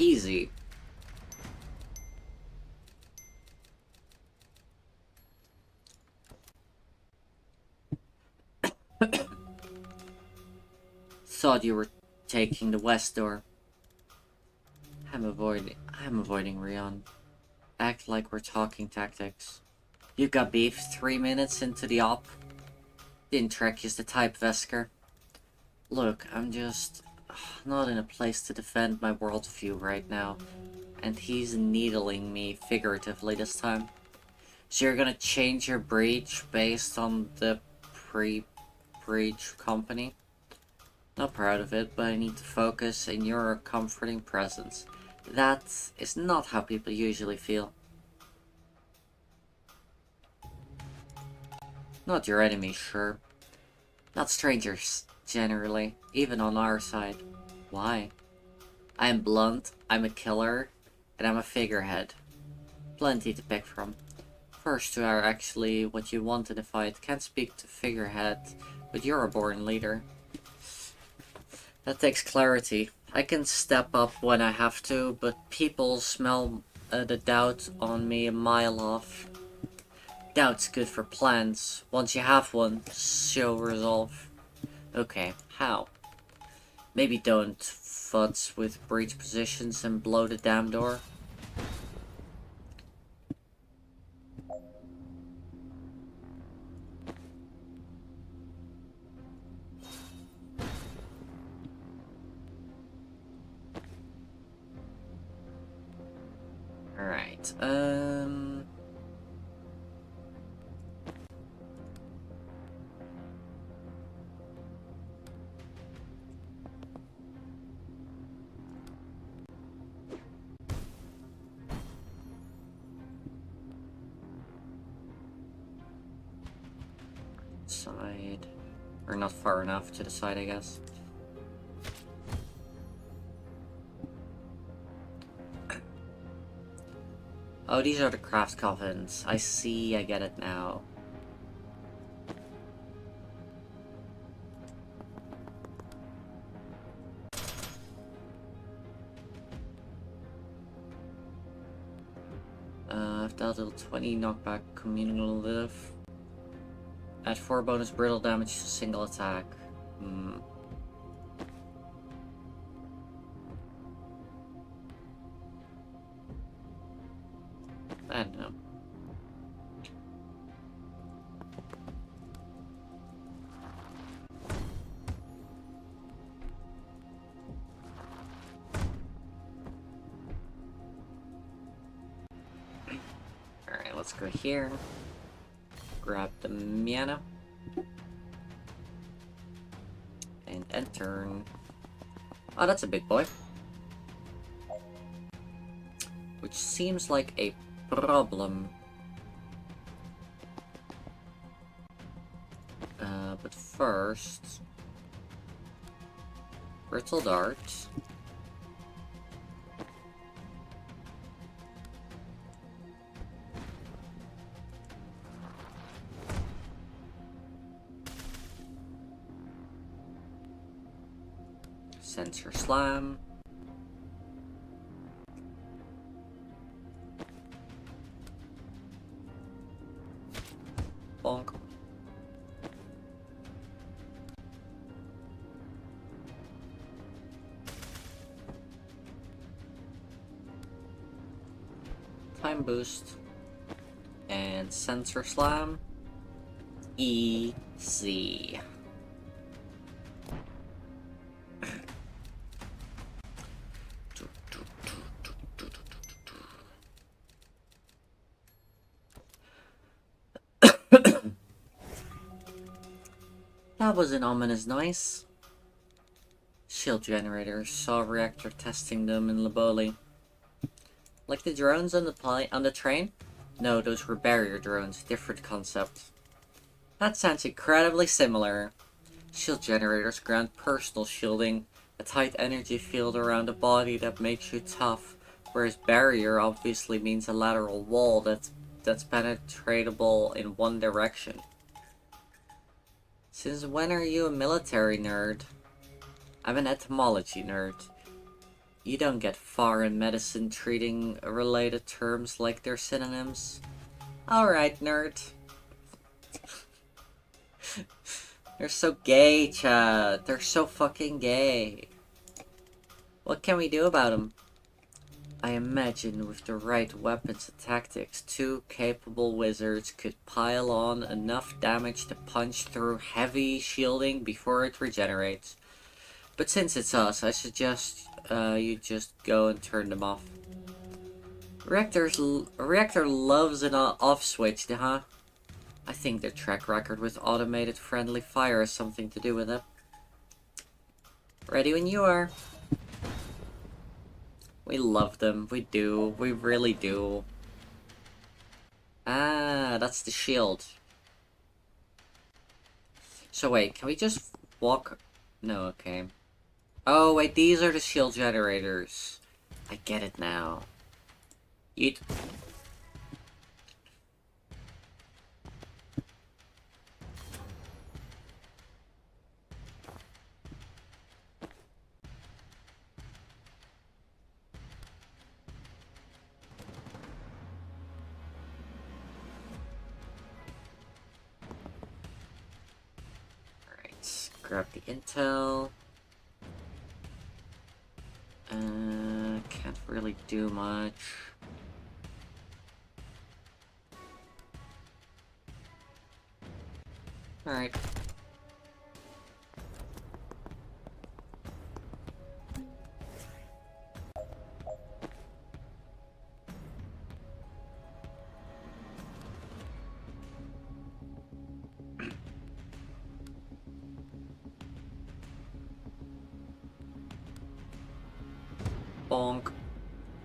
Easy. Thought you were taking the west door. I'm avoiding Rion. Act like we're talking tactics. You got beef 3 minutes into the op. Didn't track use the type, Vesker. Look, I'm just not in a place to defend my worldview right now. And he's needling me figuratively this time. So you're gonna change your breach based on the pre-breach company? Not proud of it, but I need to focus, and you're a comforting presence. That is not how people usually feel. Not your enemy, sure. Not strangers, generally, even on our side. Why? I am blunt, I'm a killer, and I'm a figurehead. Plenty to pick from. First two are actually what you want in a fight. Can't speak to figurehead, but you're a born leader. That takes clarity. I can step up when I have to, but people smell the doubt on me a mile off. Doubt's good for plans. Once you have one, show resolve. Okay, how? Maybe don't futz with breach positions and blow the damn door. Alright, side. Or not far enough to the side, I guess. Oh, these are the craft coffins. I see, I get it now. I've dealt a 20 knockback communal live. Add 4 bonus brittle damage to single attack. I don't know. Alright, let's go here. Grab the mana. And enter. Oh, that's a big boy. Which seems like a problem. But first... Brittle Dart. Sensor Slam. Bonk. Time Boost. And Sensor Slam. Easy. That was an ominous noise. Shield generators. Saw reactor testing them in Laboli. Like the drones on the train? No, those were barrier drones. Different concept. That sounds incredibly similar. Shield generators grant personal shielding, a tight energy field around the body that makes you tough, whereas barrier obviously means a lateral wall that's penetratable in one direction. Since when are you a military nerd? I'm an etymology nerd. You don't get far in medicine treating related terms like they're synonyms. Alright, nerd. They're so gay, Chad. They're so fucking gay. What can we do about them? I imagine with the right weapons and tactics, 2 capable wizards could pile on enough damage to punch through heavy shielding before it regenerates. But since it's us, I suggest you just go and turn them off. Reactor loves an off switch, huh? I think their track record with automated friendly fire has something to do with it. Ready when you are. We love them. We do. We really do. Ah, that's the shield. So wait, can we just walk? No, okay. Oh, wait, these are the shield generators. I get it now. Yeet. Grab the intel. Can't really do much. Alright. Bonk.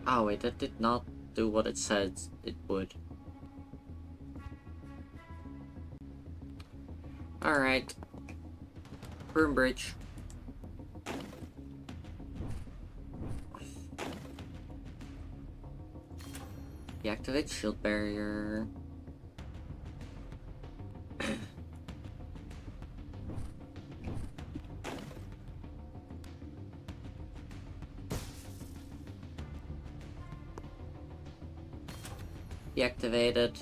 Oh wait, that did not do what it said it would. Alright. Room bridge. Deactivate shield barrier. Deactivated.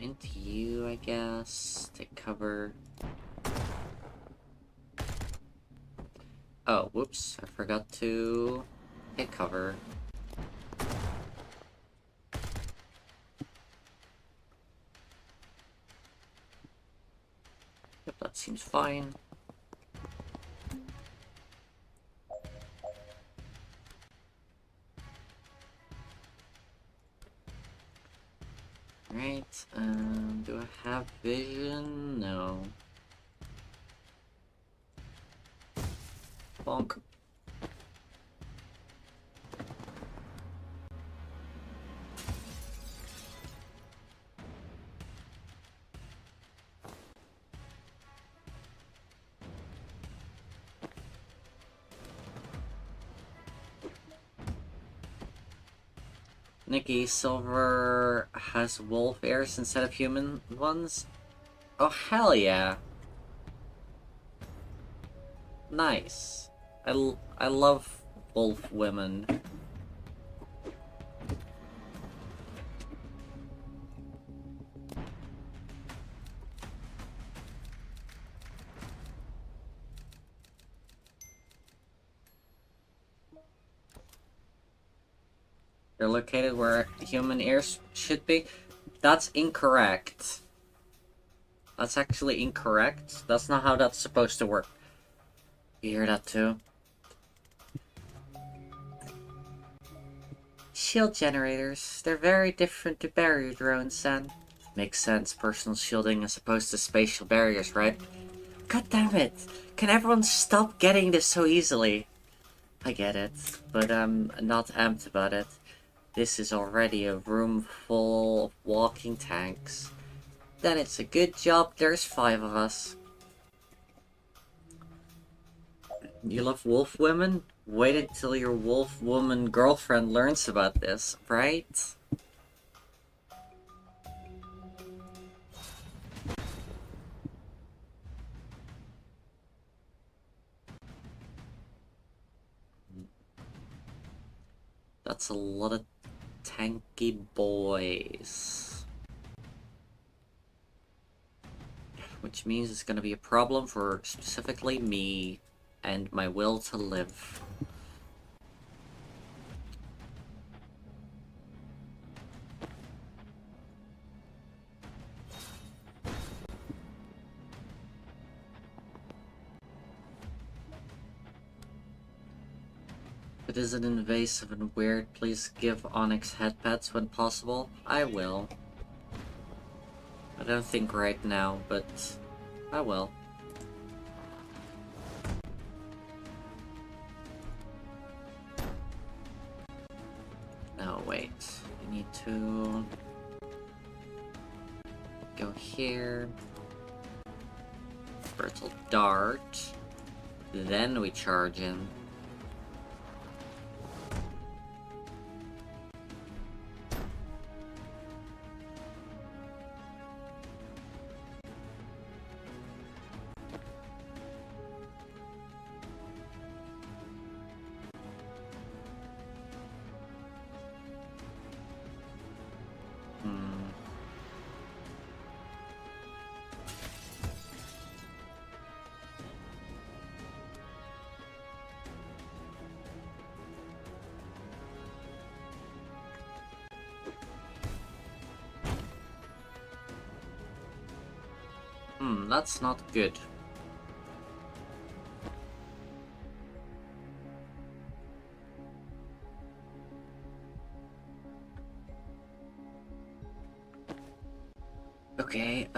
Into you, I guess. Take cover. Oh, whoops. I forgot to take cover. Yep, that seems fine. Right, do I have vision? No. Bonk. Nikki, Silver has wolf ears instead of human ones? Oh, hell yeah. Nice. I love wolf women. They're located where human ears should be? That's incorrect. That's actually incorrect. That's not how that's supposed to work. You hear that too? Shield generators. They're very different to barrier drones, Sen. Makes sense, personal shielding as opposed to spatial barriers, right? God damn it! Can everyone stop getting this so easily? I get it, but I'm not amped about it. This is already a room full of walking tanks. Then it's a good job there's 5 of us. You love wolf women? Wait until your wolf woman girlfriend learns about this, right? That's a lot of tanky boys. Which means it's gonna be a problem for specifically me and my will to live. If it isn't invasive and weird, please give Onyx head pets when possible. I will. I don't think right now, but I will. Oh, wait. We need to go here. Brittle Dart. Then we charge him. That's not good. Okay,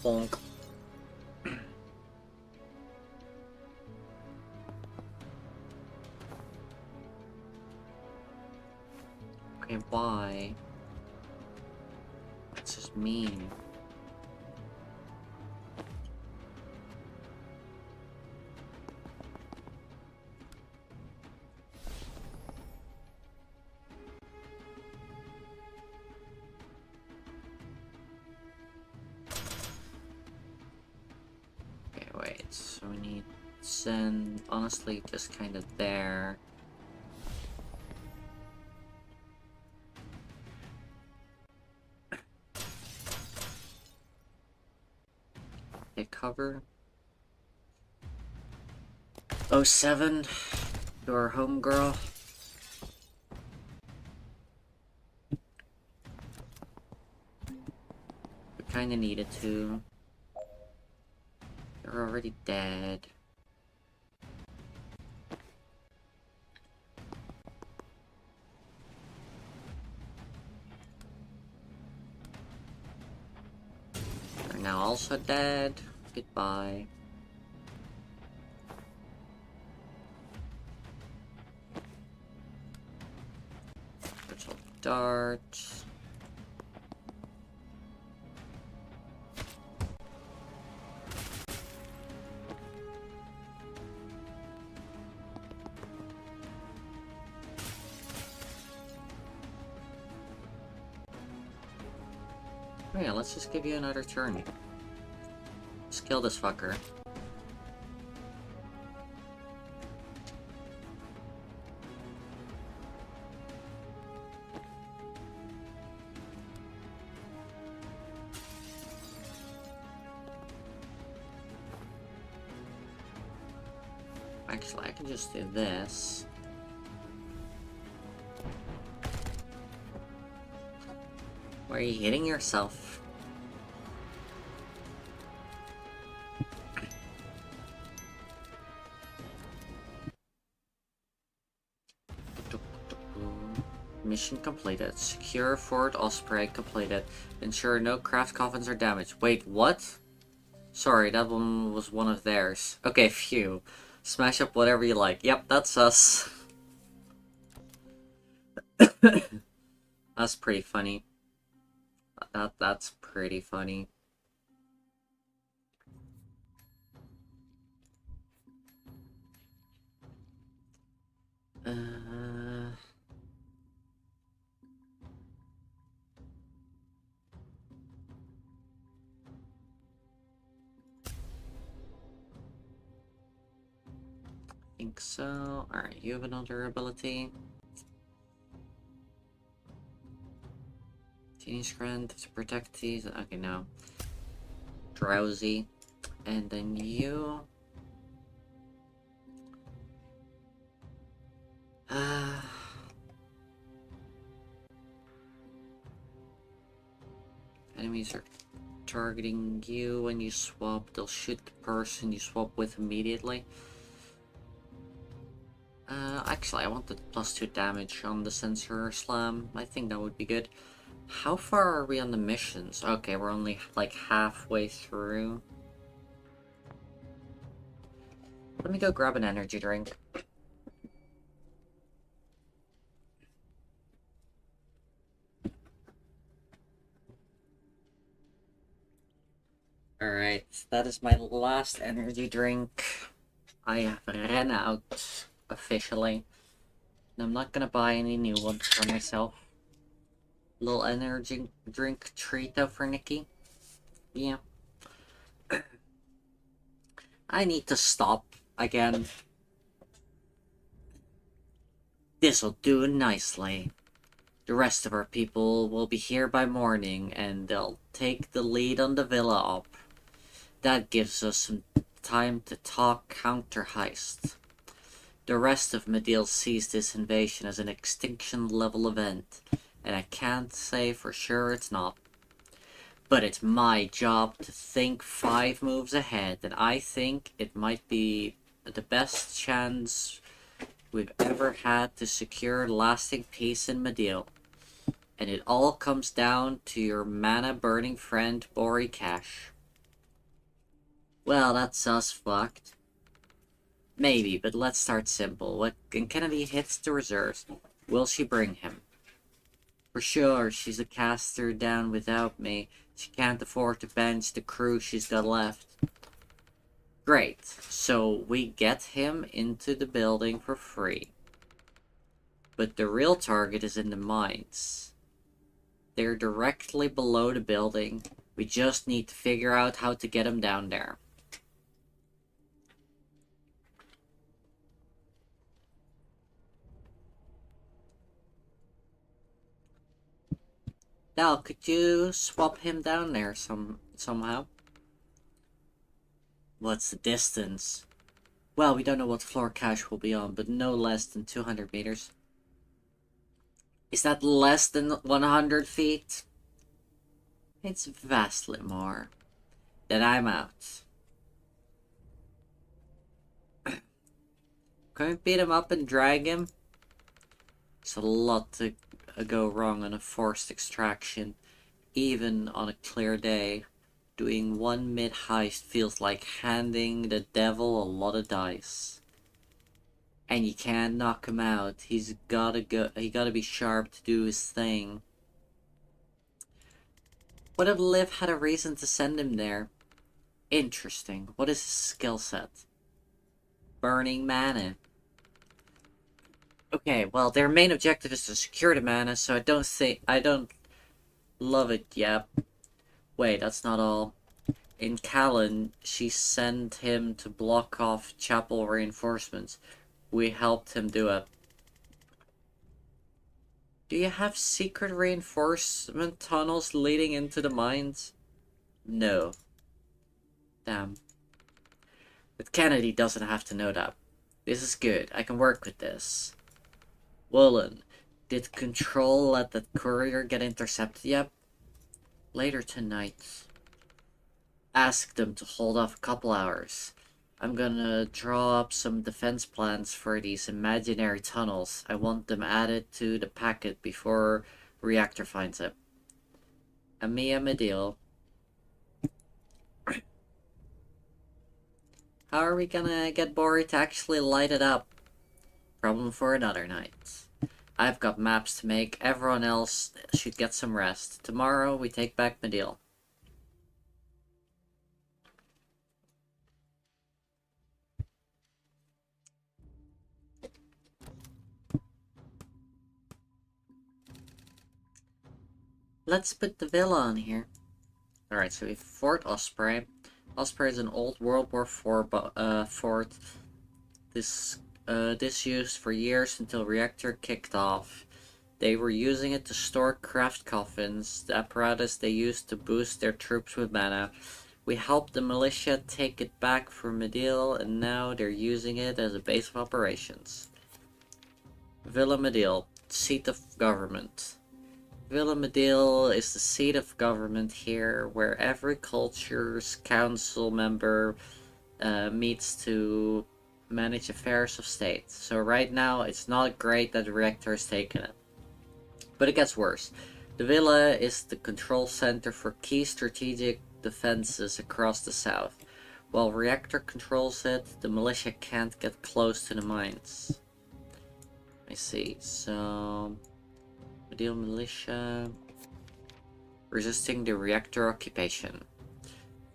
Honk. Okay, why? That's just mean. Okay, wait, so we need Zen, honestly, just kind of there. Okay, cover. 07 to our homegirl. We kinda needed to. They're already dead. They're now also dead. Goodbye. Virtual dart. Oh yeah, let's just give you another turn. Let's kill this fucker. Actually, I can just do this. Why are you hitting yourself? Mission completed. Secure Fort Osprey completed. Ensure no craft coffins are damaged. Wait, what? Sorry, that one was one of theirs. Okay, phew. Smash up whatever you like. Yep, that's us. That's pretty funny. That's pretty funny. Think so. Alright, you have another ability. Teenage Grand to protect these. Okay, no. Drowsy. And then you. Enemies are targeting you when you swap. They'll shoot the person you swap with immediately. Actually, I wanted +2 damage on the sensor slam. I think that would be good. How far are we on the missions? Okay, we're only like halfway through. Let me go grab an energy drink. Alright, that is my last energy drink. I have ran out, officially. And I'm not gonna buy any new ones for myself. Little energy drink treat though for Nikki. Yeah. I need to stop again. This'll do nicely. The rest of our people will be here by morning, and they'll take the lead on the villa up. That gives us some time to talk counter heist. The rest of Medill sees this invasion as an extinction level event, and I can't say for sure it's not. But it's my job to think 5 moves ahead, and I think it might be the best chance we've ever had to secure lasting peace in Medill. And it all comes down to your mana-burning friend, Bori Cash. Well, that's us fucked. Maybe, but let's start simple. When Kennedy hits the reserves, will she bring him? For sure, she's a caster down without me. She can't afford to bench the crew she's got left. Great, so we get him into the building for free. But the real target is in the mines. They're directly below the building. We just need to figure out how to get him down there. Now, could you swap him down there somehow? What's the distance? Well, we don't know what floor Cash will be on, but no less than 200 meters. Is that less than 100 feet? It's vastly more. Then I'm out. Can we beat him up and drag him? It's a lot to go wrong on a forced extraction, even on a clear day. Doing one mid-heist feels like handing the devil a lot of dice. And you can't knock him out. He gotta be sharp to do his thing. What if Liv had a reason to send him there? Interesting. What is his skill set? Burning mana. Okay, well, their main objective is to secure the mana, so I don't love it yet. Wait, that's not all. In Callan, she sent him to block off chapel reinforcements. We helped him do it. Do you have secret reinforcement tunnels leading into the mines? No. Damn. But Kennedy doesn't have to know that. This is good. I can work with this. Woolen, did Control let that courier get intercepted yet? Later tonight. Ask them to hold off a couple hours. I'm gonna draw up some defense plans for these imaginary tunnels. I want them added to the packet before Reactor finds it. Amia Medil. How are we gonna get Bori to actually light it up? Problem for another night. I've got maps to make. Everyone else should get some rest. Tomorrow we take back Medil. Let's put the villa on here. Alright, so we have Fort Osprey. Osprey is an old World War IV fort. This used for years until Reactor kicked off. They were using it to store craft coffins, the apparatus they used to boost their troops with mana. We helped the militia take it back for Medil, and now they're using it as a base of operations. Villa Medil, seat of government. Villa Medil is the seat of government here, where every culture's council member meets to manage affairs of state. So right now, it's not great that the Reactor has taken it. But it gets worse. The Villa is the control center for key strategic defenses across the south. While Reactor controls it, the militia can't get close to the mines. I see, so... Medil militia... resisting the Reactor occupation.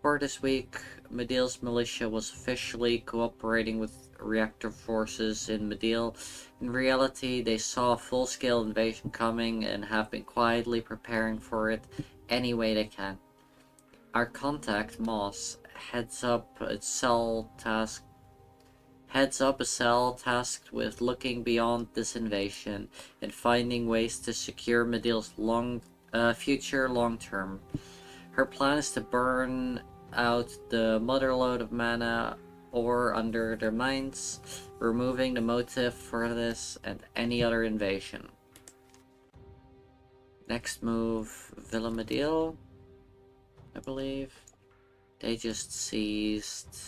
For this week, Medil's militia was officially cooperating with Reactor forces in Medil. In reality, they saw a full-scale invasion coming and have been quietly preparing for it any way they can. Our contact, Moss, heads up a cell tasked with looking beyond this invasion and finding ways to secure Medil's future long-term. Her plan is to burn out the motherlode of mana ore under their mines, removing the motive for this and any other invasion. Next move, Villa Medil, I believe. They just seized...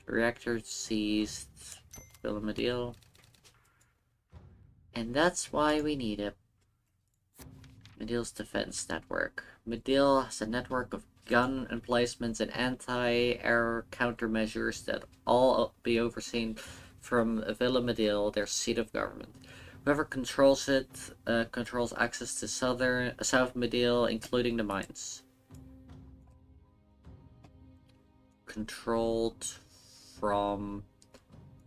Reactor seized Villa Medil. And that's why we need it. Medil's defense network. Medil has a network of gun emplacements and anti-air countermeasures that all be overseen from Villa Medil, their seat of government. Whoever controls it controls access to South Medil, including the mines. Controlled from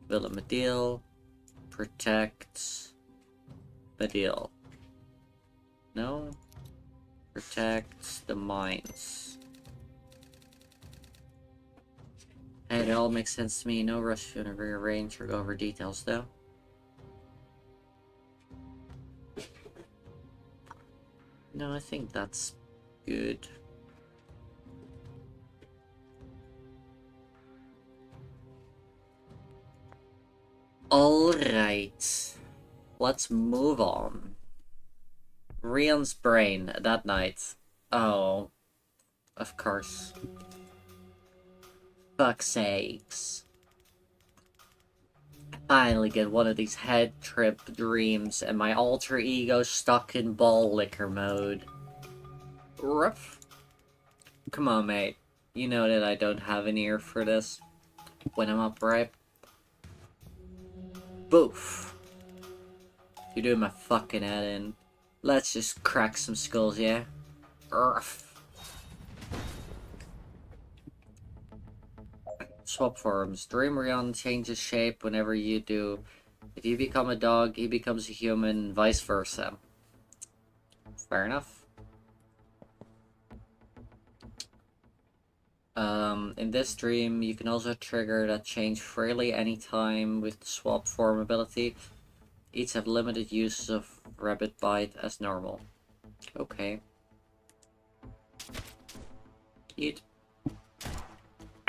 Villa Medil, protects Medil. No? Protects the mines. Hey, it all makes sense to me. No rush to rearrange or go over details, though. No, I think that's good. Alright. Let's move on. Rion's brain that night. Oh. Of course. Fuck's sakes. I finally get one of these head trip dreams and my alter ego stuck in ball licker mode. Rough. Come on, mate. You know that I don't have an ear for this. When I'm upright. Boof. You're doing my fucking head in. Let's just crack some skulls, yeah? Urgh. Swap forms. Dreamrion changes shape whenever you do. If you become a dog, he becomes a human, vice versa. Fair enough. In this dream, you can also trigger that change freely anytime with the swap form ability. Each have limited uses of Rabbit Bite as normal. Okay. Eat.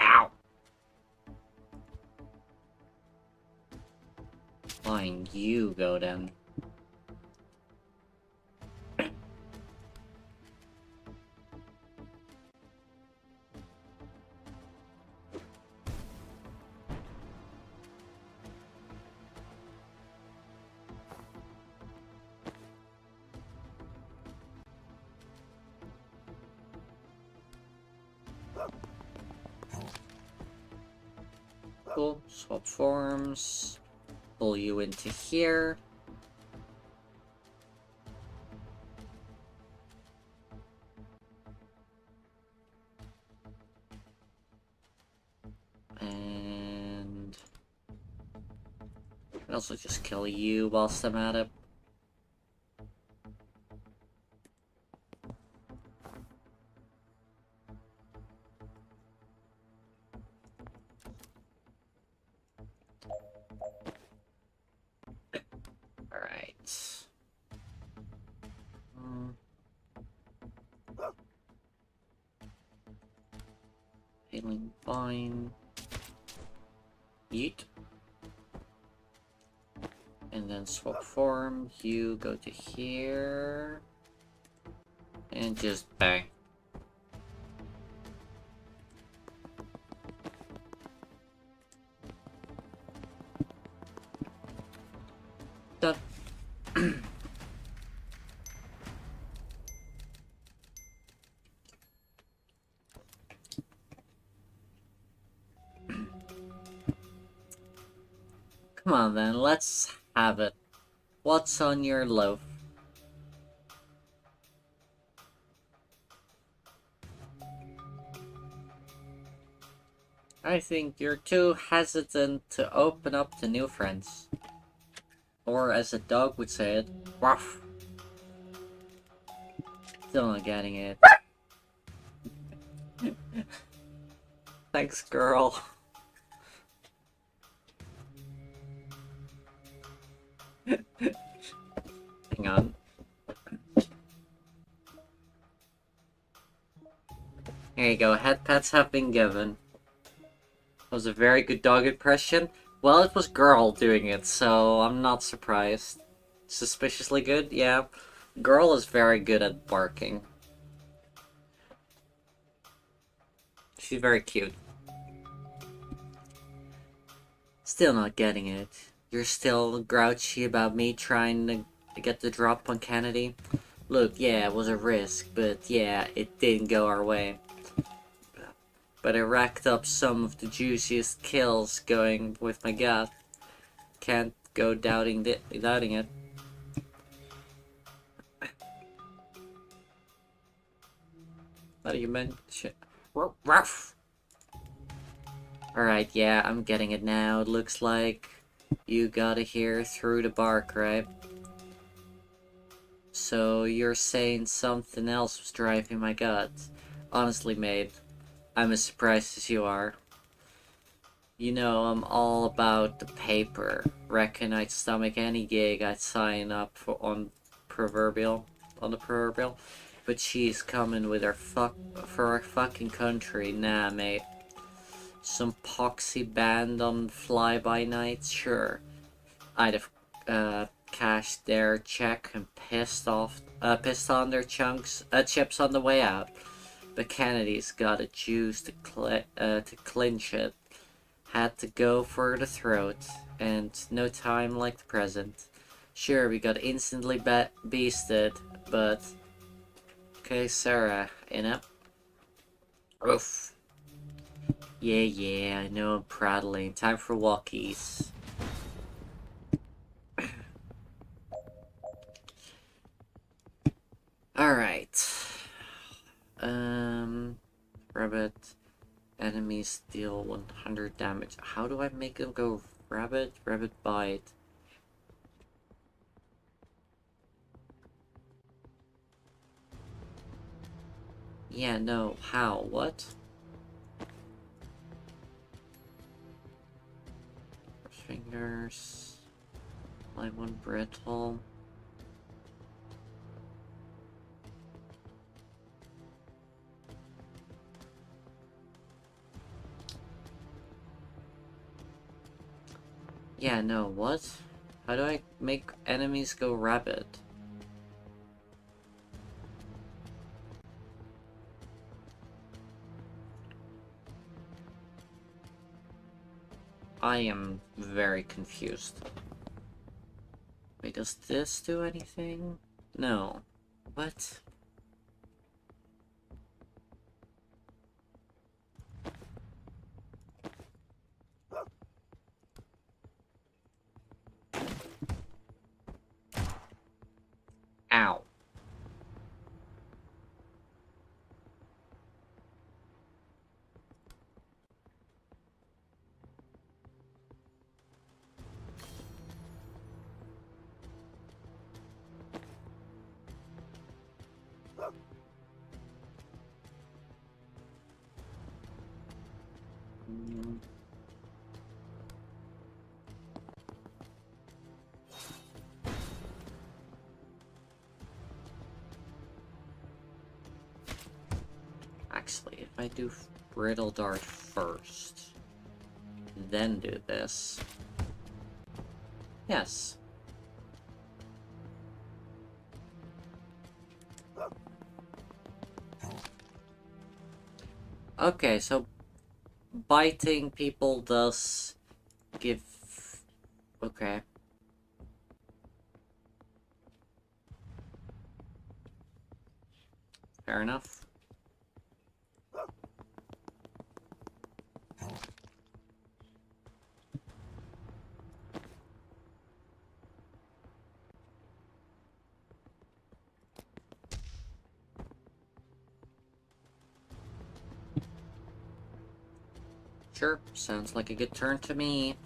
Ow! Fine, you go then. Cool. Swap forms. Pull you into here. And I can also just kill you whilst I'm at it. Alright. Healing Vine. Yeet. And then swap form. You go to here. And just bang. Done. Come on then, let's have it. What's on your loaf? I think you're too hesitant to open up to new friends. Or as a dog would say it, ruff. Still not getting it. Thanks, girl. Hang on. Here you go, head pats have been given. That was a very good dog impression. Well, it was girl doing it, so I'm not surprised. Suspiciously good? Yeah. Girl is very good at barking. She's very cute. Still not getting it. You're still grouchy about me trying to get the drop on Kennedy? Look, yeah, it was a risk, but yeah, it didn't go our way. but I racked up some of the juiciest kills going with my gut. Can't go doubting it. What do you mention? Ruff! Alright, yeah, I'm getting it now. It looks like you gotta hear through the bark, right? So you're saying something else was driving my gut. Honestly, mate, I'm as surprised as you are. You know, I'm all about the paper. Reckon I'd stomach any gig I'd sign up for on the proverbial. But she's coming with her for our fucking country. Nah, mate. Some poxy band on fly-by nights, sure. I'd have cashed their check and pissed on their chips on the way out. But Kennedy's got a juice to clinch it. Had to go for the throat, and no time like the present. Sure, we got instantly beasted, but... Okay, Sarah, in it? Oof. Yeah, I know I'm prattling. Time for walkies. Alright. Rabbit. Enemies deal 100 damage. How do I make them go rabbit? Rabbit bite. Yeah, no. How? What? Fingers. Like one brittle. Yeah, no, what? How do I make enemies go rabbit? I am very confused. Wait, does this do anything? No. What? Ow. Actually, if I do Brittle Dart first, then do this. Yes. Okay, so biting people does give... Okay. Fair enough. Sure, sounds like a good turn to me.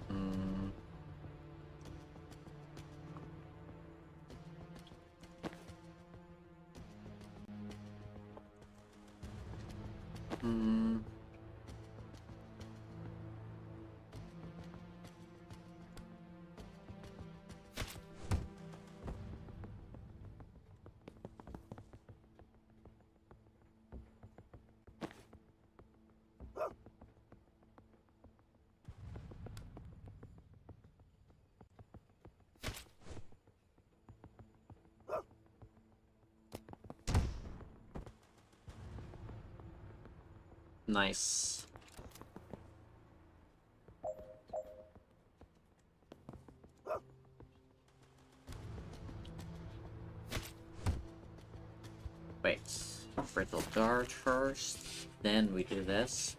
Hmm. Hmm. Nice. Wait. Brittle Dart first, then we do this.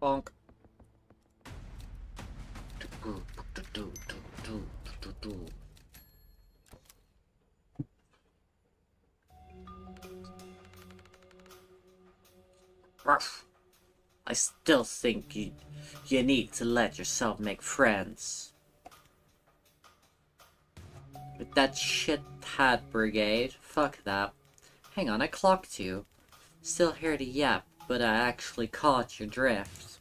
Bonk. Ruff. I still think you need to let yourself make friends. With that shit hat brigade, fuck that. Hang on, I clocked you. Still here to yap, but I actually caught your drift.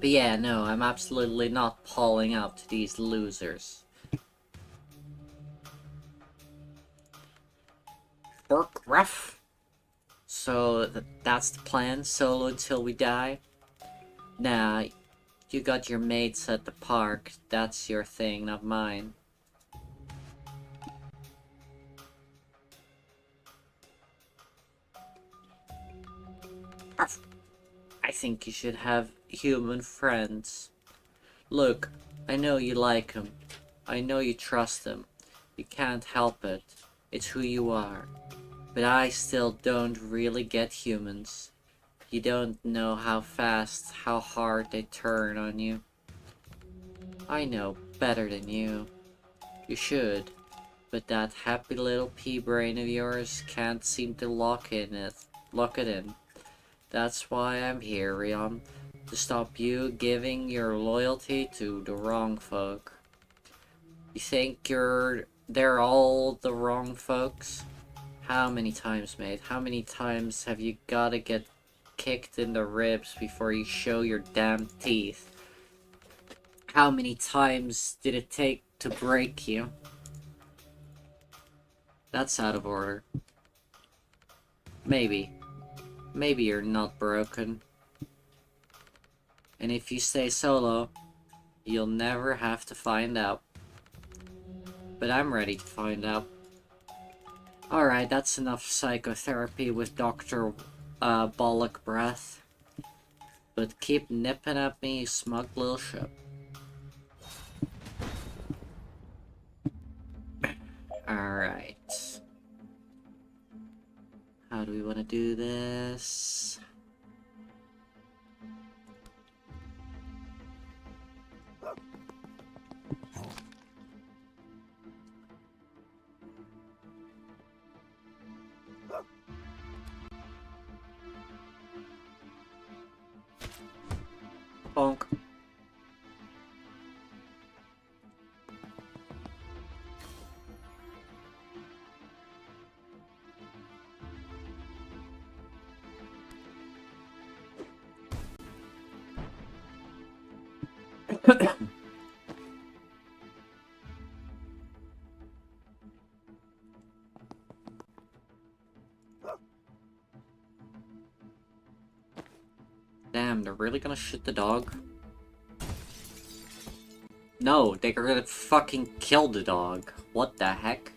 But yeah, no, I'm absolutely not pawing out to these losers. Work rough. So that's the plan, solo until we die? Nah, you got your mates at the park, that's your thing, not mine. I think you should have human friends. Look, I know you like him. I know you trust him. You can't help it. It's who you are. But I still don't really get humans. You don't know how fast, how hard they turn on you. I know better than you. You should. But that happy little pea brain of yours can't seem to lock it in. That's why I'm here, Rion. To stop you giving your loyalty to the wrong folk. You think they're all the wrong folks? How many times, mate? How many times have you gotta get kicked in the ribs before you show your damn teeth? How many times did it take to break you? That's out of order. Maybe. Maybe you're not broken. And if you stay solo, you'll never have to find out. But I'm ready to find out. Alright, that's enough psychotherapy with Dr. Bollock Breath. But keep nipping at me, you smug little shit. Alright. How do we want to do this? Bonk. Damn, they're really gonna shoot the dog? No, they're gonna fucking kill the dog. What the heck?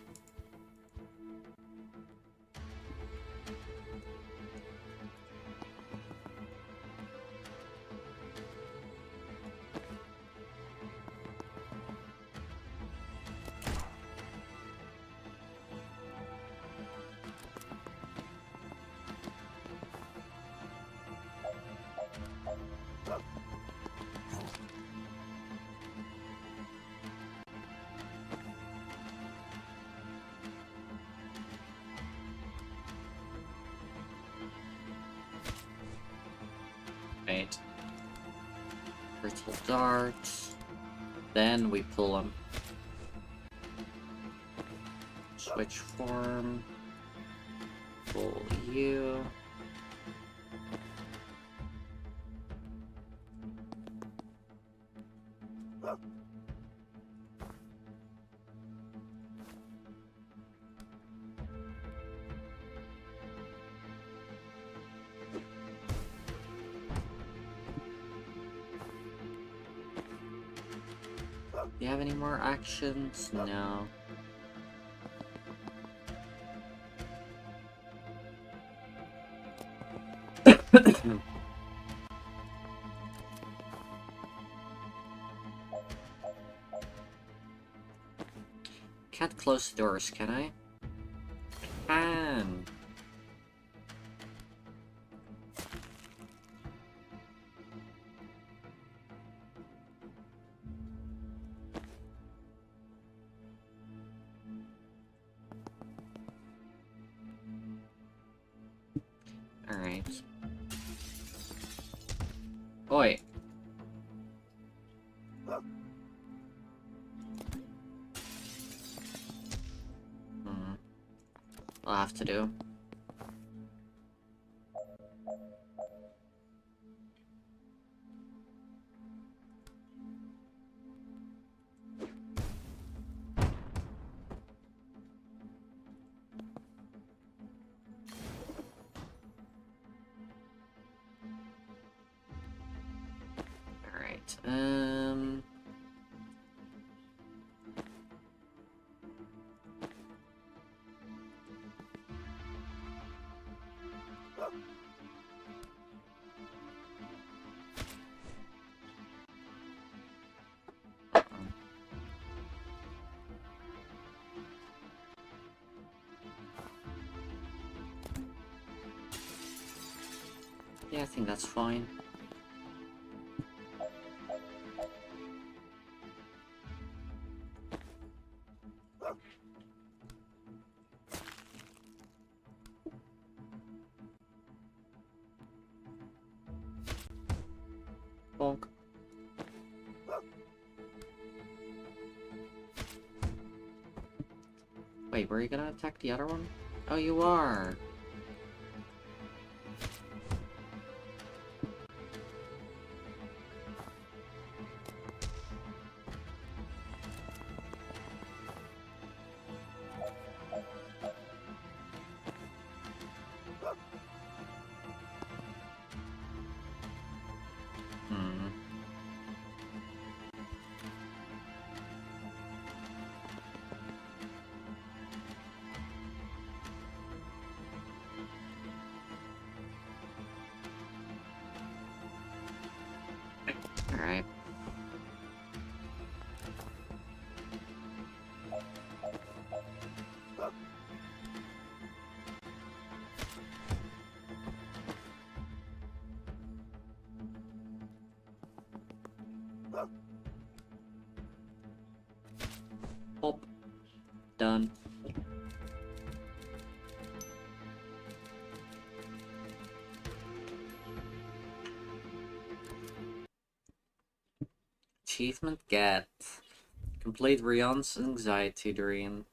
Right. Brittle Dart. Then we pull him. Switch form. Pull you. Do you have any more actions? No. Can't close the doors, can I? Can. Alright. Oi. I'll have to do. Alright, yeah, I think that's fine. Bonk. Wait, were you gonna attack the other one? Oh, you are! Hmm. Alright. Pop. Done. Achievement get. Complete Rion's Anxiety Dream.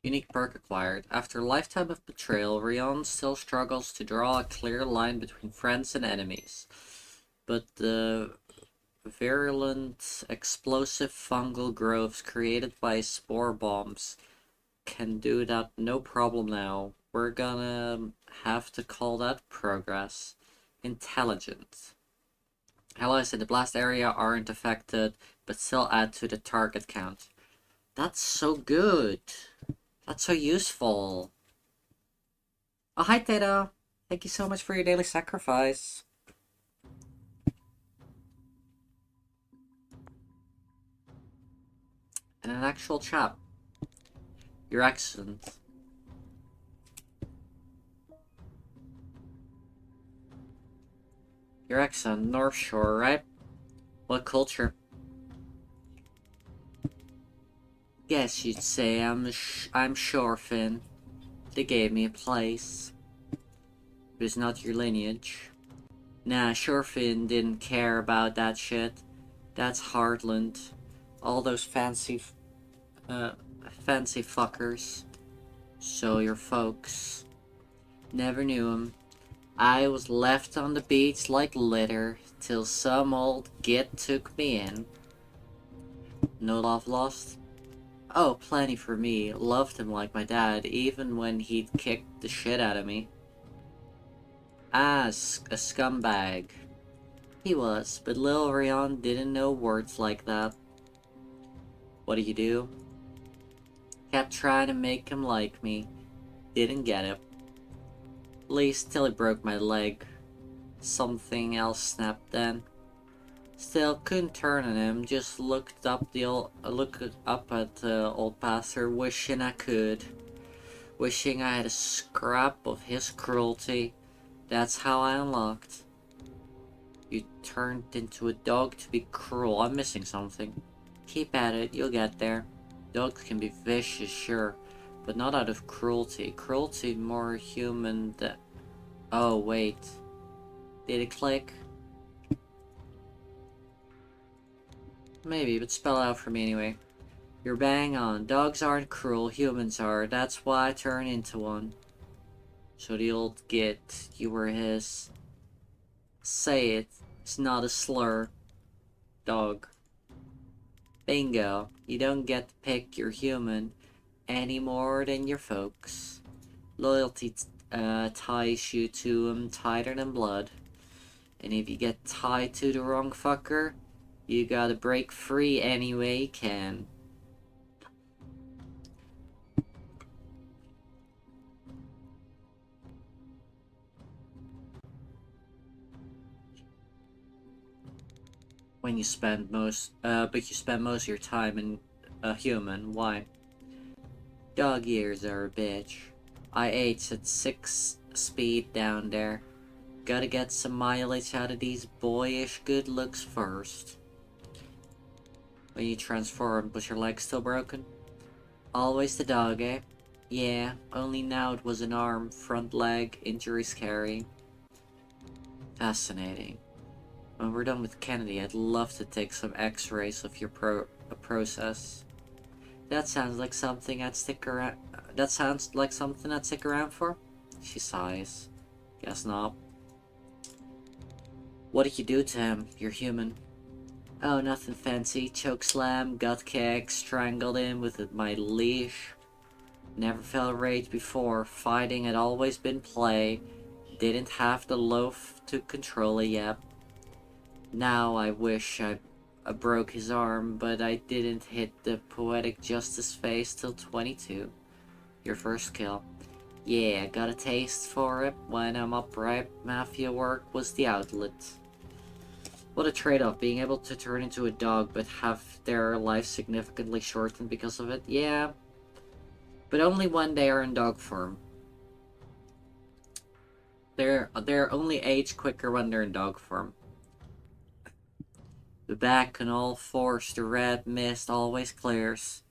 Unique perk acquired. After a lifetime of betrayal, Rion still struggles to draw a clear line between friends and enemies. But the virulent, explosive fungal growths created by spore bombs can do that no problem now. We're gonna have to call that progress. Intelligent. Allies in the blast area aren't affected, but still add to the target count. That's so good. That's so useful. Oh, hi, Theta. Thank you so much for your daily sacrifice. And an actual chap. You're excellent. You're excellent. North Shore, right? What culture? Guess you'd say I'm Shorefin. They gave me a place. But it's not your lineage. Nah, Shorefin didn't care about that shit. That's Heartland. All those fancy fuckers. So your folks. Never knew him. I was left on the beach like litter till some old git took me in. No love lost? Oh, plenty for me. Loved him like my dad, even when he'd kicked the shit out of me. Ah, a scumbag. He was, but Lil Rion didn't know words like that. What do you do? Kept trying to make him like me. Didn't get it. At least till he broke my leg. Something else snapped then. Still couldn't turn on him, just looked up at the old pastor, wishing I could. Wishing I had a scrap of his cruelty. That's how I unlocked. You turned into a dog to be cruel. I'm missing something. Keep at it, you'll get there. Dogs can be vicious, sure, but not out of cruelty. Cruelty more human than... Oh, wait. Did it click? Maybe, but spell it out for me anyway. You're bang on. Dogs aren't cruel, humans are. That's why I turn into one. So the old git, you were his. Say it. It's not a slur. Dog. Bingo. You don't get to pick your human any more than your folks. Loyalty ties you to him tighter than blood. And if you get tied to the wrong fucker, you gotta break free any way you can. When you spend but you spend most of your time in a human. Why? Dog years are a bitch. I ate at 6 speed down there. Gotta get some mileage out of these boyish good looks first. When you transformed, was your leg still broken? Always the dog, eh? Yeah, only now it was an arm, front leg, injuries carrying. Fascinating. When we're done with Kennedy, I'd love to take some x-rays of your process. That sounds like something I'd stick around... That sounds like something I'd stick around for? She sighs. Guess not. What did you do to him? You're human. Oh, nothing fancy. Choke slam, gut kick, strangled him with my leash. Never felt rage before. Fighting had always been play. Didn't have the loaf to control it yet. Now I wish I broke his arm, but I didn't hit the poetic justice face till 22. Your first kill. Yeah, got a taste for it. When I'm upright, mafia work was the outlet. What a trade-off, being able to turn into a dog but have their life significantly shortened because of it. Yeah, but only when they are in dog form. They're only age quicker when they're in dog form. The back on all fours, the red mist always clears.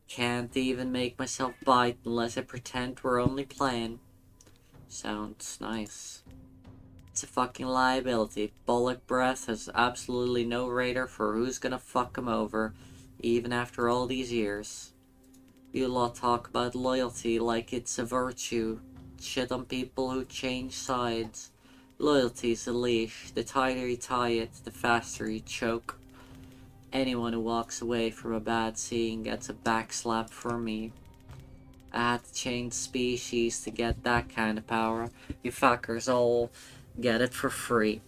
Can't even make myself bite unless I pretend we're only playing. Sounds nice. It's a fucking liability. Bullock Breath has absolutely no radar for who's gonna fuck him over, even after all these years. You lot talk about loyalty like it's a virtue. Shit on people who change sides. Loyalty's a leash. The tighter you tie it, the faster you choke. Anyone who walks away from a bad scene gets a backslap from me. I had to change species to get that kind of power. You fuckers all get it for free.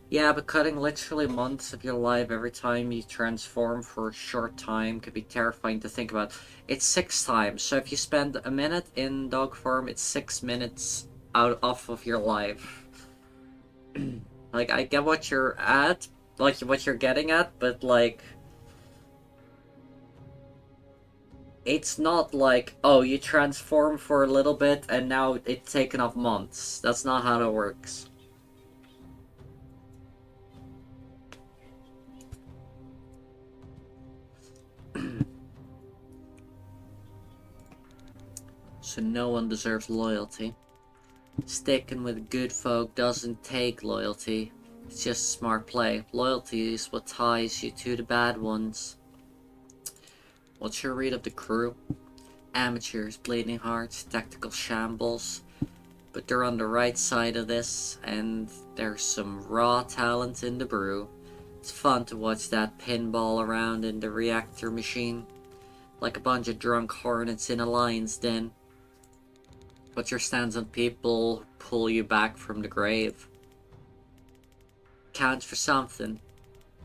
Yeah, but cutting literally months of your life every time you transform for a short time could be terrifying to think about. It's 6 times, so if you spend a minute in dog form, it's 6 minutes off of your life. Like, I get what you're at, like what you're getting at, but like... It's not like, oh, you transform for a little bit and now it's taken off months. That's not how it works. So no one deserves loyalty. Sticking with good folk doesn't take loyalty. It's just smart play. Loyalty is what ties you to the bad ones. What's your read of the crew? Amateurs, bleeding hearts, tactical shambles. but they're on the right side of this, and there's some raw talent in the brew. It's fun to watch that pinball around in the reactor machine, like a bunch of drunk hornets in a lion's den. Put your stance on people pull you back from the grave. Counts for something.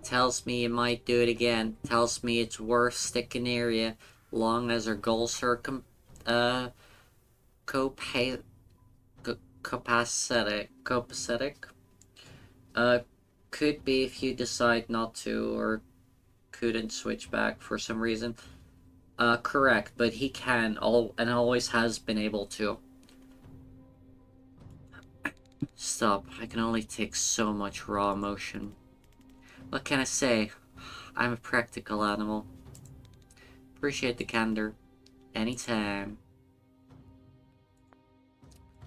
Tells me you might do it again. Tells me it's worth sticking near you, long as our goals are copacetic. Could be if you decide not to or couldn't switch back for some reason. Correct, but he can and always has been able to. Stop, I can only take so much raw emotion. What can I say? I'm a practical animal. Appreciate the candor. Anytime.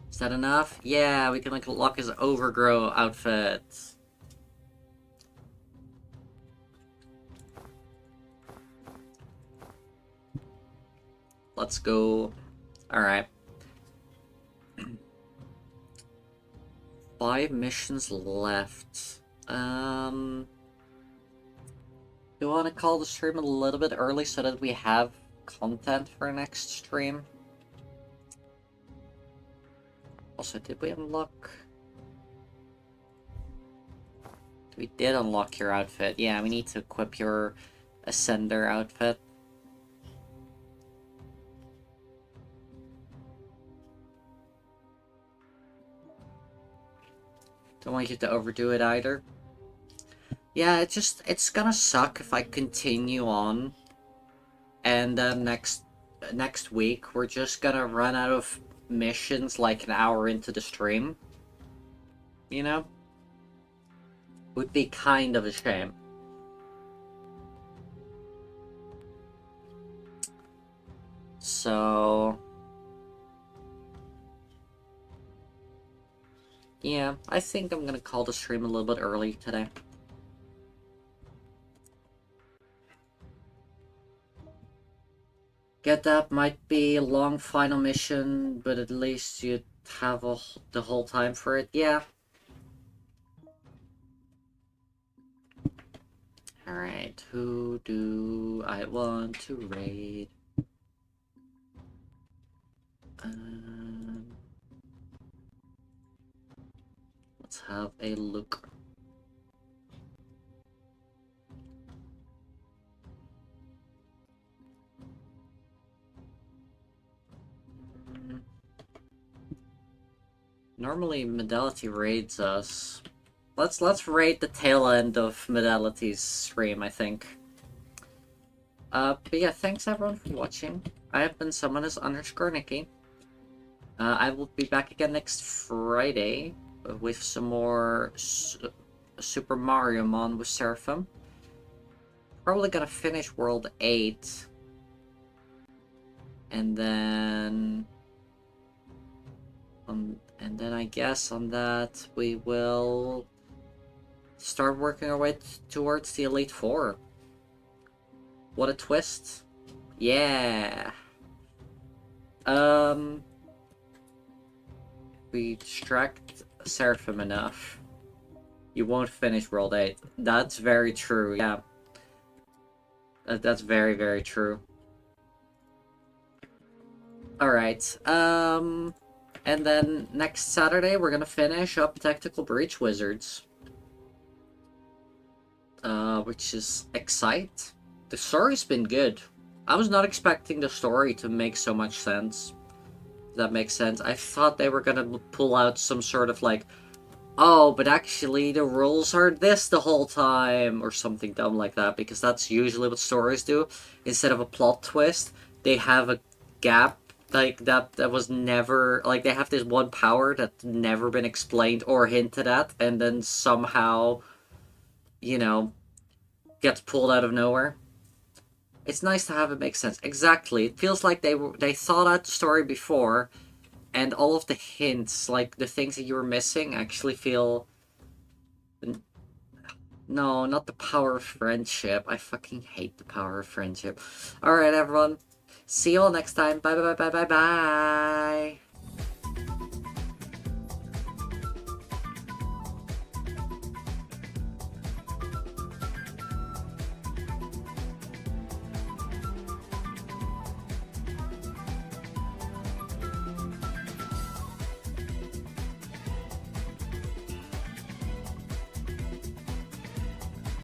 Is that enough? Yeah, we can like lock his overgrow outfit. Let's go. Alright. 5 missions left. Do you want to call the stream a little bit early so that we have content for next stream? Also, did we unlock... We did unlock your outfit. Yeah, we need to equip your Ascender outfit. Don't want you to overdo it either. Yeah, it's gonna suck if I continue on. And next week, we're just gonna run out of missions like an hour into the stream. You know? Would be kind of a shame. So... yeah, I think I'm gonna call the stream a little bit early today. Get that, might be a long final mission, but at least you have the whole time for it. Yeah. Alright, who do I want to raid? Let's have a look. Normally Medality raids us. Let's raid the tail end of Medality's stream, I think. But yeah, thanks everyone for watching. I have been Summoners_Nikki. I will be back again next Friday with some more Super Mario Mon with Seraphim. Probably gonna finish World 8. And then... and then I guess on that we will start working our way towards the Elite Four. What a twist. Yeah. We distract Seraphim enough, you won't finish World 8. That's very true, yeah. That's very, very true. Alright, and then next Saturday we're gonna finish up Tactical Breach Wizards. Which is Excite. The story's been good. I was not expecting the story to make so much sense. If that makes sense. I thought they were gonna pull out some sort of like, oh, but actually the rules are this the whole time, or something dumb like that, because that's usually what stories do. Instead of a plot twist, they have a gap like that was never, like, they have this one power that's never been explained or hinted at, and then somehow, you know, gets pulled out of nowhere. It's nice to have it make sense. Exactly. It feels like they thought out the story before, and all of the hints, like the things that you were missing, actually feel... No, not the power of friendship. I fucking hate the power of friendship. Alright, everyone. See you all next time. Bye bye bye bye bye bye.